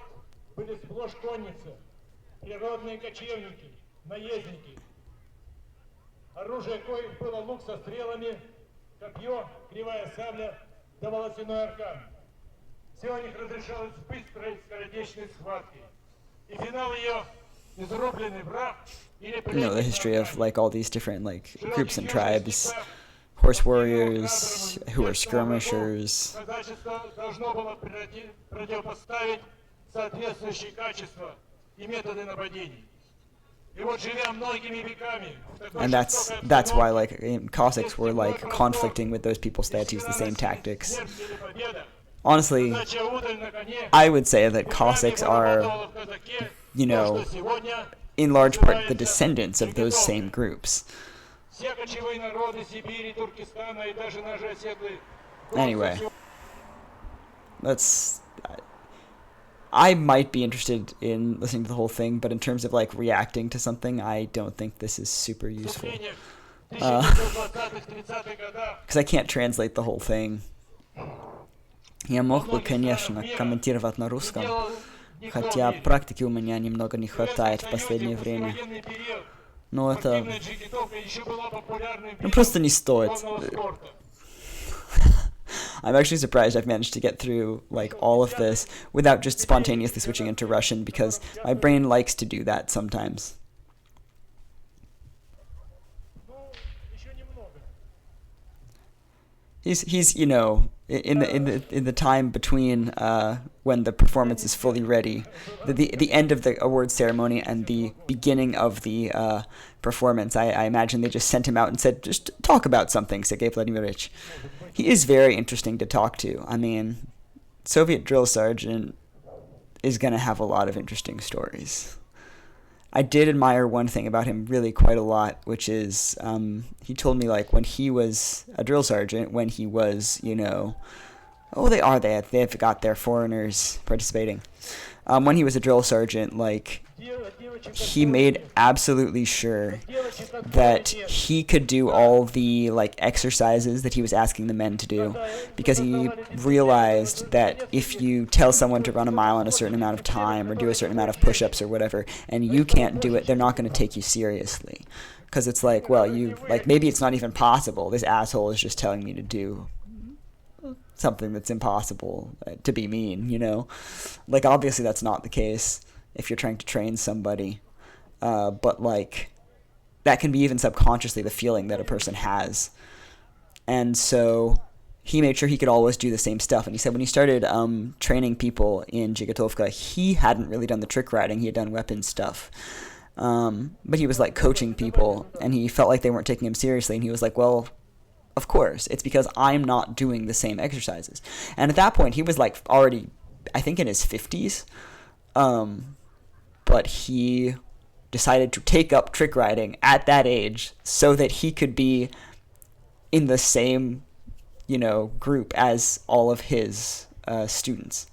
были сплошь конницы, природные кочевники, наездники. Оружие коих было лук со стрелами, копье, кривая сабля, да волосяной аркан. Все у них разрешалось в быстрой, скоротечной схватке. И финал ее — изрубленный враг или the history of like all these different like groups and tribes, horse warriors who are skirmishers. казачество должно было противопоставить соответствующие качества и методы нападений. And that's why like Cossacks were like conflicting with those peoples that use the same tactics. Honestly, I would say that Cossacks are, you know, in large part the descendants of those same groups. Anyway, I might be interested in listening to the whole thing, but in terms of like reacting to something, I don't think this is super useful. Because I can't translate the whole thing. Я мог бы, конечно, комментировать на русском, хотя практики у меня немного не хватает в последнее время. Но это просто не стоит. I'm actually surprised I've managed to get through like all of this without just spontaneously switching into Russian, because my brain likes to do that sometimes. He's you know, in the time between when the performance is fully ready, the end of the award ceremony and the beginning of the performance, I imagine they just sent him out and said, just talk about something, Sergei Vladimirovich. He is very interesting to talk to. I mean, Soviet drill sergeant is going to have a lot of interesting stories. I did admire one thing about him really quite a lot, which is he told me like when he was a drill sergeant, when he was, you know, Oh, they are. They've got their foreigners participating. When he was a drill sergeant, like, he made absolutely sure that he could do all the, like, exercises that he was asking the men to do, because he realized that if you tell someone to run a mile in a certain amount of time or do a certain amount of push-ups or whatever, and you can't do it, they're not going to take you seriously. Because it's like, well, maybe it's not even possible. This asshole is just telling me to do something that's impossible, to be mean, you know? Like, obviously that's not the case if you're trying to train somebody. But, like, that can be even subconsciously the feeling that a person has. And so he made sure he could always do the same stuff. And he said when he started training people in Dzhigitovka, he hadn't really done the trick riding. He had done weapon stuff. But he was, like, coaching people, and he felt like they weren't taking him seriously. And he was like, well, of course, it's because I'm not doing the same exercises. And at that point, he was, like, already, I think, in his 50s. But he decided to take up trick riding at that age so that he could be in the same, you know, group as all of his students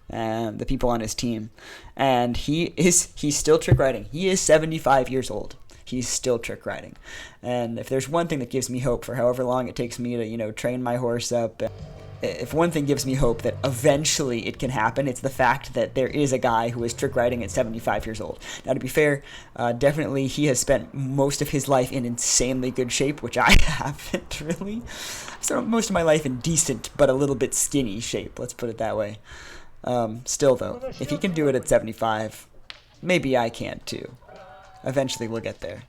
and the people on his team. And he's still trick riding. He is 75 years old. He's still trick riding. And if there's one thing that gives me hope for however long it takes me to, you know, train my horse up, if one thing gives me hope that eventually it can happen, it's the fact that there is a guy who is trick riding at 75 years old. Now, to be fair, definitely he has spent most of his life in insanely good shape, which I haven't really. I've spent most of my life in decent but a little bit skinny shape, let's put it that way. Still, though, if he can do it at 75, maybe I can too. Eventually we'll get there.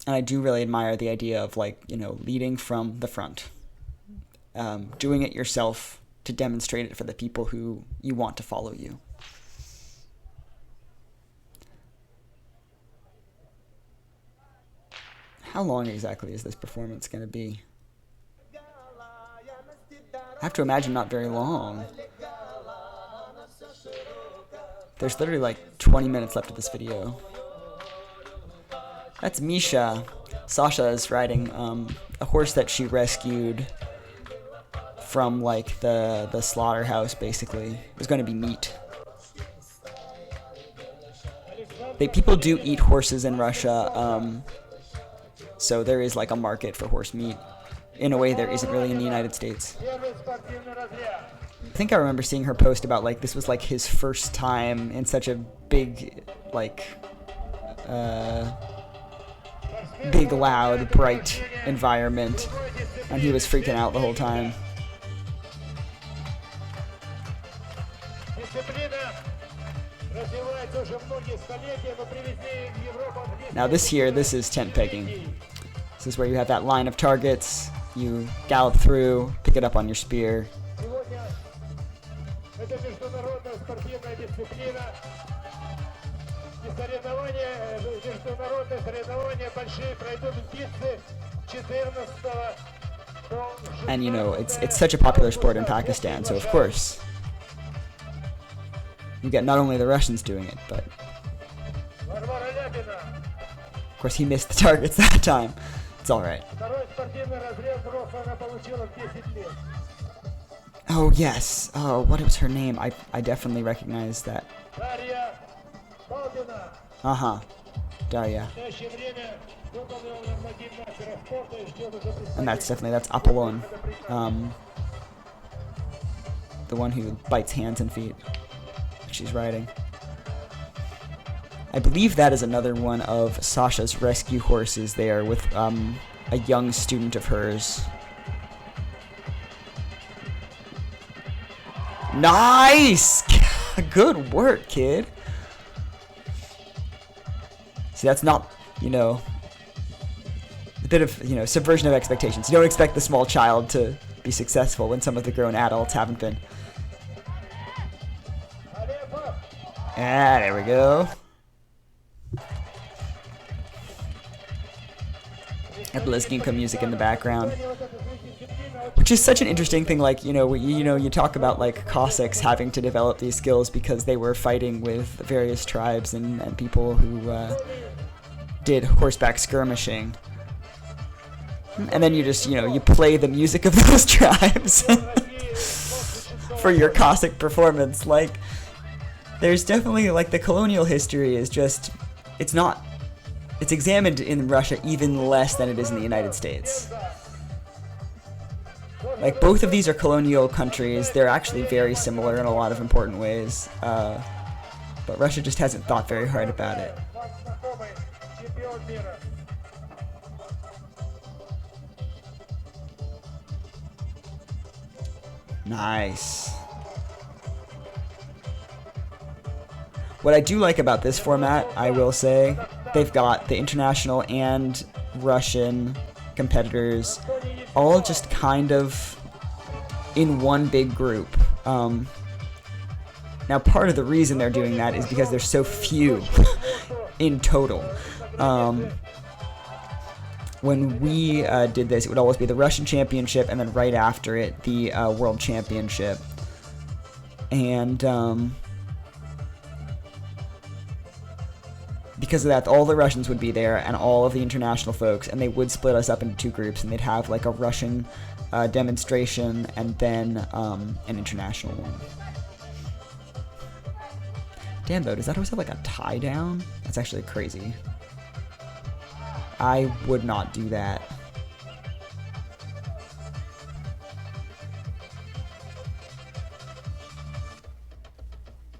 And I do really admire the idea of, like, you know, leading from the front. Doing it yourself to demonstrate it for the people who you want to follow you. How long exactly is this performance going to be? I have to imagine not very long. There's literally like 20 minutes left of this video. That's Misha. Sasha is riding a horse that she rescued from, like, the slaughterhouse, basically. It was going to be meat. People do eat horses in Russia, so there is, like, a market for horse meat in a way there isn't really in the United States. I think I remember seeing her post about, like, this was, like, his first time in such a big, like, big, loud, bright environment, and he was freaking out the whole time. Now this is tent pegging. This is where you have that line of targets, you gallop through, pick it up on your spear. And, you know, it's such a popular sport in Pakistan, so of course you get not only the Russians doing it, but of course he missed the targets that time. It's alright. Oh yes, oh, what was her name? I definitely recognize that. Daria. And that's Apollon. The one who bites hands and feet. She's riding. I believe that is another one of Sasha's rescue horses there with a young student of hers. Nice! Good work, kid. See, that's not, you know, a bit of, you know, subversion of expectations. You don't expect the small child to be successful when some of the grown adults haven't been. Ah, there we go. Got the Lezginka music in the background. Which is such an interesting thing, like, you talk about, like, Cossacks having to develop these skills because they were fighting with various tribes and people who did horseback skirmishing. and then you just, you play the music of those tribes for your Cossack performance. Like, there's definitely, like, the colonial history is just, it's examined in Russia even less than it is in the United States. Like, both of these are colonial countries. They're actually very similar in a lot of important ways. But Russia just hasn't thought very hard about it. Nice. What I do like about this format, I will say, they've got the international and Russian competitors all just kind of in one big group. Now, part of the reason they're doing that is because there's so few in total. When we did this, it would always be the Russian Championship, and then right after it, the World Championship. And because of that, all the Russians would be there, and all of the international folks, and they would split us up into two groups, and they'd have like a Russian demonstration, and then an international one. Damn, though, does that always have like a tie down? That's actually crazy. I would not do that.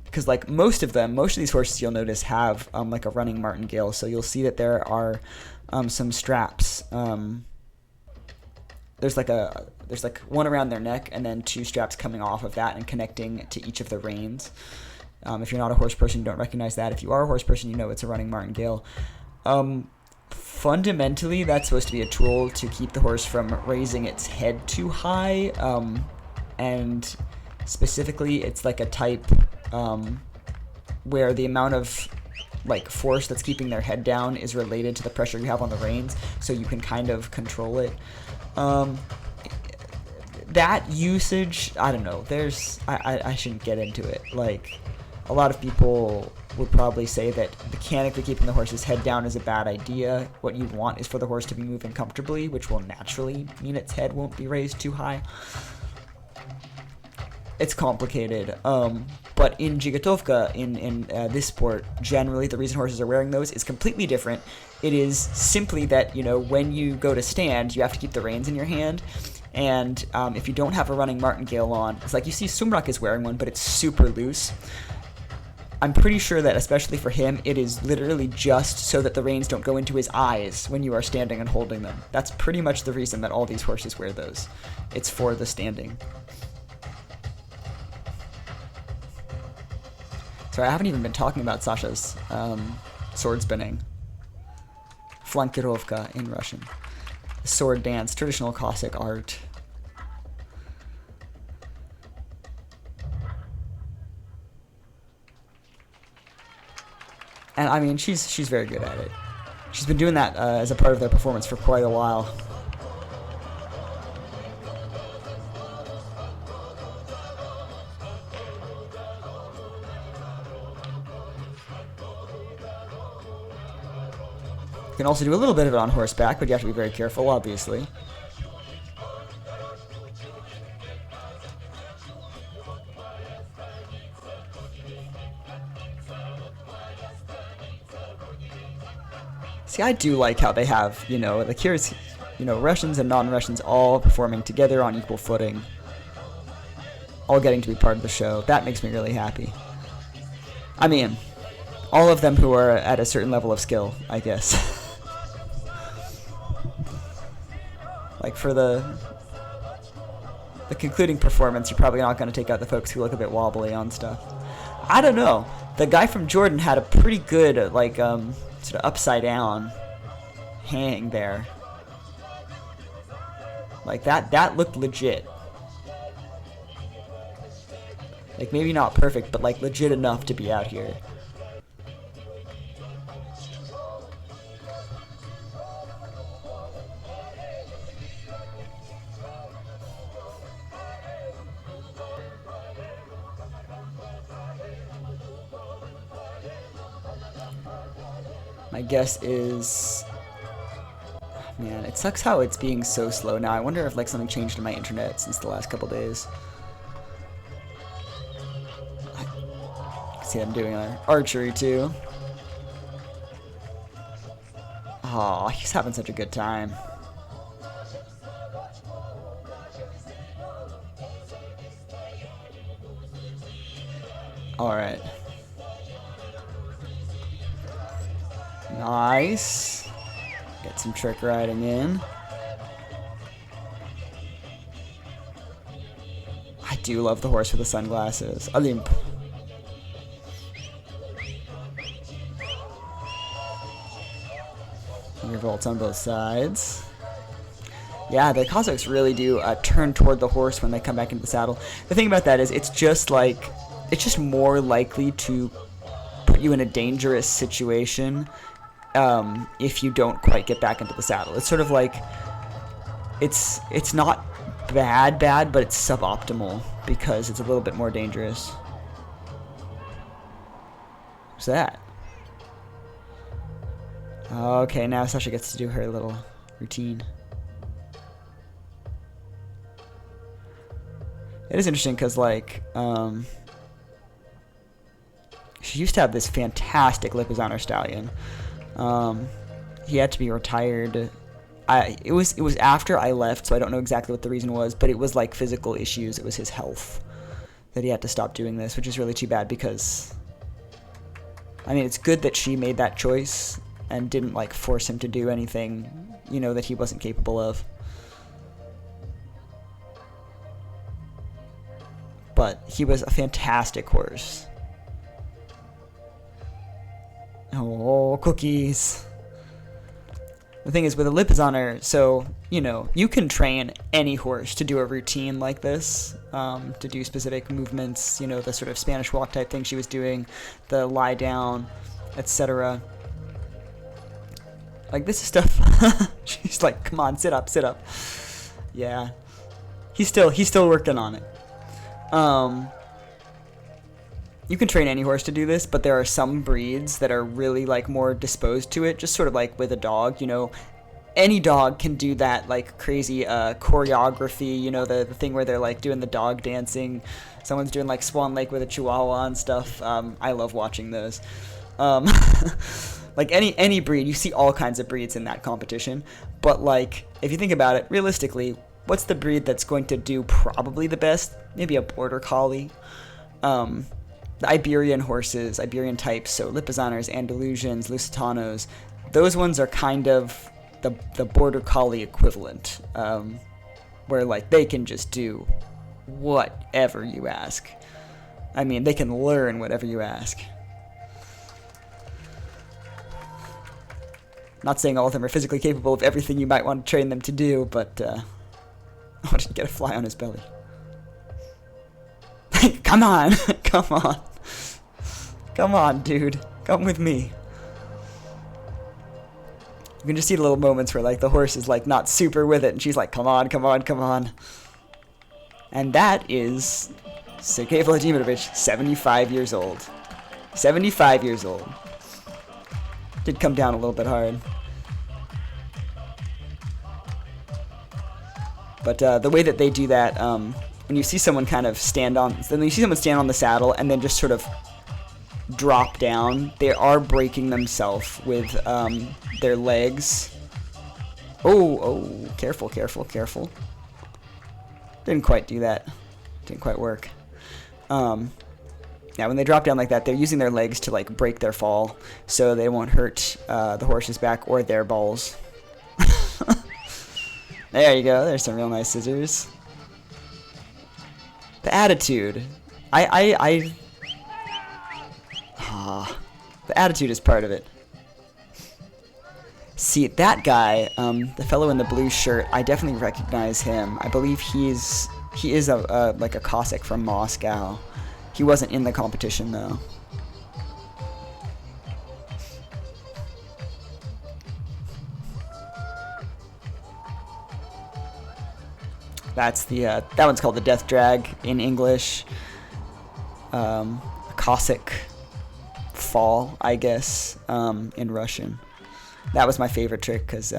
Because, like, most of these horses you'll notice have like a running martingale, so you'll see that there are some straps. There's like one around their neck, and then two straps coming off of that and connecting to each of the reins. If you're not a horse person, you don't recognize that. If you are a horse person, you know it's a running martingale. Fundamentally, that's supposed to be a tool to keep the horse from raising its head too high, and specifically, it's like a type where the amount of like force that's keeping their head down is related to the pressure you have on the reins, so you can kind of control it. That usage, I don't know. I shouldn't get into it. Like, a lot of people would probably say that mechanically keeping the horse's head down is a bad idea. What you want is for the horse to be moving comfortably, which will naturally mean its head won't be raised too high. It's complicated. But in Dzhigitovka, in this sport, generally the reason horses are wearing those is completely different. It is simply that, when you go to stand, you have to keep the reins in your hand. And if you don't have a running martingale on, it's like you see Sumrak is wearing one, but it's super loose. I'm pretty sure that, especially for him, it is literally just so that the reins don't go into his eyes when you are standing and holding them. That's pretty much the reason that all these horses wear those. It's for the standing. Sorry, I haven't even been talking about Sasha's sword spinning. Flankirovka in Russian. Sword dance, traditional Cossack art. And I mean, she's very good at it. She's been doing that as a part of their performance for quite a while. You can also do a little bit of it on horseback, but you have to be very careful, obviously. See, I do like how they have, like here's, Russians and non-Russians all performing together on equal footing. All getting to be part of the show. That makes me really happy. I mean, all of them who are at a certain level of skill, I guess. Like for the concluding performance, you're probably not going to take out the folks who look a bit wobbly on stuff. I don't know. The guy from Jordan had a pretty good, sort of upside down hang there. Like that looked legit. Like maybe not perfect, but like legit enough to be out here. My guess is Man, it sucks how it's being so slow now. I wonder if like something changed in my internet since the last couple days. See, I'm doing archery too. Oh, he's having such a good time. All right. Nice. Get some trick riding in. I do love the horse with the sunglasses. Olymp. Revolts on both sides. Yeah, the Cossacks really do turn toward the horse when they come back into the saddle. The thing about that is it's just more likely to put you in a dangerous situation if you don't quite get back into the saddle. It's sort of like it's not bad, but it's suboptimal because it's a little bit more dangerous. What's that? Okay, now Sasha gets to do her little routine. It is interesting because, like, she used to have this fantastic Lipizzaner stallion. He had to be retired. It was after I left, so I don't know exactly what the reason was, but it was like physical issues. It was his health that he had to stop doing this, which is really too bad because, I mean, it's good that she made that choice and didn't like force him to do anything, you know, that he wasn't capable of. But he was a fantastic horse. Oh, cookies. The thing is with a Lipizzaner, so, you know, you can train any horse to do a routine like this, to do specific movements, you know, the sort of Spanish walk type thing she was doing, the lie down, etc. Like, this is stuff. She's like, come on, sit up, sit up. Yeah. He's still working on it. You can train any horse to do this, but there are some breeds that are really, like, more disposed to it, just sort of like with a dog, you know. Any dog can do that, like, crazy choreography, you know, the thing where they're, like, doing the dog dancing. Someone's doing, like, Swan Lake with a Chihuahua and stuff. I love watching those. Like, any breed, you see all kinds of breeds in that competition. But, like, if you think about it, realistically, what's the breed that's going to do probably the best? Maybe a Border Collie. The Iberian horses, Iberian types, so Lipizzaners, Andalusians, Lusitanos, those ones are kind of the Border Collie equivalent, where, like, they can just do whatever you ask. I mean, they can learn whatever you ask. Not saying all of them are physically capable of everything you might want to train them to do, but, oh, didn't get a fly on his belly. Come on! Come on! Come on, dude. Come with me. You can just see the little moments where, like, the horse is, like, not super with it, and she's like, come on, come on, come on. And that is Sergei Vladimirovich, 75 years old. 75 years old. Did come down a little bit hard. But the way that they do that, when you see someone kind of stand on the saddle and then just sort of drop down, they are breaking themselves with their legs. Oh, careful, careful, careful. Didn't quite do that. Didn't quite work. Yeah, when they drop down like that, they're using their legs to, like, break their fall so they won't hurt the horse's back or their balls. There you go. There's some real nice scissors. The attitude. The attitude is part of it. See, that guy, the fellow in the blue shirt, I definitely recognize him. I believe he is like a Cossack from Moscow. He wasn't in the competition, though. That's that one's called the Death Drag in English. Cossack fall, I guess, in Russian. That was my favorite trick because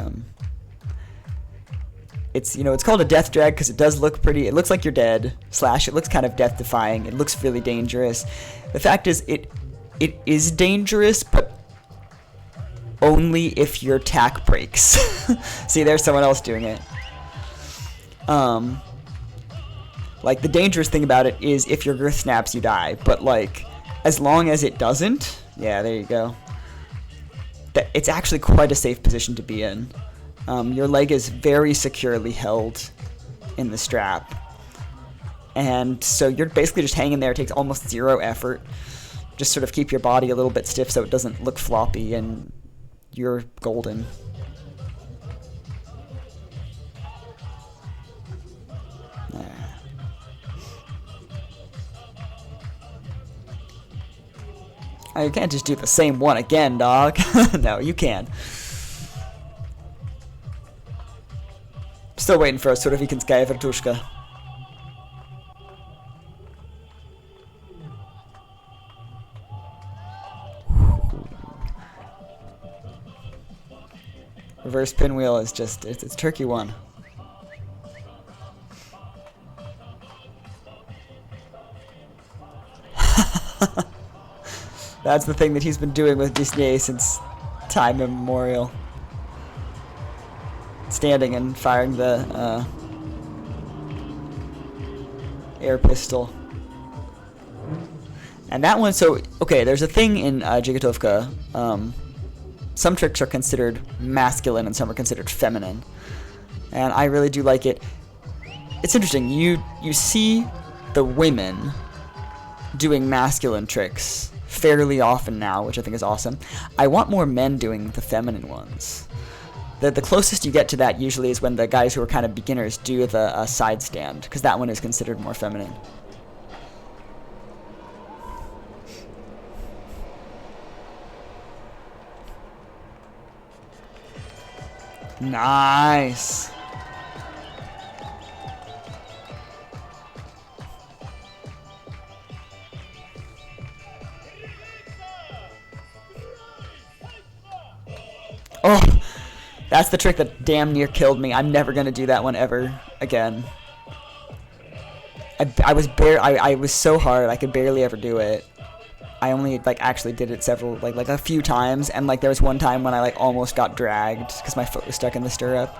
it's it's called a death drag because it does look pretty. It looks like you're dead. Slash, it looks kind of death defying. It looks really dangerous. The fact is, it is dangerous, but only if your tack breaks. See, there's someone else doing it. Like, the dangerous thing about it is if your girth snaps, you die. But, like, as long as it doesn't, yeah, there you go. It's actually quite a safe position to be in. Your leg is very securely held in the strap. And so you're basically just hanging there. It takes almost zero effort. Just sort of keep your body a little bit stiff so it doesn't look floppy, and you're golden. Oh, you can't just do the same one again, dog. No, you can. Still waiting for a Surovikinskaya Vertushka. Reverse pinwheel is just, it's turkey one. That's the thing that he's been doing with Disney since time immemorial. Standing and firing the air pistol. And that one, so, okay, there's a thing in Dzhigitovka. Some tricks are considered masculine and some are considered feminine. And I really do like it. It's interesting, you see the women doing masculine tricks fairly often now, which I think is awesome. I want more men doing the feminine ones. The closest you get to that usually is when the guys who are kind of beginners do the side stand, because that one is considered more feminine. Nice. Oh, that's the trick that damn near killed me. I'm never gonna do that one ever again. I was so hard I could barely ever do it. I only actually did it several like a few times, and there was one time when I almost got dragged because my foot was stuck in the stirrup,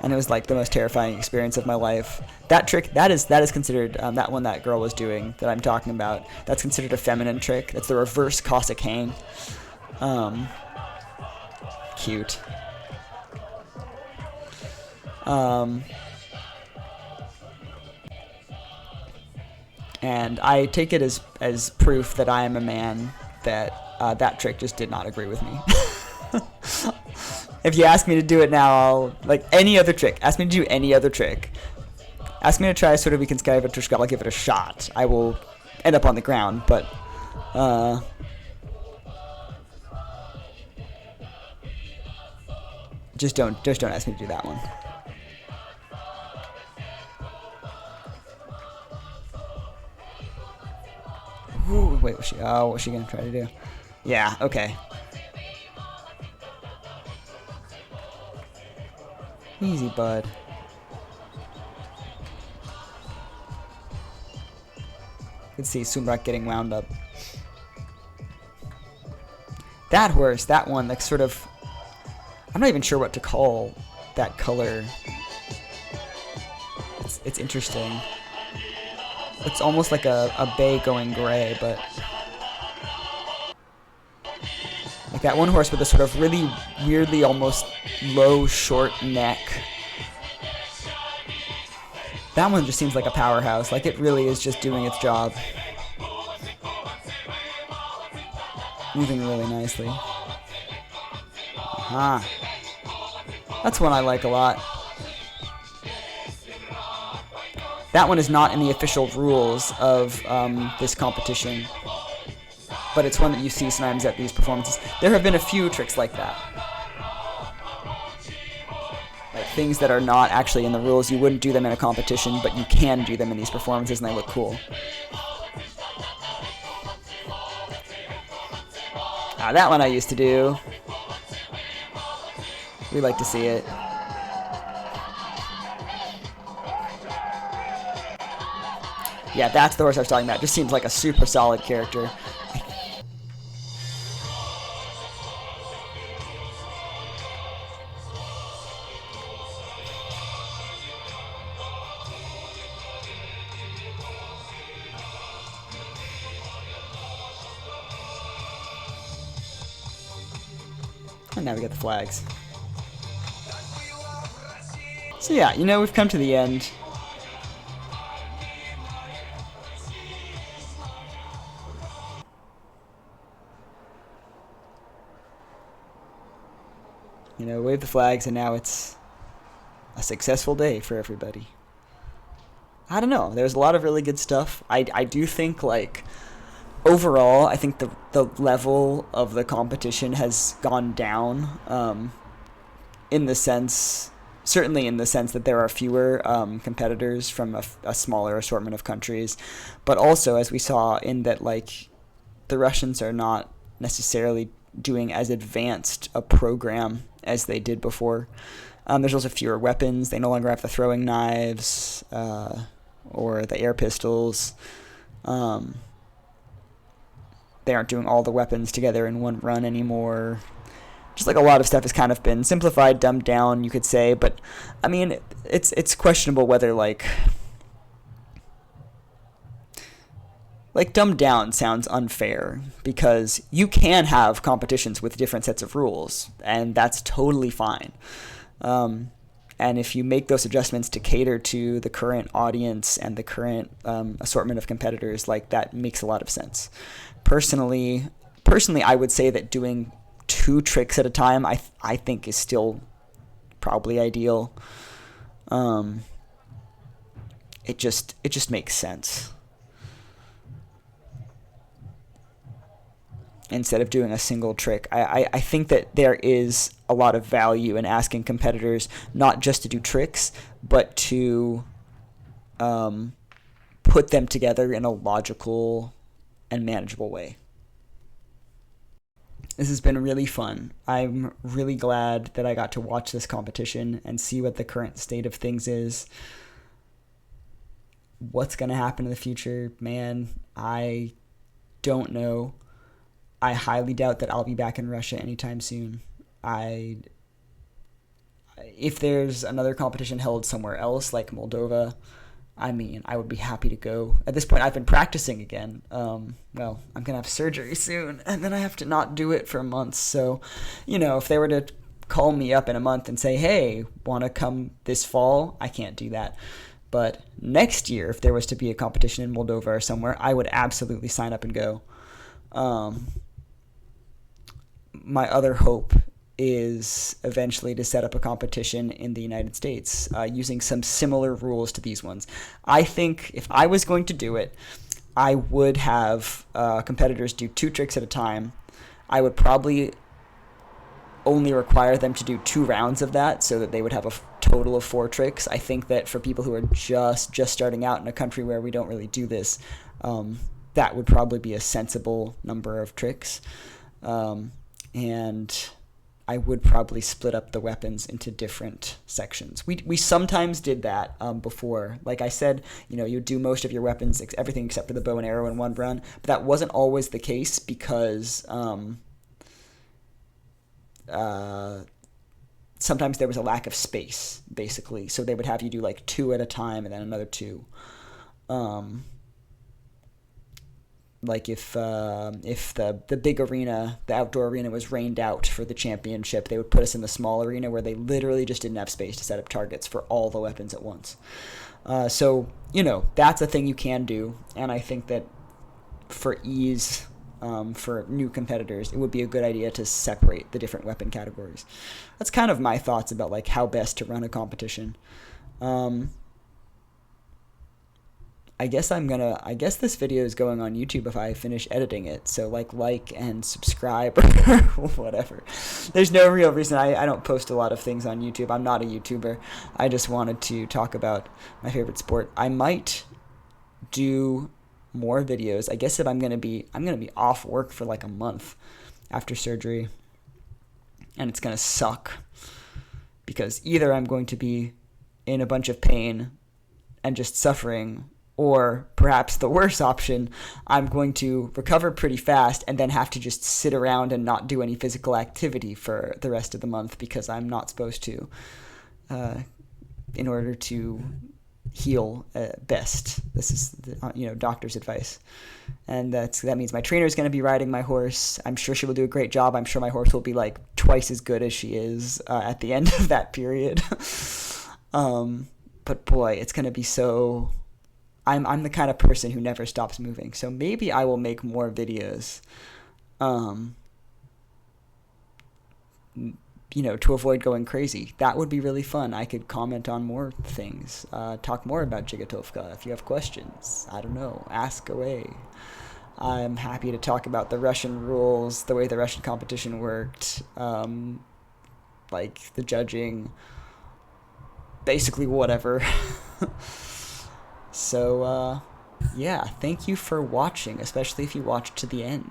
and it was the most terrifying experience of my life. That trick that is considered that one that girl was doing that I'm talking about. That's considered a feminine trick. That's the reverse Cossack hang. Cute. And I take it as proof that I am a man that that trick just did not agree with me. If you ask me to do it now, I'll, any other trick, ask me to do any other trick. Ask me to try Surovikinskaya Vertushka, I'll give it a shot. I will end up on the ground, but just don't ask me to do that one. Ooh, wait, what's she gonna try to do? Yeah, okay. Easy, bud. You can see Sumrak getting wound up. That horse, that one, sort of... I'm not even sure what to call that color. It's interesting. It's almost like a bay going gray, but... that one horse with a sort of really weirdly almost low, short neck. That one just seems like a powerhouse. It really is just doing its job. Moving really nicely. Aha. That's one I like a lot. That one is not in the official rules of this competition, but it's one that you see sometimes at these performances. There have been a few tricks like that. Things that are not actually in the rules. You wouldn't do them in a competition, but you can do them in these performances, and they look cool. That one I used to do. We like to see it. Yeah, that's the horse I was talking about. Just seems like a super solid character. And now we get the flags. So yeah, you know, we've come to the end. You know, wave the flags, and now it's a successful day for everybody. I don't know. There's a lot of really good stuff. I do think, like, overall, I think the level of the competition has gone down, in the sense, certainly in the sense that there are fewer competitors from a smaller assortment of countries, but also, as we saw, in that, like, the Russians are not necessarily doing as advanced a program as they did before. There's also fewer weapons. They no longer have the throwing knives or the air pistols. They aren't doing all the weapons together in one run anymore. Just like a lot of stuff has kind of been simplified, dumbed down, you could say. But I mean, it's questionable whether like dumbed down sounds unfair, because you can have competitions with different sets of rules, and that's totally fine. And if you make those adjustments to cater to the current audience and the current assortment of competitors, like, that makes a lot of sense. Personally, I would say that doing 2 tricks at a time, I think is still probably ideal. It just makes sense. Instead of doing a single trick. I think that there is a lot of value in asking competitors not just to do tricks, but to put them together in a logical and manageable way. This has been really fun. I'm really glad that I got to watch this competition and see what the current state of things is. What's going to happen in the future, man, I don't know. I highly doubt that I'll be back in Russia anytime soon. If there's another competition held somewhere else, like Moldova, I mean, I would be happy to go. At this point, I've been practicing again. Well, I'm going to have surgery soon, and then I have to not do it for months. So, you know, if they were to call me up in a month and say, hey, want to come this fall? I can't do that. But next year, if there was to be a competition in Moldova or somewhere, I would absolutely sign up and go. My other hope is eventually to set up a competition in the United States using some similar rules to these ones. I think if I was going to do it, I would have competitors do 2 tricks at a time. I would probably only require them to do 2 rounds of that, so that they would have a total of 4 tricks. I think that for people who are just starting out in a country where we don't really do this, that would probably be a sensible number of tricks. And I would probably split up the weapons into different sections. We sometimes did that before. Like I said, you know, you do most of your weapons, everything except for the bow and arrow in one run. But that wasn't always the case, because sometimes there was a lack of space, basically. So they would have you do like 2 at a time and then another 2. Like if the big arena, the outdoor arena, was rained out for the championship, they would put us in the small arena where they literally just didn't have space to set up targets for all the weapons at once. So, you know, that's a thing you can do, and I think that for ease, for new competitors, it would be a good idea to separate the different weapon categories. That's kind of my thoughts about like how best to run a competition. I guess this video is going on YouTube if I finish editing it, so like and subscribe or whatever. There's no real reason. I don't post a lot of things on YouTube. I'm not a YouTuber. I just wanted to talk about my favorite sport. I might do more videos. I guess if I'm gonna be off work for like a month after surgery, and it's gonna suck, because either I'm going to be in a bunch of pain and just suffering, Or perhaps the worst option, I'm going to recover pretty fast and then have to just sit around and not do any physical activity for the rest of the month because I'm not supposed to, in order to heal best. This is the, doctor's advice. And that means my trainer is going to be riding my horse. I'm sure she will do a great job. I'm sure my horse will be like twice as good as she is at the end of that period. But boy, it's going to be so... I'm the kind of person who never stops moving, so maybe I will make more videos, to avoid going crazy. That would be really fun. I could comment on more things, talk more about Dzhigitovka. If you have questions, I don't know, ask away. I'm happy to talk about the Russian rules, the way the Russian competition worked, like the judging, basically whatever. So, yeah, thank you for watching, especially if you watched to the end.